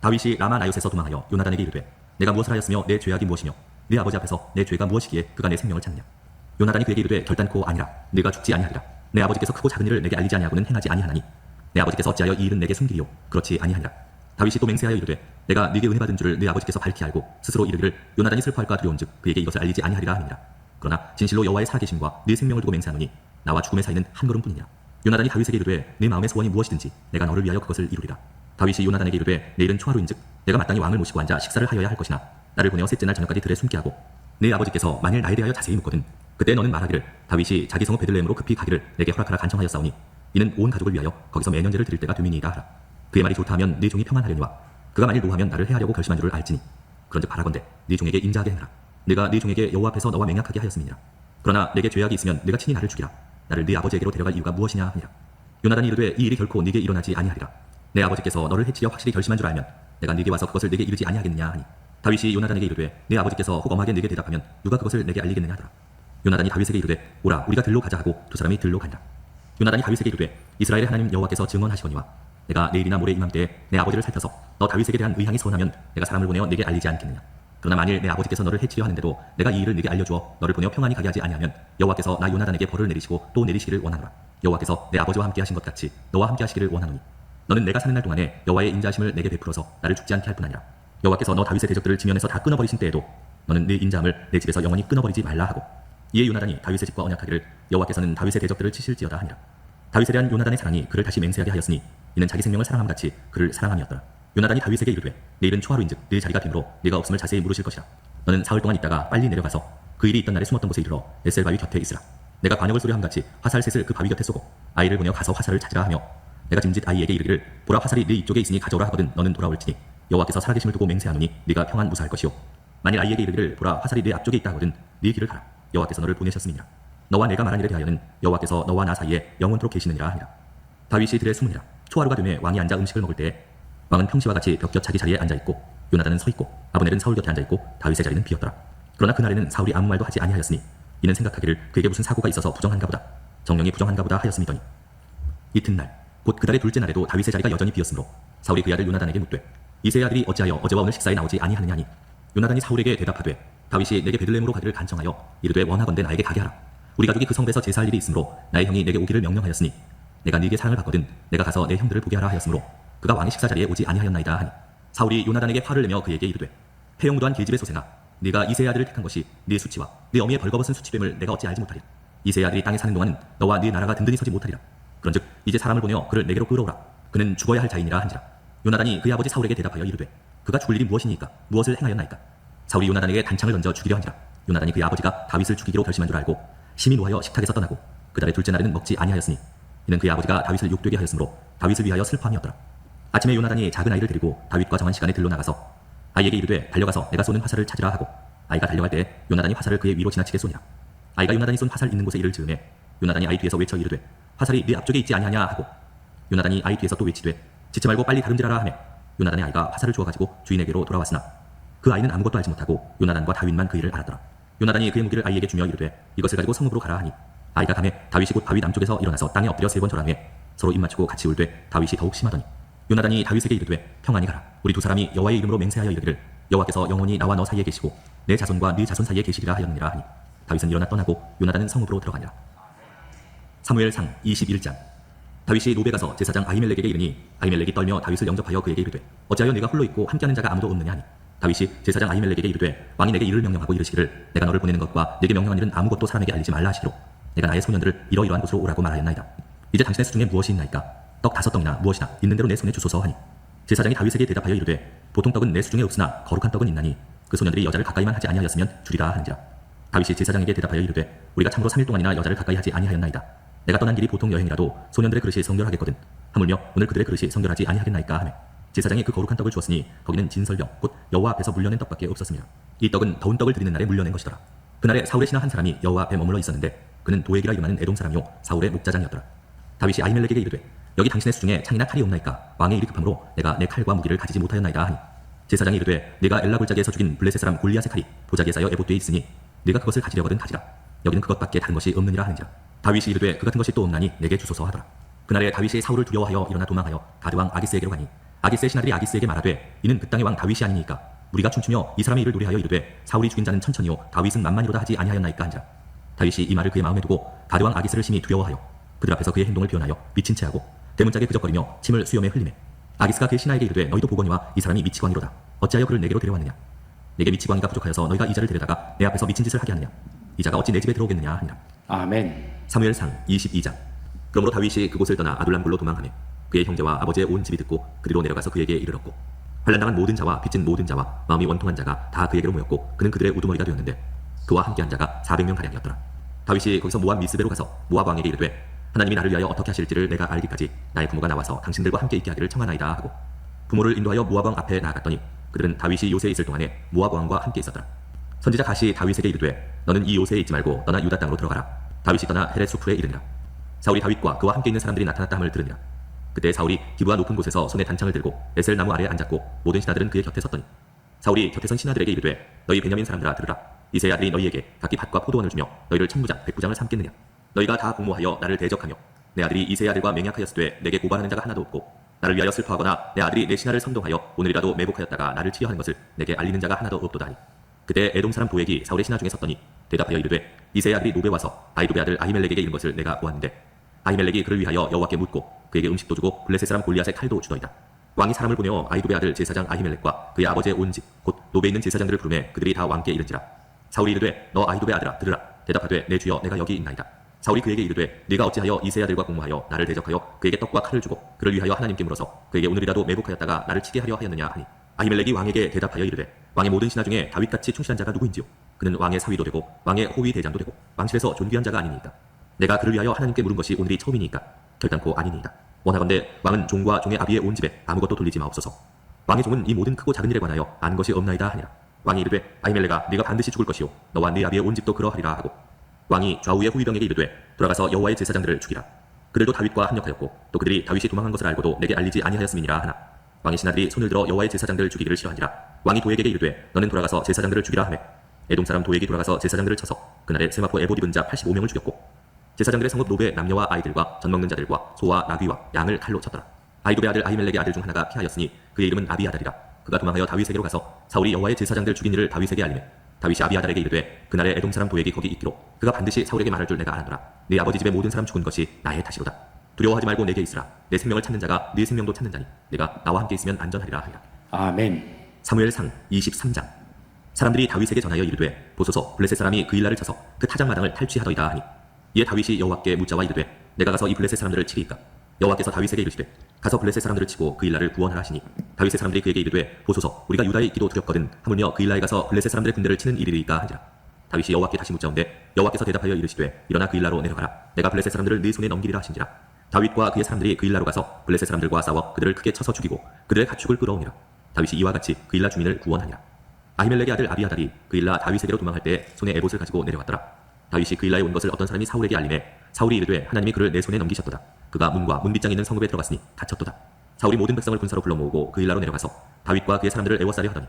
다윗이 라마 나요스에서 도망하여 요나단에게 이르되 내가 무엇을 하였으며 내 죄악이 무엇이며 네 아버지 앞에서 내 죄가 무엇이기에 그가 내 생명을 찾느냐. 요나단이 그에게 이르되 결단코 아니라. 네가 죽지 아니하리라. 내 아버지께서 크고 작은 일을 내게 알리지 아니하고는 행하지 아니하나니 내 아버지께서 어찌하여 이 일은 내게 숨기리요. 그렇지 아니하니라. 다윗이 또 맹세하여 이르되 내가 네게 은혜 받은 줄을 네 아버지께서 밝히 알고 스스로 이르기를 요나단이 슬퍼할까 두려운즉 그에게 이것을 알리지 아니하리라 하니라. 그러나 진실로 여호와의 살아계심과 네 생명을 두고 맹세하노니 나와 죽음의 사이는 한 걸음뿐이냐. 요나단이 다윗에게 이르되 내 마음의 소원이 무엇이든지 내가 너를 위하여 그것을 이루리라. 다윗이 요나단에게 이르되 내일은 초하루인즉 내가 마땅히 왕을 모시고 앉아 식사를 하여야 할 것이나 나를 보내어 셋째 날 저녁까지 들에 숨게 하고 내 아버지께서 만일 나에 대하여 자세히 묻거든 그때 너는 말하기를 다윗이 자기 성읍 베들레헴으로 급히 가기를 내게 허락하라 간청하였사오니 이는 온 가족을 위하여 거기서 매년제를 드릴 때가 되미니이다 하라. 그의 말이 좋다 하면 네 종이 평안하려니와 그가 만일 노하면 나를 해하려고 결심한 줄을 알지니 그런즉 바라건대 네 종에게 인자하게 행하라. 내가 네 종에게 여호와 앞에서 너와 맹약하게 하였음이니라. 그러나 내게 죄악이 있으면 내가 친히 나를 죽이라. 나를 네 아버지에게로 데려갈 이유가 무엇이냐 하니라. 요나단이 이르되 이 일이 결코 네게 일어나지 아니하리라. 내 아버지께서 너를 해치려 확실히 결심한 줄 알면 내가 네게 와서 그것을 네게 이르지 아니하겠느냐 하니 다윗이 요나단에게 이르되 내 아버지께서 혹 엄하게 네게 대답하면 누가 그것을 내게 알리겠느냐 하더라. 요나단이 다윗에게 이르되 오라 우리가 들로 가자 하고 두 사람이 들로 가니라. 요나단이 다윗에게 이르되 이스라엘의 하나님 여호와께서 증언하시거니와 내가 내일이나 모레 이맘때에 내 아버지를 살펴서 너 다윗에게 대한 의향이 선하면 내가 사람을 보내어 네게 알리지 않겠느냐. 그러나 만일 내 아버지께서 너를 해치려 하는데도 내가 이 일을 네게 알려주어 너를 보내어 평안히 가게 하지 아니하면 여호와께서 나 요나단에게 벌을 내리시고 또 내리시기를 원하노라. 여호와께서 내 아버지와 함께 하신 것 같이 너와 함께 하시기를 원하노니 너는 내가 사는 날 동안에 여호와의 인자하심을 내게 베풀어서 나를 죽지 않게 할 뿐 아니라 여호와께서 너 다윗의 대적들을 지면에서 다 끊어버리신 때에도 너는 네 인자함을 내 집에서 영원히 끊어버리지 말라 하고 이에 요나단이 다윗의 집과 언약하기를 여호와께서는 다윗의 대적들을 치실지어다 하니라. 다윗에 대한 요나단의 사랑이 그를 다시 맹세하게 하였으니 이는 자기 생명을 사랑함 같이 그를 사랑함이었더라. 요나단이 다윗에게 이르되 내일은 초하루인즉 네 자리가 빈으로 네가 없음을 자세히 물으실 것이라. 너는 사흘 동안 있다가 빨리 내려가서 그 일이 있던 날에 숨었던 곳에 이르러 에셀 바위 곁에 있으라. 내가 관역을 소리함 같이 화살 셋을 그 바위 곁에 쏘고 아이를 보내어 가서 화살을 찾으라 하며 내가 짐짓 아이에게 이르기를 보라 화살이 네 이쪽에 있으니 가져오라 하거든 너는 돌아올지니 여호와께서 살아계심을 두고 맹세하노니 네가 평안 무사할 것이요 만일 아이에게 이르기를 보라 화살이 네 앞쪽에 있다 하거든 네 길을 가라 여호와께서 너를 보내셨음이니라. 너와 내가 말한 일에 대하여는 여호와께서 너와 나 사이에 영원토록 계시느니라 하니라. 다윗이 들에 숨으니라. 초하루가 되매 왕이 앉아 음식을 먹을 때에 왕은 평시와 같이 벽 곁 자기 자리에 앉아 있고 요나단은 서 있고 아브넬은 사울 곁에 앉아 있고 다윗의 자리는 비었더라. 그러나 그날에는 사울이 아무 말도 하지 아니하였으니 이는 생각하기를 그에게 무슨 사고가 있어서 부정한가 보다 정령이 부정한가 보다 하였음이더니 이튿날 곧 그달의 둘째 날에도 다윗의 자리가 여전히 비었으므로 사울이 그 아들 요나단에게 묻되 이새의 아들이 어찌하여 어제와 오늘 식사에 나오지 아니하느냐 하니 요나단이 사울에게 대답하되 다윗이 내게 베들레헴으로 가기를 간청하여 이르되 원하건대 나에게 가게 하라. 우리 가족이 그 성읍에서 제사할 일이 있으므로 나의 형이 내게 오기를 명령하였으니 내가 네게 사랑을 받거든 내가 가서 내 형들을 보게 하라 하였으므로 그가 왕의 식사 자리에 오지 아니하였나이다 하니 사울이 요나단에게 화를 내며 그에게 이르되 패용무도한 계집의 소생아 네가 이새의 아들을 택한 것이 네 수치와 네 어미의 벌거벗은 수치됨을 내가 어찌 알지 못하리라. 이새의 아들이 땅에 사는 동안은 너와 네 나라가 든든히 서지 못하리라. 그런즉 이제 사람을 보내어 그를 내게로 끌어오라. 그는 죽어야 할 자이니라 한지라. 요나단이 그의 아버지 사울에게 대답하여 이르되 그가 죽을 일이 무엇이니까 무엇을 행하였나이까. 사울이 요나단에게 단창을 던져 죽이려 한지라. 요나단이 그의 아버지가 다윗을 죽이기로 결심한 줄 알고 심히 노하여 식탁에서 떠나고 그달의 둘째 날에는 먹지 아니하였으니 이는 그의 아버지가 다윗을 욕되게 하였으므로 다윗을 위하여 슬퍼함이었더라. 아침에 요나단이 작은 아이를 데리고 다윗과 정한 시간에 들러 나가서 아이에게 이르되 달려가서 내가 쏘는 화살을 찾으라 하고 아이가 달려갈 때 요나단이 화살을 그의 위로 지나치게 쏘니라. 아이가 요나단이 쏜 화살 있는 곳에 이를 즈음에 요나단이 아이 뒤에서 외쳐 이르되 화살이 네 앞쪽에 있지 아니하냐 하고 요나단이 아이 뒤에서 또 외치되 지체 말고 빨리 다름질하라 하며 요나단의 아이가 화살을 주워 가지고 주인에게로 돌아왔으나 그 아이는 아무것도 알지 못하고 요나단과 다윗만 그 일을 알았더라. 요나단이 그의 무기를 아이에게 주며 이르되 이것을 가지고 성읍으로 가라 하니 아이가 가매 다윗이 곧 바위 남쪽에서 일어나서 땅에 엎드려 3번 절한 후에 서로 입맞추고 같이 울되 다윗이 더욱 심하더니 요나단이 다윗에게 이르되 평안히 가라. 우리 두 사람이 여호와의 이름으로 맹세하여 이르기를 여호와께서 영원히 나와 너 사이에 계시고 내 자손과 네 자손 사이에 계시리라 하였느니라 하니 다윗은 일어나 떠나고 요나단은 성읍으로 들어가니라. 사무엘상 21장. 다윗이 노베 가서 제사장 아히멜렉에게 이르니 아히멜렉이 떨며 다윗을 영접하여 그에게 이르되 어찌하여 네가 홀로 있고 함께하는 자가 아무도 없느냐 하니 다윗이 제사장 아히멜렉에게 이르되 왕이 내게 이를 명령하고 이르시기를 내가 너를 보내는 것과 네게 명령한 일은 아무것도 사람에게 알리지 말라 하시기로 내가 나의 소년들을 이러이러한 곳으로 오라고 말하였나이다. 이제 당신의 수중에 무엇이 있나이까. 떡 5덩이나 무엇이나 있는 대로 내 손에 주소서 하니 제사장이 다윗에게 대답하여 이르되 보통 떡은 내 수중에 없으나 거룩한 떡은 있나니 그 소년들이 여자를 가까이만 하지 아니하였으면 주리라 하는지라. 다윗이 제사장에게 대답하여 이르되 우리가 참으로 3일 동안이나 여자를 가까이 하지 아니하였나이다. 내가 떠난 길이 보통 여행이라도 소년들의 그릇이 성결하겠거든. 하물며 오늘 그들의 그릇이 성결하지 아니하겠나이까 하며 제사장이 그 거룩한 떡을 주었으니 거기는 진설병 곧 여호와 앞에서 물려낸 떡밖에 없었습니다. 이 떡은 더운 떡을 드리는 날에 물려낸 것이더라. 그날에 사울의 신하 한 사람이 여호와 앞에 머물러 있었는데 그는 도액이라 이름하는 에돔 사람이요 사울의 목자장이었더라. 다윗이 아히멜렉에게 이르되 여기 당신의 수중에 창이나 칼이 없나이까. 왕의 일이 급함으로 내가 내 칼과 무기를 가지지 못하였나이다 하니 제사장이 이르되 네가 엘라 골짜기에서 죽인 블레셋 사람 골리앗의 칼이 도자기에 쌓여 에봇되어 있으니 네가 그것을 가지려거든 가지라. 여기는 그것밖에 다른 것이 없느니라 하는지라. 다윗이 이르되 그 같은 것이 또 없나니 내게 주소서 하더라. 그날에 다윗이 사울을 두려워하여 일어나 도망하여 가드 왕 아기스에게로 가니 아기스의 신하들이 아기스에게 말하되 이는 그 땅의 왕 다윗이 아니니까 우리가 춤추며 이 사람의 일을 노래하여 이르되 사울이 죽인 자는 천천히요 다윗은 만만이로다 하지 아니하였나이까 한지라. 다윗이 이 말을 그의 마음에 두고 가드 왕 아기스를 심히 두려워하여 그들 앞에서 그의 행동을 비원하여 미친 채 하고 대문짝에 그적거리며 침을 수염에 흘리매 아기스가 그의 신하에게 이르되 너희도 보거니와 이 사람이 미치광이로다. 어찌하여 그를 내게로 데려왔느냐. 내게 미치광이가 부족하여서 너희가 이 자를 데려다가 내 앞에서 미친 짓을 하게 하느냐. 이 자가 어찌 내 집에 들어오겠느냐 하니라. 아멘. 사무엘상 22장. 그러므로 다윗이 그곳을 떠나 아둘람굴로 도망하며 그의 형제와 아버지의 온 집이 듣고 그리로 내려가서 그에게 이르렀고 환난당한 모든 자와 빚진 모든 자와 마음이 원통한 자가 다 그에게로 모였고 그는 그들의 우두머리가 되었는데 그와 함께한 자가 400명 가량이었더라. 다윗이 거기서 모압 미스베로 가서 모압 왕에게 이르되 하나님이 나를 위하여 어떻게 하실지를 내가 알기까지 나의 부모가 나와서 당신들과 함께 있게 하기를 청하나이다 하고 부모를 인도하여 모압 왕 앞에 나아갔더니 그들은 다윗이 요새에 있을 동안에 모압 왕과 함께 있었더라. 선지자 갓이 다윗에게 이르되 너는 이 요새에 있지 말고 떠나 유다 땅으로 들어가라. 다윗이 떠나 헤레소프에 이르니라. 사울이 다윗과 그와 함께 있는 사람들이 나타났다 함을 들으니라. 그때 사울이 기브아 높은 곳에서 손에 단창을 들고 에셀 나무 아래에 앉았고 모든 신하들은 그의 곁에 섰더니 사울이 곁에 선 신하들에게 이르되 너희 베냐민 사람들아 들으라. 이새의 아들이 너희에게 각기 밭과 포도원을 주며 너희를 천부장 백부장을 삼겠느냐. 너희가 다 공모하여 나를 대적하며 내 아들이 이새의 아들과 맹약하였으되 내게 고발하는 자가 하나도 없고 나를 위하여 슬퍼하거나 내 아들이 내 신하를 선동하여 오늘이라도 매복하였다가 나를 치려하는 것을 내게 알리는 자가 하나도 없도다 하니 그때 에돔 사람 도액이 사울의 신하 중에 섰더니 대답하여 이르되 이새의 아들이 노베 와서 아히도베 아들 아히멜렉에게 이른 것을 내가 보았는데 아히멜렉이 그를 위하여 여호와께 묻고 그에게 음식도 주고 블레셋 사람 골리앗의 칼도 주더이다. 왕이 사람을 보내어 아히도베 아들 제사장 아히멜렉과 그의 아버지의 온 집 곧 노베에 있는 제사장들을 부르매 그들이 다 왕께 이른지라. 사울이 이르되 너 아히도베 아들아 들으라. 대답하되 내 주여 내가 여기 있나이다. 사울이 그에게 이르되 네가 어찌하여 이새의 아들과 공모하여 나를 대적하여 그에게 떡과 칼을 주고 그를 위하여 하나님께 물어서 그에게 오늘이라도 매복하였다가 나를 치게 하려 하였느냐 하니 아히멜렉이 왕에게 대답하여 이르되 왕의 모든 신하 중에 다윗같이 충실한 자가 누구인지요. 그는 왕의 사위도 되고 왕의 호위 대장도 되고 왕실에서 존귀한 자가 아니니이다. 내가 그를 위하여 하나님께 물은 것이 오늘이 처음이니까 결단코 아니니이다. 원하건대 왕은 종과 종의 아비의 온 집에 아무것도 돌리지 마옵소서. 왕의 종은 이 모든 크고 작은 일에 관하여 아는 것이 없나이다 하니라. 왕이 이르되 아히멜렉아 네가 반드시 죽을 것이요 너와 네 아비의 온 집도 그러하리라 하고 왕이 좌우의 후위병에게 이르되 돌아가서 여호와의 제사장들을 죽이라. 그들도 다윗과 합력하였고 또 그들이 다윗이 도망한 것을 알고도 내게 알리지 아니하였음이니라 하나 왕의 신하들이 손을 들어 여호와의 제사장들을 죽이기를 싫어하니라. 왕이 도액에게 이르되 너는 돌아가서 제사장들을 죽이라 하매 에돔 사람 도액이 돌아가서 제사장들을 쳐서 그날에 세마포 에봇 입은 자 85명을 죽였고 제사장들의 성읍 노베 남녀와 아이들과 젖 먹는 자들과 소와 나귀와 양을 칼로 쳤더라. 아히도베 아들 아히멜렉의 아들 중 하나가 피하였으니 그의 이름은 아비아달이라. 그가 도망하여 다윗에게로 가서 사울이 여호와의 제사장들 죽인 일을 다윗에게 알리매 다윗이 아비아달에게 이르되 그날에 에돔 사람 도액이 거기 있기로 그가 반드시 사울에게 말할 줄 내가 아노라. 네 아버지 집의 모든 사람 죽은 것이 나의 탓이로다. 두려워하지 말고 내게 있으라. 내 생명을 찾는 자가 네 생명도 찾는 자니 내가 나와 함께 있으면 안전하리라 하리라. 아멘. 사무엘상 23장. 사람들이 다윗에게 전하여 이르되 보소서 블레셋 사람이 그 일날을 쳐서 그 타작마당을 탈취하더이다 하니 이에 다윗이 여호와께 묻자와 이르되 내가 가서 이 블레셋 사람들을 치리이까. 여호와께서 다윗에게 이르시되 가서 블레셋 사람들을 치고 그 일날을 구원하라 하시니 다윗의 사람들이 그에게 이르되 보소서 우리가 유다에 있기도 두렵거든 하물며 그 일날에 가서 블레셋 사람들의 군대를 치는 일이리이까 하니라. 다윗이 여호와께 다시 묻자온데 여호와께서 대답하여 이르시되 일어나 그 일라로 내려가라. 내가 블레셋 사람들을 네 손에 넘기리라 하신지라. 다윗과 그의 사람들이 그 일라로 가서 블레셋 사람들과 싸워 그들을 크게 쳐서 죽이고 그들의 가축을 끌어오니라. 다윗이 이와 같이 그 일라 주민을 구원하니라. 아히멜렉의 아들 아비아달이 그 일라 다윗에게로 도망할 때 손에 에봇을 가지고 내려왔더라. 다윗이 그 일라에 온 것을 어떤 사람이 사울에게 알리매 사울이 이르되 하나님이 그를 내 손에 넘기셨도다. 그가 문과 문빗장에 있는 성읍에 들어갔으니 갇혔도다. 사울이 모든 백성을 군사로 불러 모으고 그 일라로 내려가서 다윗과 그의 사람들을 애워싸려 하더니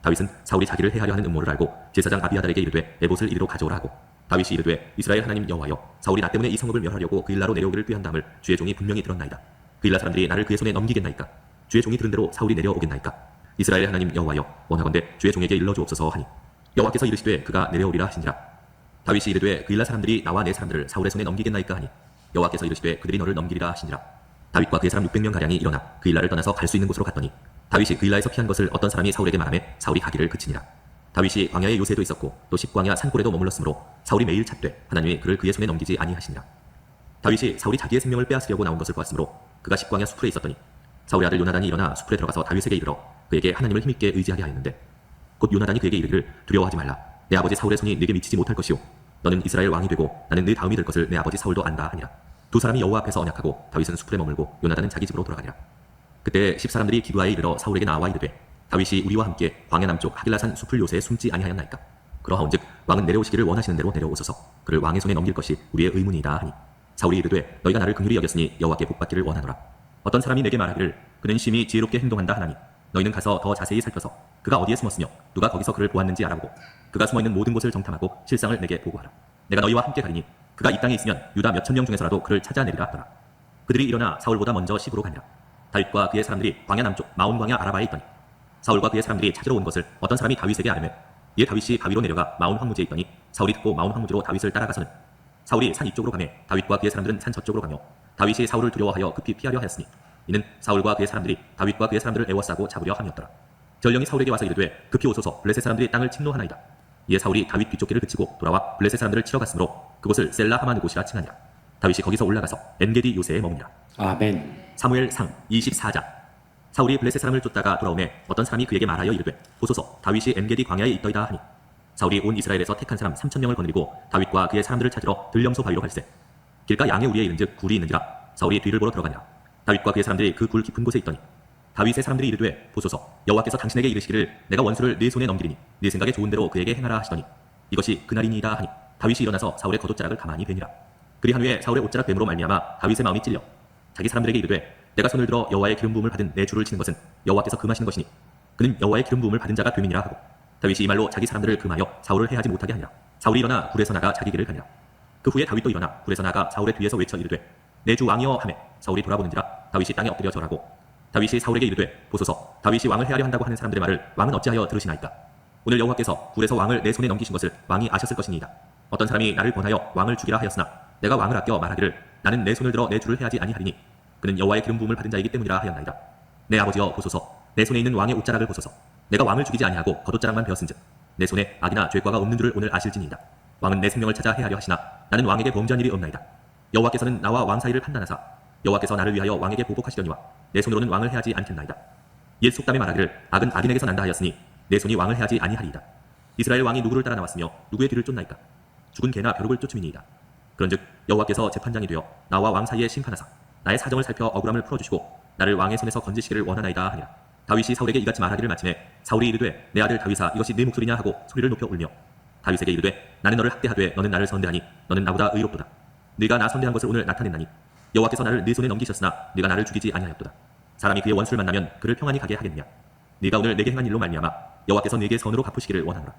다윗은 사울이 자기를 해하려 하는 음모를 알고 제사장 아비아달에게 이르되 에봇을 이리로 가져오라 하고 다윗이 이르되 이스라엘 하나님 여호와여 사울이 나 때문에 이 성읍을 멸하려고 그 일라로 내려오기를 꾀한다함을 주의 종이 분명히 들었나이다. 그 일라 사람들이 나를 그의 손에 넘기겠나이까. 주의 종이 들은 대로 사울이 내려오겠나이까. 이스라엘 하나님 여호와여 원하건대 주의 종에게 일러주옵소서 하니 여호와께서 이르시되 그가 내려오리라 하시니라. 다윗이 이르되 그 일라 사람들이 나와 내 사람들을 사울의 손에 넘기겠나이까 하니 여호와께서 이르시되 그들이 너를 넘기리라 하시니라. 다윗과 그의 사람 600명 가량이 일어나 그 일라를 떠나서 갈 수 있는 곳으로 갔더니 다윗이 그 일라에서 피한 것을 어떤 사람이 사울에게 말하매 사울이 가기를 그치니라. 다윗이 광야에 요새도 있었고 또 십광야 산골에도 머물렀으므로 사울이 매일 찾되 하나님이 그를 그의 손에 넘기지 아니하시니라. 다윗이 사울이 자기의 생명을 빼앗으려고 나온 것을 보았으므로 그가 십광야 수풀에 있었더니 사울의 아들 요나단이 일어나 수풀에 들어가서 다윗에게 이르러 그에게 하나님을 힘있게 의지하게 하였는데 곧 요나단이 그에게 이르기를 두려워하지 말라. 내 아버지 사울의 손이 네게 미치지 못할 것이요 너는 이스라엘 왕이 되고 나는 네 다음이 될 것을 내 아버지 사울도 안다 하니라. 두 사람이 여호와 앞에서 언약하고 다윗은 수풀에 머물고 요나단은 자기 집으로 돌아가니라. 그때 십 사람들이 기브아에 이르러 사울에게 나와 이르되 다윗이 우리와 함께 광야 남쪽 하길라산 수풀 요새에 숨지 아니하였나이까. 그러하온즉 왕은 내려오시기를 원하시는 대로 내려오소서. 그를 왕의 손에 넘길 것이 우리의 의문이다 하니 사울이 이르되 너희가 나를 긍휼히 여겼으니 여호와께 복받기를 원하노라. 어떤 사람이 내게 말하기를 그는 심히 지혜롭게 행동한다 하나니 너희는 가서 더 자세히 살펴서 그가 어디에 숨었으며 누가 거기서 그를 보았는지 알아보고 그가 숨어있는 모든 곳을 정탐하고 실상을 내게 보고하라. 내가 너희와 함께 가리니 그가 이 땅에 있으면 유다 몇천 명 중에서라도 그를 찾아내리라 하더라. 그들이 일어나 사울보다 먼저 시부로 가니라. 다윗과 그의 사람들이 광야 남쪽 마온 광야 아라바에 있더니 사울과 그의 사람들이 찾으러 온 것을 어떤 사람이 다윗에게 아뢰매 이에 다윗이 바위로 내려가 마온 황무지에 있더니 사울이 듣고 마온 황무지로 다윗을 따라가서는 사울이 산 이쪽으로 가매 다윗과 그의 사람들은 산 저쪽으로 가며 다윗이 사울을 두려워하여 급히 피하려 하였으니 이는 사울과 그의 사람들이 다윗과 그의 사람들을 애워싸고 잡으려 함이었더라. 전령이 사울에게 와서 이르되 급히 오소서 블레셋 사람들이 땅을 침노하나이다. 이에 사울이 다윗 뒤쫓기를 그치고 돌아와 블레셋 사람들을 치러 갔으므로 그곳을 셀라 하마느 곳이라 칭하니라. 다윗이 거기서 올라가서 엔게디 요새에 머무니라. 아멘. 사무엘상 24장. 사울이 블레셋 사람을 쫓다가 돌아오매 어떤 사람이 그에게 말하여 이르되 보소서 다윗이 엔게디 광야에 있더이다 하니 사울이 온 이스라엘에서 택한 사람 3,000명을 거느리고 다윗과 그의 사람들을 찾으러 들염소 바위로 갈새 길가 양의 우리에 이른즉 굴이 있는지라 사울이 뒤를 보러 들어가니라. 다윗과 그의 사람들이 그 굴 깊은 곳에 있더니 다윗의 사람들이 이르되 보소서 여호와께서 당신에게 이르시기를 내가 원수를 네 손에 넘기리니 네 생각에 좋은 대로 그에게 행하라 하시더니 이것이 그날이니이다 하니 다윗이 일어나서 사울의 겉옷자락을 가만히 베니라. 그리한 후에 사울의 옷자락 뱀으로 말미암아 다윗의 마음이 찔려 자기 사람들에게 이르되 내가 손을 들어 여호와의 기름 부음을 받은 내 주를 치는 것은 여호와께서 금하시는 것이니 그는 여호와의 기름 부음을 받은 자가 됨이니라 하고 다윗이 이 말로 자기 사람들을 금하여 사울을 해하지 못하게 하니라. 사울이 일어나 굴에서 나가 자기 길을 가니라. 그 후에 다윗도 일어나 굴에서 나가 사울의 뒤에서 외쳐 이르되 내 주 왕이여 하매 사울이 돌아보는지라 다윗이 땅에 엎드려 절하고 다윗이 사울에게 이르되 보소서 다윗이 왕을 해하려 한다고 하는 사람들의 말을 왕은 어찌하여 들으시나이까. 오늘 여호와께서 굴에서 왕을 내 손에 넘기신 것을 왕이 아셨을 것이니이다. 어떤 사람이 나를 권하여 왕을 죽이라 하였으나 내가 왕을 아껴 말하기를 나는 내 손을 들어 내 주를 해하지 아니하리니 그는 여호와의 기름 부음을 받은 자이기 때문이라 하였나이다. 내 아버지여 보소서 내 손에 있는 왕의 옷자락을 보소서. 내가 왕을 죽이지 아니하고 겉옷자락만 베었은즉 내 손에 악이나 죄과가 없는 줄을 오늘 아실지니이다. 왕은 내 생명을 찾아 해하려 하시나 나는 왕에게 범죄한 일이 없나이다. 여호와께서는 나와 왕 사이를 판단하사 여호와께서 나를 위하여 왕에게 보복하시려니와 내 손으로는 왕을 해하지 않겠나이다. 옛 속담에 말하기를 악은 악인에게서 난다 하였으니 내 손이 왕을 해하지 아니하리이다. 이스라엘 왕이 누구를 따라 나왔으며 누구의 뒤를 쫓나이까. 죽은 개나 벼룩을 쫓음이니이다. 그런즉 여호와께서 재판장이 되어 나와 왕 사이에 심판하사 나의 사정을 살펴 억울함을 풀어주시고 나를 왕의 손에서 건지시기를 원하나이다 하니라. 다윗이 사울에게 이같이 말하기를 마침에 사울이 이르되 내 아들 다윗아 이것이 네 목소리냐 하고 소리를 높여 울며 다윗에게 이르되 나는 너를 학대하되 너는 나를 선대하니 너는 나보다 의롭도다. 네가 나 선대한 것을 오늘 나타냈나니 여호와께서 나를 네 손에 넘기셨으나 네가 나를 죽이지 아니하였도다. 사람이 그의 원수를 만나면 그를 평안히 가게 하겠느냐. 네가 오늘 내게 행한 일로 말미암아 여호와께서 네게 선으로 갚으시기를 원하노라.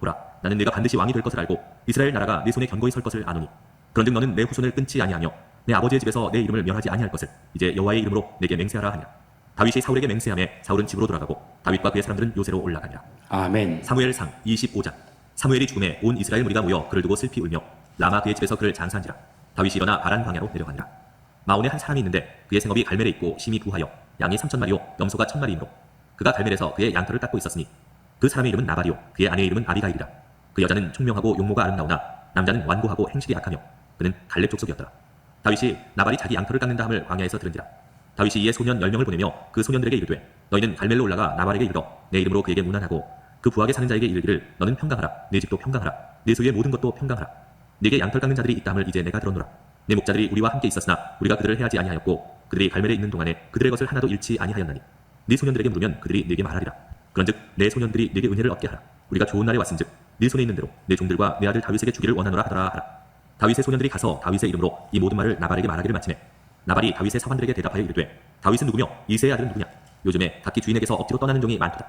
보라 나는 네가 반드시 왕이 될 것을 알고 이스라엘 나라가 네 손에 견고히 설 것을 아노니 그런즉 너는 내 후손을 끊지 아니하며 내 아버지의 집에서 내 이름을 멸하지 아니할 것을 이제 여호와의 이름으로 내게 맹세하라 하니라. 다윗이 사울에게 맹세하매 사울은 집으로 돌아가고 다윗과 그의 사람들은 요새로 올라가니라. 아멘. 사무엘상 25장. 사무엘이 죽음에 온 이스라엘 무리가 모여 그를 두고 슬피 울며 라마 그의 집에서 그를 장사한지라. 다윗이 일어나 바란 광야로 내려가니라. 마온에 한 사람이 있는데 그의 생업이 갈멜에 있고 심히 부하여 양이 3,000마리요 염소가 1,000마리이므로 그가 갈멜에서 그의 양털을 깎고 있었으니 그 사람의 이름은 나발이요 그의 아내의 이름은 아비가일이라. 그 여자는 총명하고 용모가 아름다우나 남자는 완고하고 행실이 악하며 그는 갈렙 족속이었더라. 다윗이 나발이 자기 양털을 깎는다 함을 광야에서 들은지라. 다윗이 이에 소년 10명을 보내며 그 소년들에게 이르되 너희는 갈멜로 올라가 나발에게 이르러 내 이름으로 그에게 문안하고 그 부하게 사는 자에게 이르기를 너는 평강하라 내 집도 평강하라 내 소유의 모든 것도 평강하라. 네게 양털 깎는 자들이 있다 함을 이제 내가 들었노라. 내 목자들이 우리와 함께 있었으나 우리가 그들을 해하지 아니하였고 그들이 갈멜에 있는 동안에 그들의 것을 하나도 잃지 아니하였나니 네 소년들에게 물으면 그들이 네게 말하리라. 그런즉 내 소년들이 네게 은혜를 얻게 하라. 우리가 좋은 날에 왔은즉 네 손에 있는 대로 내 종들과 내 아들 다윗에게 주기를 원하노라 하더라 하라. 다윗의 소년들이 가서 다윗의 이름으로 이 모든 말을 나발에게 말하기를 마치매 나발이 다윗의 사관들에게 대답하여 이르되 다윗은 누구며 이새의 아들은 누구냐. 요즘에 각기 주인에게서 억지로 떠나는 종이 많도다.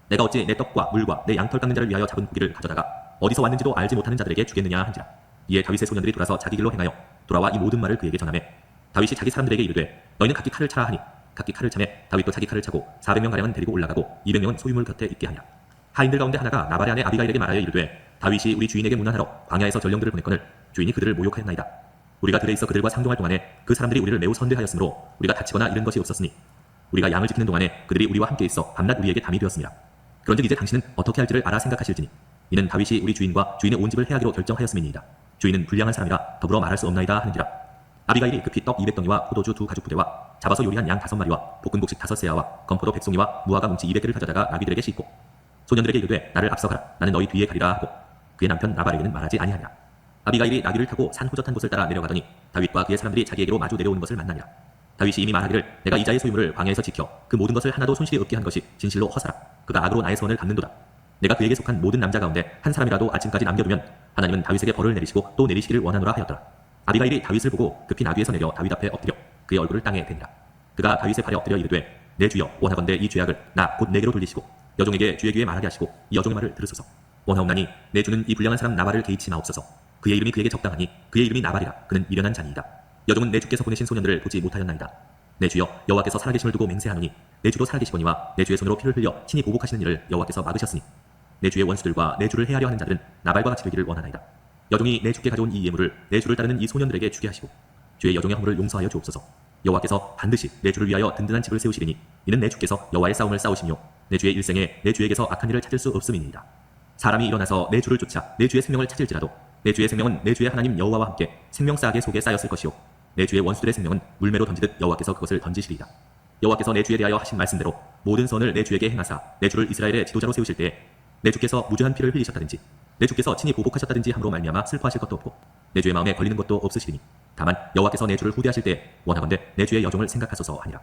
내가 어찌 내 떡과 물과 내 양털 깎는 자를 위하여 잡은 고기를 가져다가 어디서 왔는지도 알지 못하는 자들에게 주겠느냐 한지라. 이에 다윗의 소년들이 돌아서 자기 길로 행하여 돌아와 이 모든 말을 그에게 전하매 다윗이 자기 사람들에게 이르되 너희는 각기 칼을 차라 하니 각기 칼을 차매 다윗도 자기 칼을 차고 400명가량은 데리고 올라가고 200명은 소유물 곁에 있게 하니라. 하인들 가운데 하나가 나발의 아내 아비가일에게 말하여 이르되 다윗이 우리 주인에게 문안하러 광야에서 전령들을 보냈거늘 주인이 그들을 모욕하였나이다. 우리가 들에 있어 그들과 상종할 동안에 그 사람들이 우리를 매우 선대하였으므로 우리가 다치거나 잃은 것이 없었으니 우리가 양을 지키는 동안에 그들이 우리와 함께 있어 밤낮 우리에게 담이 되었습니다. 그런즉 이제 당신은 어떻게 할지를 알아 생각하실지니 이는 다윗이 우리 주인과 주인의 온 집을 해하기로 결정하였음이니이다. 주인은 불량한 사람이라 더불어 말할 수 없나이다 하는지라. 아비가일이 급히 떡 200덩이와 포도주 2가죽 부대와 잡아서 요리한 양 5마리와 볶은 곡식 5세아와 건포도 100송이와 무화과 뭉치 200개를 가져다가 나비들에게 싣고 소년들에게 이르되 나를 앞서가라 나는 너희 뒤에 가리라 하고 그의 남편 나발에게는 말하지 아니하니라. 아비가일이 나귀를 타고 산 후젓한 곳을 따라 내려가더니 다윗과 그의 사람들이 자기에게로 마주 내려오는 것을 만나니라. 다윗이 이미 말하기를 내가 이자의 소유물을 광야에서 지켜 그 모든 것을 하나도 손실이 없게 한 것이 진실로 허사라. 그가 악으로 나의 선을 갚는도다. 내가 그에게 속한 모든 남자 가운데 한 사람이라도 아침까지 남겨두면 하나님은 다윗에게 벌을 내리시고 또 내리시기를 원하노라 하였더라. 아비가일이 다윗을 보고 급히 나귀에서 내려 다윗 앞에 엎드려 그의 얼굴을 땅에 댄니라. 그가 다윗의 발에 엎드려 이르되 내 주여 원하건대 이 죄악을 나 곧 내게로 돌리시고 여종에게 주의 귀에 말하게 하시고 이 여종의 말을 들으소서. 원하옵나니 내 주는 이 불량한 사람 나발을 개의치 마옵소서. 그의 이름이 그에게 적당하니 그의 이름이 나발이라. 그는 미련한 자니이다. 여종은 내 주께서 보내신 소년들을 보지 못하였나이다. 내 주여 여호와께서 살아계심을 두고 맹세하노니 내 주도 살아계시거니와 내 주의 손으로 피를 흘려 친히 보복하시는 일을 여호와께서 막으셨으니 내 주의 원수들과 내 주를 해하려 하는 자들은 나발과 같이 되기를 원하나이다. 여종이 내 주께 가져온 이 예물을 내 주를 따르는 이 소년들에게 주게 하시고 주의 여종의 허물을 용서하여 주옵소서. 여호와께서 반드시 내 주를 위하여 든든한 집을 세우시리니 이는 내 주께서 여호와의 싸움을 싸우시며 내 주의 일생에 내 주에게서 악한 일을 찾을 수 없음이니이다. 사람이 일어나서 내 주를 쫓아 내 주의 생명을 찾을지라도 내 주의 생명은 내 주의 하나님 여호와와 함께 생명싸개 속에 쌓였을 것이요 내 주의 원수들의 생명은 물매로 던지듯 여호와께서 그것을 던지시리이다. 여호와께서 내 주에 대하여 하신 말씀대로 모든 선을 내 주에게 행하사 내 주를 이스라엘의 지도자로 세우실 때에 내 주께서 무죄한 피를 흘리셨다든지 내 주께서 친히 보복하셨다든지 함으로 말미암아 슬퍼하실 것도 없고 내 주의 마음에 걸리는 것도 없으시리니 다만 여호와께서 내 주를 후대하실 때에 원하건대 내 주의 여종을 생각하소서 하니라.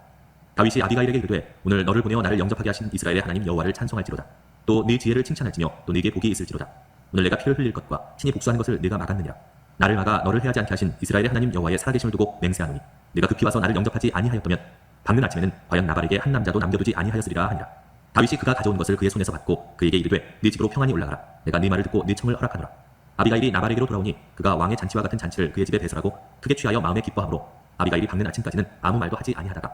다윗이 아비가일에게 이르되 오늘 너를 보내어 나를 영접하게 하신 이스라엘의 하나님 여호와를 찬송할지로다. 또 네 지혜를 칭찬할지며 또 네게 복이 있을지로다. 오늘 내가 피를 흘릴 것과 친히 복수하는 것을 네가 막았느니라. 나를 막아 너를 해하지 않게 하신 이스라엘의 하나님 여호와의 살아계심을 두고 맹세하노니 내가 급히 와서 나를 영접하지 아니하였다면 밝는 아침에는 과연 나발에게 한 남자도 남겨두지 아니하였으리라 하니라. 다윗이 그가 가져온 것을 그의 손에서 받고 그에게 이르되 네 집으로 평안히 올라가라. 내가 네 말을 듣고 네 청을 허락하노라. 아비가일이 나발에게로 돌아오니 그가 왕의 잔치와 같은 잔치를 그의 집에 배설하고 크게 취하여 마음에 기뻐하므로 아비가일이 밝는 아침까지는 아무 말도 하지 아니하다가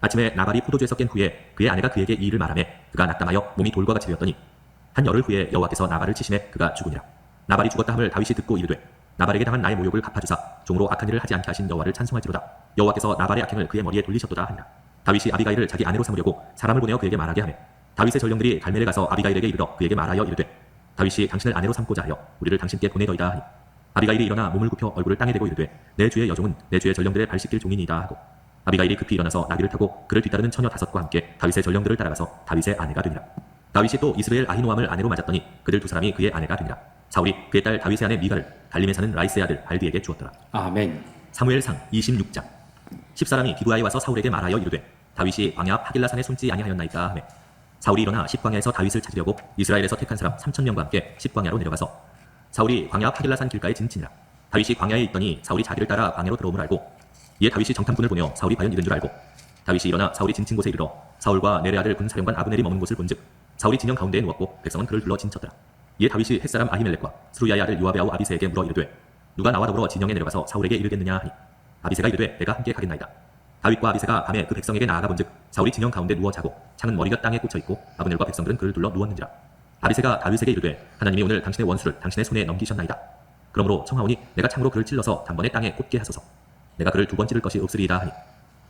아침에 나발이 포도주에서 깬 후에 그의 아내가 그에게 이 일을 말하매 그가 낙담하여 몸이 돌과 같이 되었더니 한 열흘 후에 여호와께서 나발을 치심에 그가 죽으니라. 나발이 죽었다 함을 다윗이 듣고 이르되 나발에게 당한 나의 모욕을 갚아주사 종으로 악한 일을 하지 않게 하신 여호와를 찬송할지로다. 여호와께서 나발의 악행을 그의 머리에 돌리셨도다 하니라. 다윗이 아비가일을 자기 아내로 삼으려고 사람을 보내어 그에게 말하게 하매 다윗의 전령들이 갈멜에 가서 아비가일에게 이르러 그에게 말하여 이르되 다윗이 당신을 아내로 삼고자 하여 우리를 당신께 보내더이다 하니 아비가일이 일어나 몸을 굽혀 얼굴을 땅에 대고 이르되 내 주의 여종은 내 주의 전령들의 발 씻길 종이니이다 하고 아비가일이 급히 일어나서 나귀를 타고 그를 뒤따르는 처녀 5과 함께 다윗의 전령들을 따라가서 다윗의 아내가 되니라. 다윗이 또 이스라엘 아히노암을 아내로 맞았더니 그들 두 사람이 그의 아내가 되니라. 사울이 그의 딸 다윗의 아내 미가를 갈림에 사는 라이스의 아들 발디에게 주었더라. 아멘. 사무엘상 26장 10사람이 기브아에 와서 사울에게 말하여 이르되 다윗이 광야 앞 하길라산에 숨지 아니하였나이까 하매 사울이 일어나 십광야에서 다윗을 찾으려고 이스라엘에서 택한 사람 3,000명과 함께 십광야로 내려가서 사울이 광야 앞 하길라산 길가에 진친이라. 다윗이 광야에 있더니 사울이 자기를 따라 광야로 들어옴을 알고 이에 다윗이 정탐꾼을 보내어 사울이 과연 이른 줄 알고 다윗이 일어나 사울이 진친 곳에 이르러 사울과 내레 아들 군사령관 아브넬이 머문 곳을 본즉 사울이 진영 가운데에 누웠고 백성은 그를 둘러 진쳤더라. 이에 다윗이 햇사람 아히멜렉과 스루야의 아들 요압의 아우 아비새에게 물어 이르되 누가 나와 더불어 진영에 내려가서 사울에게 이르겠느냐 하니 아비새가 이르되 내가 함께 가겠나이다. 다윗과 아비새가 밤에 그 백성에게 나아가 본즉 사울이 진영 가운데 누워 자고 창은 머리가 땅에 꽂혀 있고 아브넬과 백성들은 그를 둘러 누웠는지라. 아비새가 다윗에게 이르되 하나님이 오늘 당신의 원수를 당신의 손에 넘기셨나이다. 그러므로 청하오니 내가 창으로 그를 찔러서 단번에 땅에 꽂게 하소서. 내가 그를 2번 찌를 것이 없으리이다 하니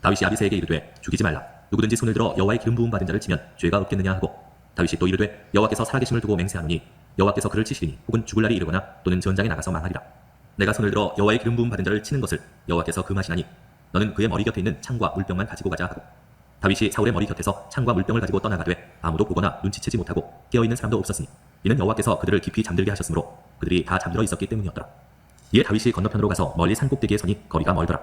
다윗이 아비새에게 이르되 죽이지 말라. 누구든지 손을 들어 여호와의 기름 부음 받은 자를 치면 죄가 없겠느냐 하고 다윗이 또 이르되 여호와께서 살아계심을 두고 맹세하노니 여호와께서 그를 치시리니 혹은 죽을 날이 이르거나 또는 전장에 나가서 망하리라. 내가 손을 들어 여호와의 기름 부음 받은 자를 치는 것을 여호와께서 금하시나니 너는 그의 머리 곁에 있는 창과 물병만 가지고 가자 하고 다윗이 사울의 머리 곁에서 창과 물병을 가지고 떠나가되 아무도 보거나 눈치채지 못하고 깨어있는 사람도 없었으니 이는 여호와께서 그들을 깊이 잠들게 하셨으므로 그들이 다 잠들어 있었기 때문이었더라. 이에 다윗이 건너편으로 가서 멀리 산꼭대기에 서니 거리가 멀더라.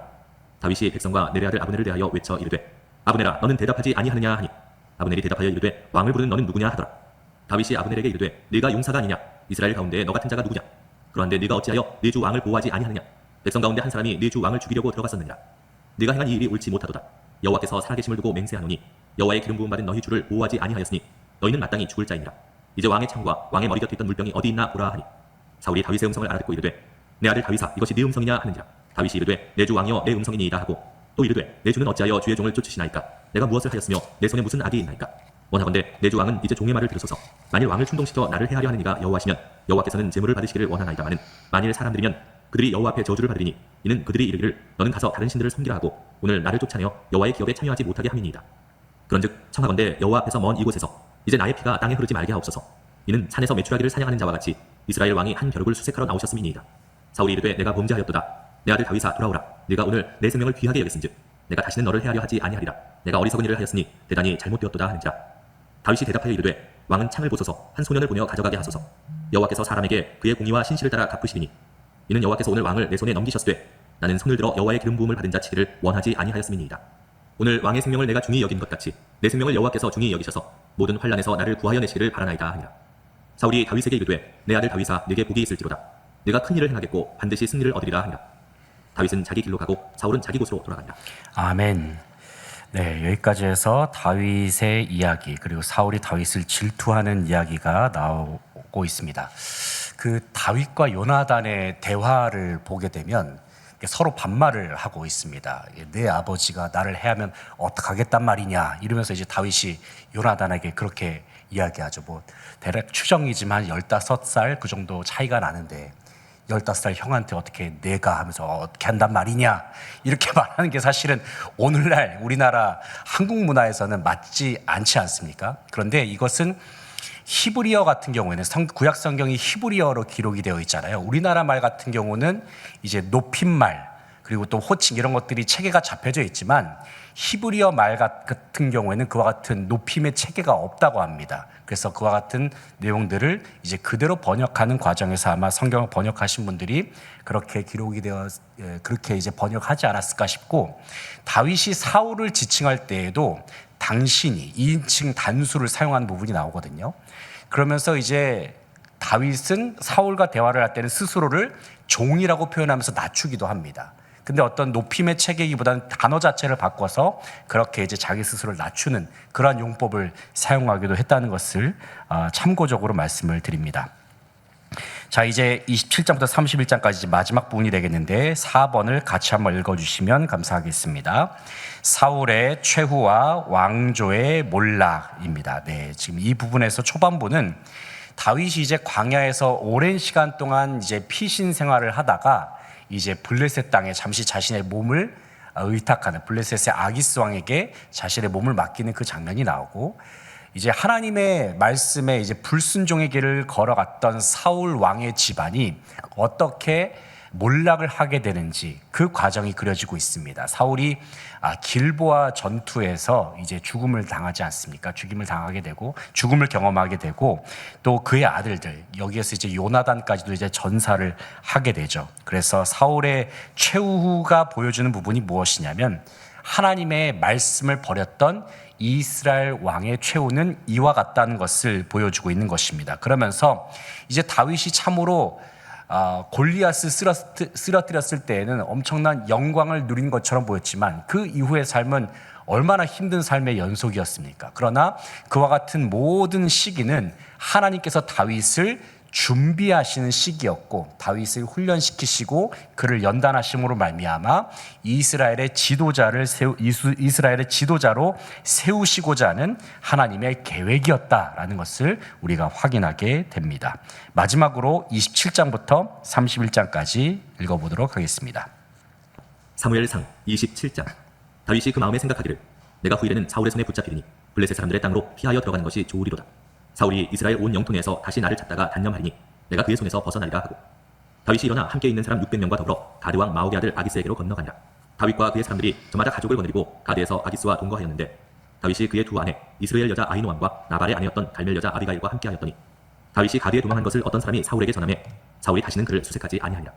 다윗이 백성과 내레 아들 아브넬을 대하여 외쳐 이르되 아브넬아 너는 대답하지 아니하느냐 하니 아브넬이 대답하여 이르되 왕을 부르는 너는 누구냐 하더라. 다윗이 아브넬에게 이르되 네가 용사가 아니냐. 이스라엘 가운데 너 같은 자가 누구냐. 그러한데 네가 어찌하여 네 주 왕을 보호하지 아니하느냐. 백성 가운데 한 사람이 네 주 왕을 죽이려고 들어갔었느냐. 네가 행한 이 일이 옳지 못하도다. 여호와께서 살아계심을 두고 맹세하노니 여호와의 기름 부음 받은 너희 주를 보호하지 아니하였으니 너희는 마땅히 죽을 자이니라. 이제 왕의 창과 왕의 머리 곁에 있던 물병이 어디 있나 보라 하니 사울이 다윗의 음성을 알아듣고 이르되 내 아들 다윗아 이것이 네 음성이냐 하는지라. 다윗이 이르되 내 주 왕이여 내 음성이니이다 하고 또 이르되 내 주는 어찌하여 주의 종을 쫓으시나이까. 내가 무엇을 하였으며 내 손에 무슨 악이 있나이까. 원하건대 내 주 왕은 이제 종의 말을 들으소서. 만일 왕을 충동시켜 나를 해하려 하는 이가 여호와시면 여호와께서는 제물을 받으시기를 원하나이다마는 만일 사람들이면 그들이 여호와 앞에 저주를 받으리니 이는 그들이 이르기를 너는 가서 다른 신들을 섬기라 하고 오늘 나를 쫓아내어 여호와의 기업에 참여하지 못하게 함이니이다. 그런즉 청하건대 여호와 앞에서 먼 이곳에서 이제 나의 피가 땅에 흐르지 말게 하옵소서. 이는 산에서 메추라기를 사냥하는 자와 같이 이스라엘 왕이 한 벼룩을 수색하러 나오셨음이니이다. 사울이 이르되 내가 범죄하였도다. 내 아들 다윗아 돌아오라. 네가 오늘 내 생명을 귀하게 여겼은즉 내가 다시는 너를 해하려 하지 아니하리라. 내가 어리석은 일을 하였으니 대단히 잘못되었도다 하는지라. 다윗이 대답하여 이르되 왕은 창을 보소서. 한 소년을 보내어 가져가게 하소서. 여호와께서 사람에게 그의 공의와 신실을 따라 갚으시리니 이는 여호와께서 오늘 왕을 내 손에 넘기셨으되 나는 손을 들어 여호와의 기름 부음을 받은 자 치기를 원하지 아니하였음이니이다. 오늘 왕의 생명을 내가 중히 여긴 것 같이 내 생명을 여호와께서 중히 여기셔서 모든 환난에서 나를 구하여 내시기를 바라나이다 하니라. 사울이 다윗에게 이르되 내 아들 다윗아 네게 복이 있을지로다. 네가 큰 일을 행하겠고 반드시 승리를 얻으리라 하니라. 다윗은 자기 길로 가고 사울은 자기 곳으로 돌아간다. 아멘. 네, 여기까지 해서 다윗의 이야기 그리고 사울이 다윗을 질투하는 이야기가 나오고 있습니다. 그 다윗과 요나단의 대화를 보게 되면 서로 반말을 하고 있습니다. 내 아버지가 나를 해하면 어떡하겠단 말이냐 이러면서 이제 다윗이 요나단에게 그렇게 이야기하죠. 뭐 대략 추정이지만 15살 그 정도 차이가 나는데 15살 형한테 어떻게 내가 하면서 어떻게 한단 말이냐 이렇게 말하는 게 사실은 오늘날 우리나라 한국 문화에서는 맞지 않지 않습니까? 그런데 이것은 히브리어 같은 경우에는 구약 성경이 히브리어로 기록이 되어 있잖아요. 우리나라 말 같은 경우는 이제 높임말 그리고 또 호칭 이런 것들이 체계가 잡혀져 있지만 히브리어 말 같은 경우에는 그와 같은 높임의 체계가 없다고 합니다. 그래서 그와 같은 내용들을 이제 그대로 번역하는 과정에서 아마 성경을 번역하신 분들이 그렇게 기록이 되어 그렇게 이제 번역하지 않았을까 싶고 다윗이 사울을 지칭할 때에도 당신이 2인칭 단수를 사용한 부분이 나오거든요. 그러면서 이제 다윗은 사울과 대화를 할 때는 스스로를 종이라고 표현하면서 낮추기도 합니다. 근데 어떤 높임의 체계이기보다는 단어 자체를 바꿔서 그렇게 이제 자기 스스로를 낮추는 그러한 용법을 사용하기도 했다는 것을 참고적으로 말씀을 드립니다. 자, 이제 27장부터 31장까지 마지막 부분이 되겠는데 4번을 같이 한번 읽어주시면 감사하겠습니다. 사울의 최후와 왕조의 몰락입니다. 네, 지금 이 부분에서 초반부는 다윗이 이제 광야에서 오랜 시간 동안 이제 피신 생활을 하다가 이제 블레셋 땅에 잠시 자신의 몸을 의탁하는 블레셋의 아기스 왕에게 자신의 몸을 맡기는 그 장면이 나오고, 이제 하나님의 말씀에 이제 불순종의 길을 걸어갔던 사울 왕의 집안이 어떻게 몰락을 하게 되는지 그 과정이 그려지고 있습니다. 사울이 길보아 전투에서 이제 죽음을 당하지 않습니까? 죽임을 당하게 되고 죽음을 경험하게 되고, 또 그의 아들들, 여기에서 이제 요나단까지도 이제 전사를 하게 되죠. 그래서 사울의 최후가 보여주는 부분이 무엇이냐면, 하나님의 말씀을 버렸던 이스라엘 왕의 최후는 이와 같다는 것을 보여주고 있는 것입니다. 그러면서 이제 다윗이 참으로 골리앗을 쓰러뜨렸을 때에는 엄청난 영광을 누린 것처럼 보였지만 그 이후의 삶은 얼마나 힘든 삶의 연속이었습니까? 그러나 그와 같은 모든 시기는 하나님께서 다윗을 준비하시는 시기였고, 다윗을 훈련시키시고 그를 연단하심으로 말미암아 이스라엘의 지도자로 세우시고자 하는 하나님의 계획이었다라는 것을 우리가 확인하게 됩니다. 마지막으로 27장부터 31장까지 읽어보도록 하겠습니다. 사무엘상 27장. 다윗이 그 마음에 생각하기를 내가 후일에는 사울의 손에 붙잡히리니 블레셋 사람들의 땅으로 피하여 들어가는 것이 좋으리로다. 사울이 이스라엘 온 영토내에서 다시 나를 찾다가 단념하리니 내가 그의 손에서 벗어나리라 하고, 다윗이 일어나 함께 있는 사람 600명과 더불어 가드 왕 마옥의 아들 아기스에게로 건너가니라. 다윗과 그의 사람들이 저마다 가족을 거느리고 가드에서 아기스와 동거하였는데, 다윗이 그의 두 아내 이스라엘 여자 아히노암과 나발의 아내였던 갈멜 여자 아비가일과 함께하였더니, 다윗이 가드에 도망한 것을 어떤 사람이 사울에게 전하매 사울이 다시는 그를 수색하지 아니하니라.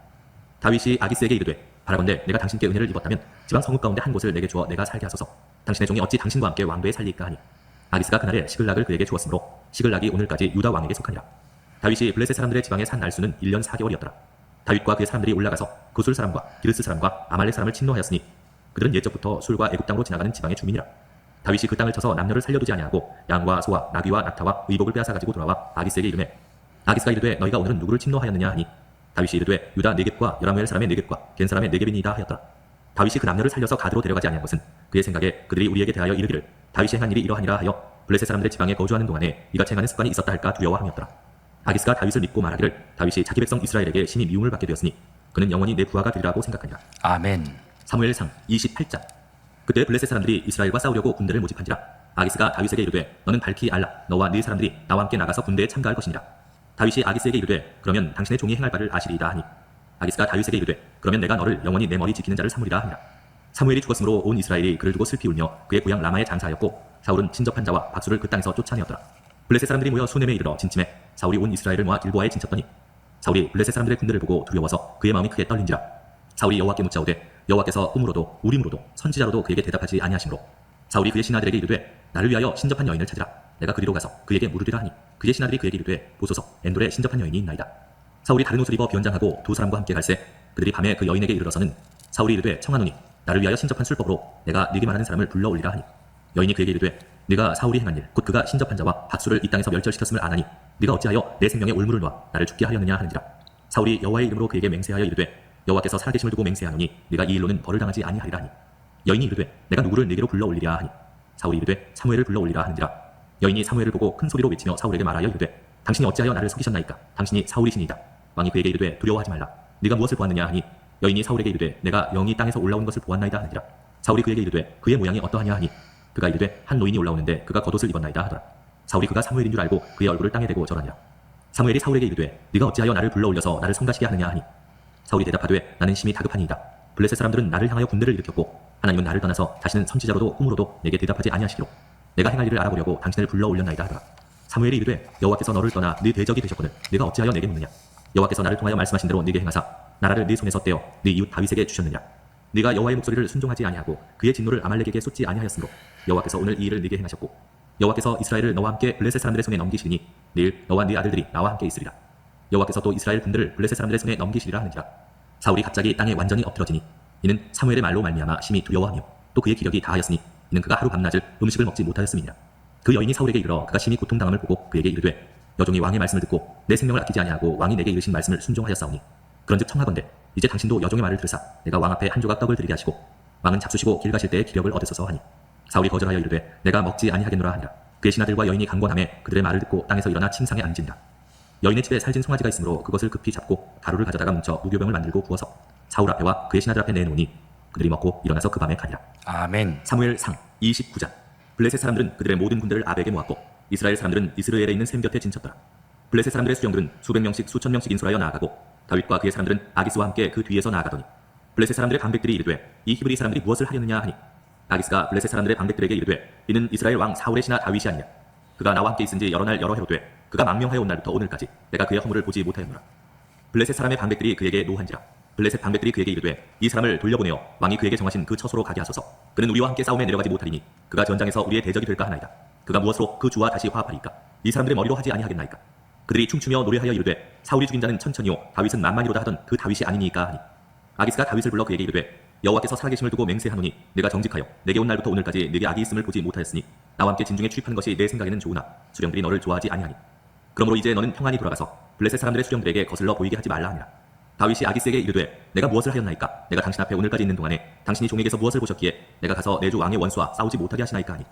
다윗이 아기스에게 이르되 바라건대 내가 당신께 은혜를 입었다면 지방 성읍 가운데 한 곳을 내게 주어 내가 살게 하소서. 당신의 종이 어찌 당신과 함께 왕도에 살리까 하니, 아기스가 그날에 시글락을 그에게 주었으므로 시글락이 오늘까지 유다 왕에게 속하니라. 다윗이 블레셋 사람들의 지방에 산 날수는 1년 4개월이었더라. 다윗과 그의 사람들이 올라가서 구술 사람과 기르스 사람과 아말렉 사람을 침노하였으니 그들은 옛적부터 술과 애굽 땅으로 지나가는 지방의 주민이라. 다윗이 그 땅을 쳐서 남녀를 살려두지 아니하고 양과 소와 나귀와 낙타와 의복을 빼앗아 가지고 돌아와 아기스에게 이르매, 아기스가 이르되 너희가 오늘은 누구를 침노하였느냐 하니, 다윗이 이르되 유다 네겝과 여라무엘 사람의 네겝과 겐 사람의 네겝이니이다 하였더라. 다윗이 그 남녀를 살려서 가드로 데려가지 아니한 것은 그의 생각에 그들이 우리에게 대하여 이르기를 다윗이 행한 일이 이러하니라 하여 블레셋 사람들의 지방에 거주하는 동안에 이같이 행하는 습관이 있었다 할까 두려워함이었더라. 아기스가 다윗을 믿고 말하기를 다윗이 자기 백성 이스라엘에게 심히 미움을 받게 되었으니 그는 영원히 내 부하가 되리라고 생각하니라. 아멘. 사무엘상 28장. 그때 블레셋 사람들이 이스라엘과 싸우려고 군대를 모집한지라. 아기스가 다윗에게 이르되 너는 밝히 알라. 너와 네 사람들이 나와 함께 나가서 군대에 참가할 것이니라. 다윗이 아기스에게 이르되 그러면 당신의 종이 행할 바를 아시리이다 하니, 아기스가 다윗에게 이르되 그러면 내가 너를 영원히 내 머리 지키는 자를 삼으리라 하니라. 사무엘이 죽었으므로 온 이스라엘이 그를 두고 슬피 울며 그의 고향 라마에 장사하였고, 사울은 친접한 자와 박수를 그 땅에서 쫓아내었더라. 블레셋 사람들이 모여 수넴에 이르러 진침해 사울이 온 이스라엘을 모아 길보아에 진쳤더니, 사울이 블레셋 사람들의 군대를 보고 두려워서 그의 마음이 크게 떨린지라. 사울이 여호와께 묻자오되 여호와께서 꿈으로도 우림으로도 선지자로도 그에게 대답하지 아니하시므로, 사울이 그의 신하들에게 이르되 나를 위하여 신접한 여인을 찾으라. 내가 그리로 가서 그에게 물으리라 하니, 그의 신하들이 그에게 이르되 보소서 엔돌에 신접한 여인이 있나이다. 사울이 다른 옷을 입어 비원장하고 두 사람과 함께 갈새 그들이 밤에 그 여인에게 이르러서는 사울이 이르되 청하노니 나를 위하여 신접한 술법으로 내가 네게 말하는 사람을 불러 올리라 하니, 여인이 그에게 이르되 네가 사울이 행한 일 곧 그가 신접한 자와 박수를 이 땅에서 멸절시켰음을 아나니 네가 어찌하여 내 생명에 올무를 놓아 나를 죽게 하려느냐 하는지라. 사울이 여호와의 이름으로 그에게 맹세하여 이르되 여호와께서 살아계심을 두고 맹세하노니 네가 이 일로는 벌을 당하지 아니하리라 하니, 여인이 이르되 내가 누구를 네게로 불러 올리랴 하니, 사울이 이르되 사무엘을 불러 올리라 하는지라. 여인이 사무엘을 보고 큰 소리로 외치며 사울에게 말하여 이르되 당신이 어찌하여 나를 속이셨나이까? 당신이 사울이시니이다. 왕이 그에게 이르되 두려워하지 말라. 네가 무엇을 보았느냐 하니, 여인이 사울에게 이르되 내가 영이 땅에서 올라오는 것을 보았나이다 하느니라. 사울이 그에게 이르되 그의 모양이 어떠하냐 하니, 그가 이르되 한 노인이 올라오는데 그가 겉옷을 입었나이다 하더라. 사울이 그가 사무엘인 줄 알고 그의 얼굴을 땅에 대고 절하니라. 사무엘이 사울에게 이르되 네가 어찌하여 나를 불러 올려서 나를 성가시게 하느냐 하니, 사울이 대답하되 나는 심히 다급하니이다. 블레셋 사람들은 나를 향하여 군대를 일으켰고 하나님은 나를 떠나서 다시는 선지자로도 꿈으로도 내게 대답하지 아니하시기로 내가 행할 일을 알아보려고 당신을 불러 올렸나이다 하더라. 사무엘이 이르되 여호와께서 너를 떠나 네 대적이 되셨거늘 네가 어찌하여 내게 묻느냐. 여호와께서 나를 통하여 말씀하신 대로 네게 행하사 나라를 네 손에서 떼어 네 이웃 다윗에게 주셨느냐. 네가 여호와의 목소리를 순종하지 아니하고 그의 진노를 아말렉에게 쏟지 아니하였으므로 여호와께서 오늘 이 일을 네게 행하셨고, 여호와께서 이스라엘을 너와 함께 블레셋 사람들의 손에 넘기시니 내일 너와 네 아들들이 나와 함께 있으리라. 여호와께서 또 이스라엘 군대를 블레셋 사람들의 손에 넘기시리라 하는지라. 사울이 갑자기 땅에 완전히 엎드러지니 이는 사무엘의 말로 말미암아 심히 두려워하며 또 그의 기력이 다하였으니 이는 그가 하루 밤낮을 음식을 먹지 못하였음이니라. 그 여인이 사울에게 이르러 그가 심히 고통당함을 보고 그에게 이르되 여종이 왕의 말씀을 듣고 내 생명을 아끼지 아니하고 왕이 내게 이르신 말씀을 순종하였사오니 그런즉 청하건대 이제 당신도 여종의 말을 들으사 내가 왕 앞에 한 조각 떡을 드리게 하시고 왕은 잡수시고 길 가실 때에 기력을 얻으소서 하니 사울이 거절하여 이르되 내가 먹지 아니하겠노라 하니라. 그의 신하들과 여인이 강권하매 그들의 말을 듣고 땅에서 일어나 침상에 앉으니라. 여인의 집에 살진 송아지가 있으므로 그것을 급히 잡고 가루를 가져다가 뭉쳐 무교병을 만들고 부어서 사울 앞에와 그의 신하들 앞에 내놓으니 그들이 먹고 일어나서 그 밤에 가니라. 아멘. 사무엘상 29장. 블레셋 사람들은 그들의 모든 군대를 아벡에 모았고 이스라엘 사람들은 이스라엘에 있는 샘 곁에 진쳤더라. 블레셋 사람들의 수령들은 수백 명씩 수천 명씩 인솔하여 나아가고 다윗과 그의 사람들은 아기스와 함께 그 뒤에서 나아가더니 블레셋 사람들의 방백들이 이르되 이 히브리 사람들이 무엇을 하려느냐 하니 아기스가 블레셋 사람들의 방백들에게 이르되 이는 이스라엘 왕 사울의 신하 다윗이 아니냐. 그가 나와 함께 있은지 여러 날 여러 해로 돼 그가 망명하여 온 날부터 오늘까지 내가 그의 허물을 보지 못하였노라. 블레셋 사람의 방백들이 그에게 노한지라. 블레셋 방백들이 그에게 이르되 이 사람을 돌려보내어 왕이 그에게 정하신 그 처소로 가게 하소서. 그는 우리와 함께 싸움에 내려가지 못하리니 그가 전장에서 우리의 대적이 될까 하나이다. 그가 무엇으로 그 주와 다시 화합하리까. 이 사람들의 머리로 하지 아니하겠나이까. 그들이 춤추며 노래하여 이르되 사울이 죽인 자는 천천히요 다윗은 만만이로다 하던 그 다윗이 아니니까 하니 아기스가 다윗을 불러 그에게 이르되 여호와께서 살아계심을 두고 맹세하노니 내가 정직하여 내게 온 날부터 오늘까지 내게 악이 있음을 보지 못하였으니 나와 함께 진중에 출입하는 것이 내 생각에는 좋으나 수령들이 너를 좋아하지 아니하니 그러므로 이제 너는 평안히 돌아가서 블레셋 사람들의 수령들에게 거슬러 보이게 하지 말라 하니라. 다윗이 아기스에게 이르되 내가 무엇을 하였나이까. 내가 당신 앞에 오늘까지 있는 동안에 당신이 종에게서 무엇을 보셨기에 내가 가서 내 주 왕의 원수와 싸우지 못하게 하시나이까 하니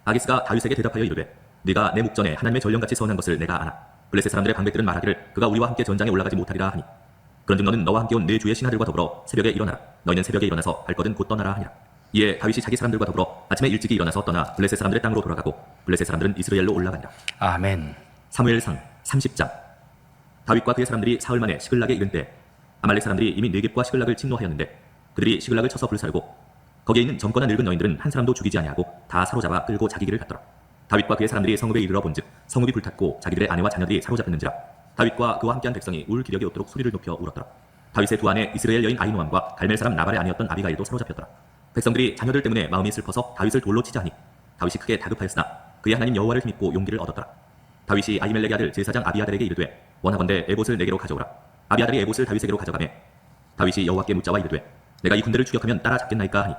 아기스가 다윗에게 대답하여 이르되 네가 내 목전에 하나님의 전령같이 선한 것을 내가 아나 블레셋 사람들의 방백들은 말하기를 그가 우리와 함께 전장에 올라가지 못하리라 하니 그런즉 너는 너와 함께 온 내 주의 신하들과 더불어 새벽에 일어나라. 너희는 새벽에 일어나서 할 것은 곧 떠나라 하니라. 이에 다윗이 자기 사람들과 더불어 아침에 일찍이 일어나서 떠나 블레셋 사람들의 땅으로 돌아가고 블레셋 사람들은 이스라엘로 올라가니라. 아멘. 사무엘상 30장. 다윗과 그의 사람들이 사흘 만에 시글락에 이른 때 아말렉 사람들이 이미 네겝과 시글락을 침노하였는데 그들이 시글락을 쳐서 불살고 거기에 있는 젊거나 늙은 여인들은 한 사람도 죽이지 아니하고 다 사로잡아 끌고 자기 길을 갔더라. 다윗과 그의 사람들이 성읍에 이르러 본즉 성읍이 불탔고 자기들의 아내와 자녀들이 사로잡혔는지라. 다윗과 그와 함께한 백성이 울 기력이 없도록 소리를 높여 울었더라. 다윗의 두 아내 이스라엘 여인 아히노함과 갈멜 사람 나발의 아내였던 아비가일도 사로잡혔더라. 백성들이 자녀들 때문에 마음이 슬퍼서 다윗을 돌로 치자 하니 다윗이 크게 다급하였으나 그의 하나님 여호와를 힘입고 용기를 얻었더라. 다윗이 아히멜렉의 아들 제사장 아비아달에게 이르되 원하건대 에봇을 내게로 가져오라. 아비아달이 에봇을 다윗에게로 가져가매 다윗이 여호와께 묻자와 이르되 내가 이 군대를 추격하면 따라잡겠나이까 하니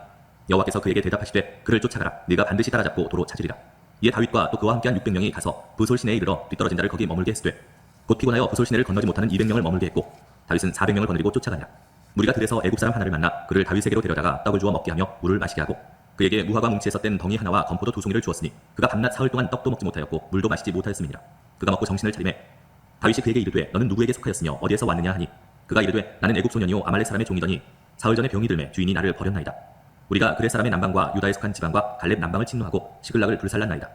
여호와께서 그에게 대답하시되 그를 쫓아가라. 네가 반드시 따라잡고 도로 찾으리라. 이에 다윗과 또 그와 함께한 600명이 가서 부솔 시내에 이르러 뒤떨어진 자를 거기 머물게 했으되 곧 피곤하여 부솔 시내를 건너지 못하는 200명을 머물게 했고 다윗은 400명을 거느리고 쫓아가니라. 무리가 들에서 애국 사람 하나를 만나 그를 다윗에게로 데려다가 떡을 주어 먹게 하며 물을 마시게 하고 그에게 무화과 뭉치에서 뗀 덩이 하나와 건포도 2송이를 주었으니 그가 밤낮 사흘 동안 떡도 먹지 못하였고 물도 마시지 못하였음이니라. 그가 먹고 정신을 차리매 다윗이 그에게 이르되 너는 누구에게 속하였으며 어디에서 왔느냐 하니 그가 이르되 나는 애국 소년이요 아말렉 사람의 종이더니 사흘 전에 병이 들매 주인이 나를 버렸나이다. 우리가 그레 사람의 남방과 유다에 속한 지방과 갈렙 남방을 침노하고 시글락을 불살랐나이다.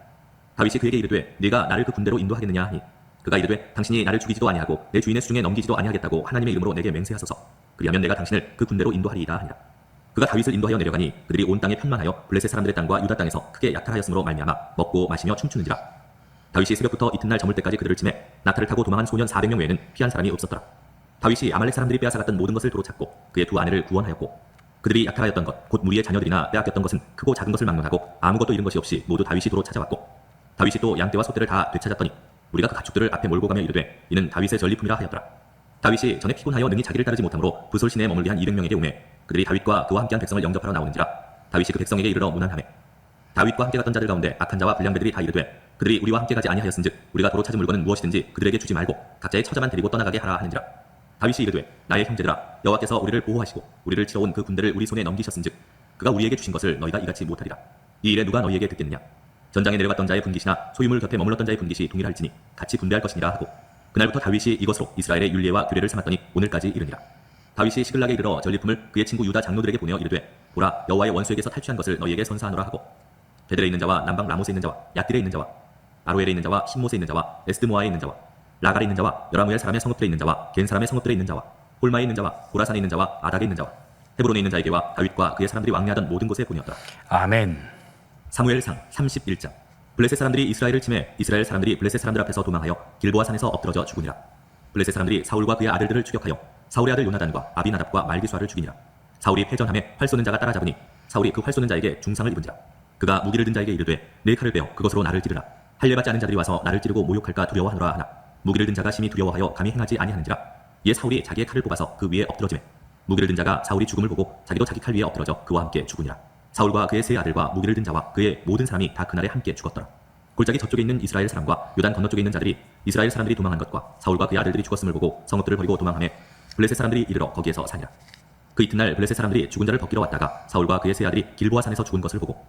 다윗이 그에게 이르되 네가 나를 그 군대로 인도하겠느냐 하니 그가 이르되 당신이 나를 죽이지도 아니하고 내 주인의 수중에 넘기지도 아니하겠다고 하나님의 이름으로 내게 맹세하소서. 그리하면 내가 당신을 그 군대로 인도하리이다 하니라. 그가 다윗을 인도하여 내려가니 그들이 온 땅에 편만하여 블레셋 사람들의 땅과 유다 땅에서 크게 약탈하였으므로 말미암아 먹고 마시며 춤추는지라. 다윗이 새벽부터 이튿날 저물 때까지 그들을 치매 낙타를 타고 도망한 소년 400명 외에는 피한 사람이 없었더라. 다윗이 아말렉 사람들이 빼앗아갔던 모든 것을 도로 찾고 그의 두 아내를 구원하였고 그들이 약탈하였던 것 곧 무리의 자녀들이나 빼앗겼던 것은 크고 작은 것을 막론하고 아무것도 잃은 것이 없이 모두 다윗이 도로 찾아왔고 다윗이 또 양떼와 소떼를 다 되찾았더니 우리가 그 가축들을 앞에 몰고 가며 이르되 이는 다윗의 전리품이라 하였더라. 다윗이 전에 피곤하여 능히 자기를 따르지 못하므로 부솔 시내에 머물게 한 200명에게 오매 그들이 다윗과 그와 함께한 백성을 영접하러 나오는지라. 다윗이 그 백성에게 이르러 문안하매 다윗과 함께 갔던 자들 가운데 악한 자와 불량배들이 다 이르되 그들이 우리와 함께 가지 아니하였은즉 우리가 도로 찾은 물건은 무엇이든지 그들에게 주지 말고 각자의 처자만 데리고 떠나가게 하라 하는지라. 다윗이 이르되 나의 형제들아 여호와께서 우리를 보호하시고 우리를 치러 온 그 군대를 우리 손에 넘기셨은즉 그가 우리에게 주신 것을 너희가 이같이 못하리라. 이 일에 누가 너희에게 듣겠느냐. 전장에 내려갔던 자의 분깃이나 소유물 곁에 머물렀던 자의 분깃이 동일할지니 같이 분배할 것이니라 하고 그날부터 다윗이 이것으로 이스라엘의 율례와 규례를 삼았더니 오늘까지 이르니라. 다윗이 시글락에 이르러 전리품을 그의 친구 유다 장로들에게 보내어 이르되 보라 여호와의 원수에게서 탈취한 것을 너희에게 선사하노라 하고 베델에 있는 자와 남방 라못에 있는 자와 얏딜에 있는 자와 아로엘에 있는 자와 신못에 있는 자와 에스드모아에 있는 자와 라갈에 있는 자와 여라무엘 사람의 성읍들에 있는 자와 겐 사람의 성읍들에 있는 자와 홀마에 있는 자와 고라산에 있는 자와 아닥에 있는 자와 헤브론에 있는 자에게와 다윗과 그의 사람들이 왕래하던 모든 곳에 보내었더라. 아멘. 사무엘상 31장. 블레셋 사람들이 이스라엘을 치매 이스라엘 사람들이 블레셋 사람들 앞에서 도망하여 길보아 산에서 엎드러져 죽으니라. 블레셋 사람들이 사울과 그의 아들들을 추격하여 사울의 아들 요나단과 아비나답과 말기수아를 죽이니라. 사울이 패전함에 활 쏘는 자가 따라잡으니 사울이 그 활 쏘는 자에게 중상을 입은지라. 그가 무기를 든 자에게 이르되 내 칼을 빼어 그것으로 나를 찌르라. 할례받지 않은 자들이 와서 나를 찌르고 모욕할까 두려워하노라 하나 무기를 든 자가 심히 두려워하여 감히 행하지 아니하는지라. 이에 사울이 자기의 칼을 뽑아서 그 위에 엎드러지매 무기를 든 자가 사울이 죽음을 보고 자기도 자기 칼 위에 엎드러져 그와 함께 죽으니라. 사울과 그의 세 아들과 무기를 든 자와 그의 모든 사람이 다 그날에 함께 죽었더라. 골짜기 저쪽에 있는 이스라엘 사람과 요단 건너쪽에 있는 자들이 이스라엘 사람들이 도망한 것과 사울과 그의 아들들이 죽었음을 보고 성읍들을 버리고 도망하매 블레셋 사람들이 이르러 거기에서 사니라. 그 이튿날 블레셋 사람들이 죽은 자를 벗기러 왔다가 사울과 그의 세 아들이 길보아 산에서 죽은 것을 보고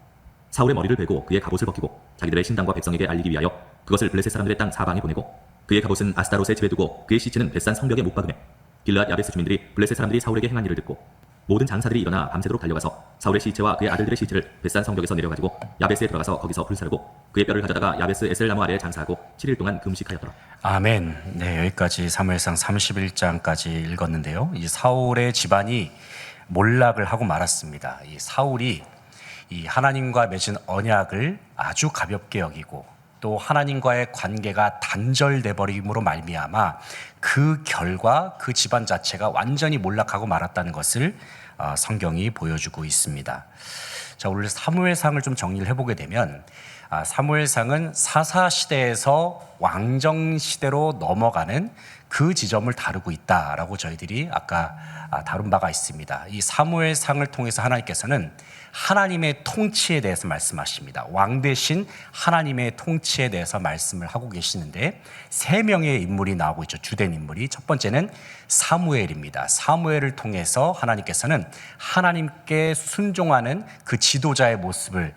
사울의 머리를 베고 그의 갑옷을 벗기고 자기들의 신당과 백성에게 알리기 위하여 그것을 블레셋 사람들의 땅 사방에 보내고 그의 갑옷은 아스타롯의 집에 두고 그의 시체는 벳산 성벽에 못 박으매 길르앗 야베스 주민들이 블레셋 사람들이 사울에게 행한 일을 듣고 모든 장사들이 일어나 밤새도록 달려가서 사울의 시체와 그의 아들들의 시체를 벳산 성벽에서 내려가지고 야베스에 들어가서 거기서 불사르고 그의 뼈를 가져다가 야베스 에셀나무 아래에 장사하고 7일 동안 금식하였더라. 아멘. 네, 여기까지 사무엘상 31장까지 읽었는데요. 이 사울의 집안이 몰락을 하고 말았습니다. 이 사울이 이 하나님과 맺은 언약을 아주 가볍게 여기고 또 하나님과의 관계가 단절돼 버림으로 말미암아 그 결과 그 집안 자체가 완전히 몰락하고 말았다는 것을 성경이 보여주고 있습니다. 자, 오늘 사무엘상을 좀 정리를 해보게 되면 사무엘상은 사사시대에서 왕정시대로 넘어가는 그 지점을 다루고 있다라고 저희들이 아까 다룬 바가 있습니다. 이 사무엘상을 통해서 하나님께서는 하나님의 통치에 대해서 말씀하십니다. 왕 대신 하나님의 통치에 대해서 말씀을 하고 계시는데 세 명의 인물이 나오고 있죠. 주된 인물이. 첫 번째는 사무엘입니다. 사무엘을 통해서 하나님께서는 하나님께 순종하는 그 지도자의 모습을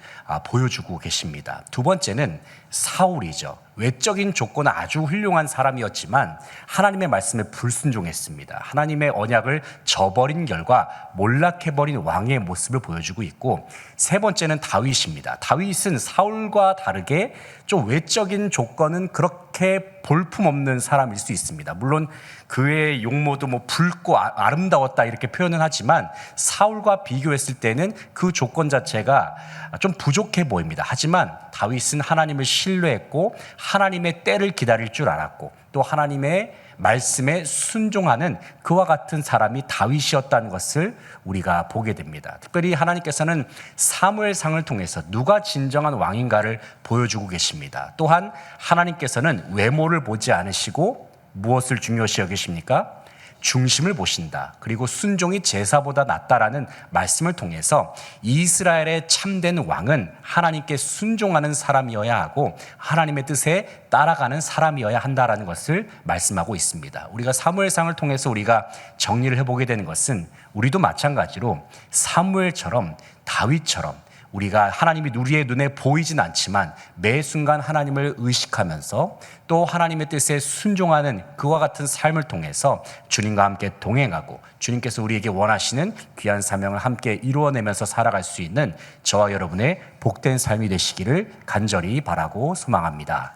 보여주고 계십니다. 두 번째는 사울이죠. 외적인 조건은 아주 훌륭한 사람이었지만 하나님의 말씀에 불순종했습니다. 하나님의 언약을 저버린 결과 몰락해버린 왕의 모습을 보여주고 있고 세 번째는 다윗입니다. 다윗은 사울과 다르게 좀 외적인 조건은 그렇게 볼품없는 사람일 수 있습니다. 물론 그의 용모도 뭐 붉고 아름다웠다 이렇게 표현은 하지만 사울과 비교했을 때는 그 조건 자체가 좀 부족해 보입니다. 하지만 다윗은 하나님을 신뢰했고 하나님의 때를 기다릴 줄 알았고 또 하나님의 말씀에 순종하는 그와 같은 사람이 다윗이었다는 것을 우리가 보게 됩니다. 특별히 하나님께서는 사무엘상을 통해서 누가 진정한 왕인가를 보여주고 계십니다. 또한 하나님께서는 외모를 보지 않으시고 무엇을 중요시 여기십니까? 중심을 보신다. 그리고 순종이 제사보다 낫다라는 말씀을 통해서 이스라엘의 참된 왕은 하나님께 순종하는 사람이어야 하고 하나님의 뜻에 따라가는 사람이어야 한다라는 것을 말씀하고 있습니다. 우리가 사무엘상을 통해서 우리가 정리를 해보게 되는 것은 우리도 마찬가지로 사무엘처럼 다윗처럼 우리가 하나님이 우리의 눈에 보이진 않지만 매 순간 하나님을 의식하면서 또 하나님의 뜻에 순종하는 그와 같은 삶을 통해서 주님과 함께 동행하고 주님께서 우리에게 원하시는 귀한 사명을 함께 이루어내면서 살아갈 수 있는 저와 여러분의 복된 삶이 되시기를 간절히 바라고 소망합니다.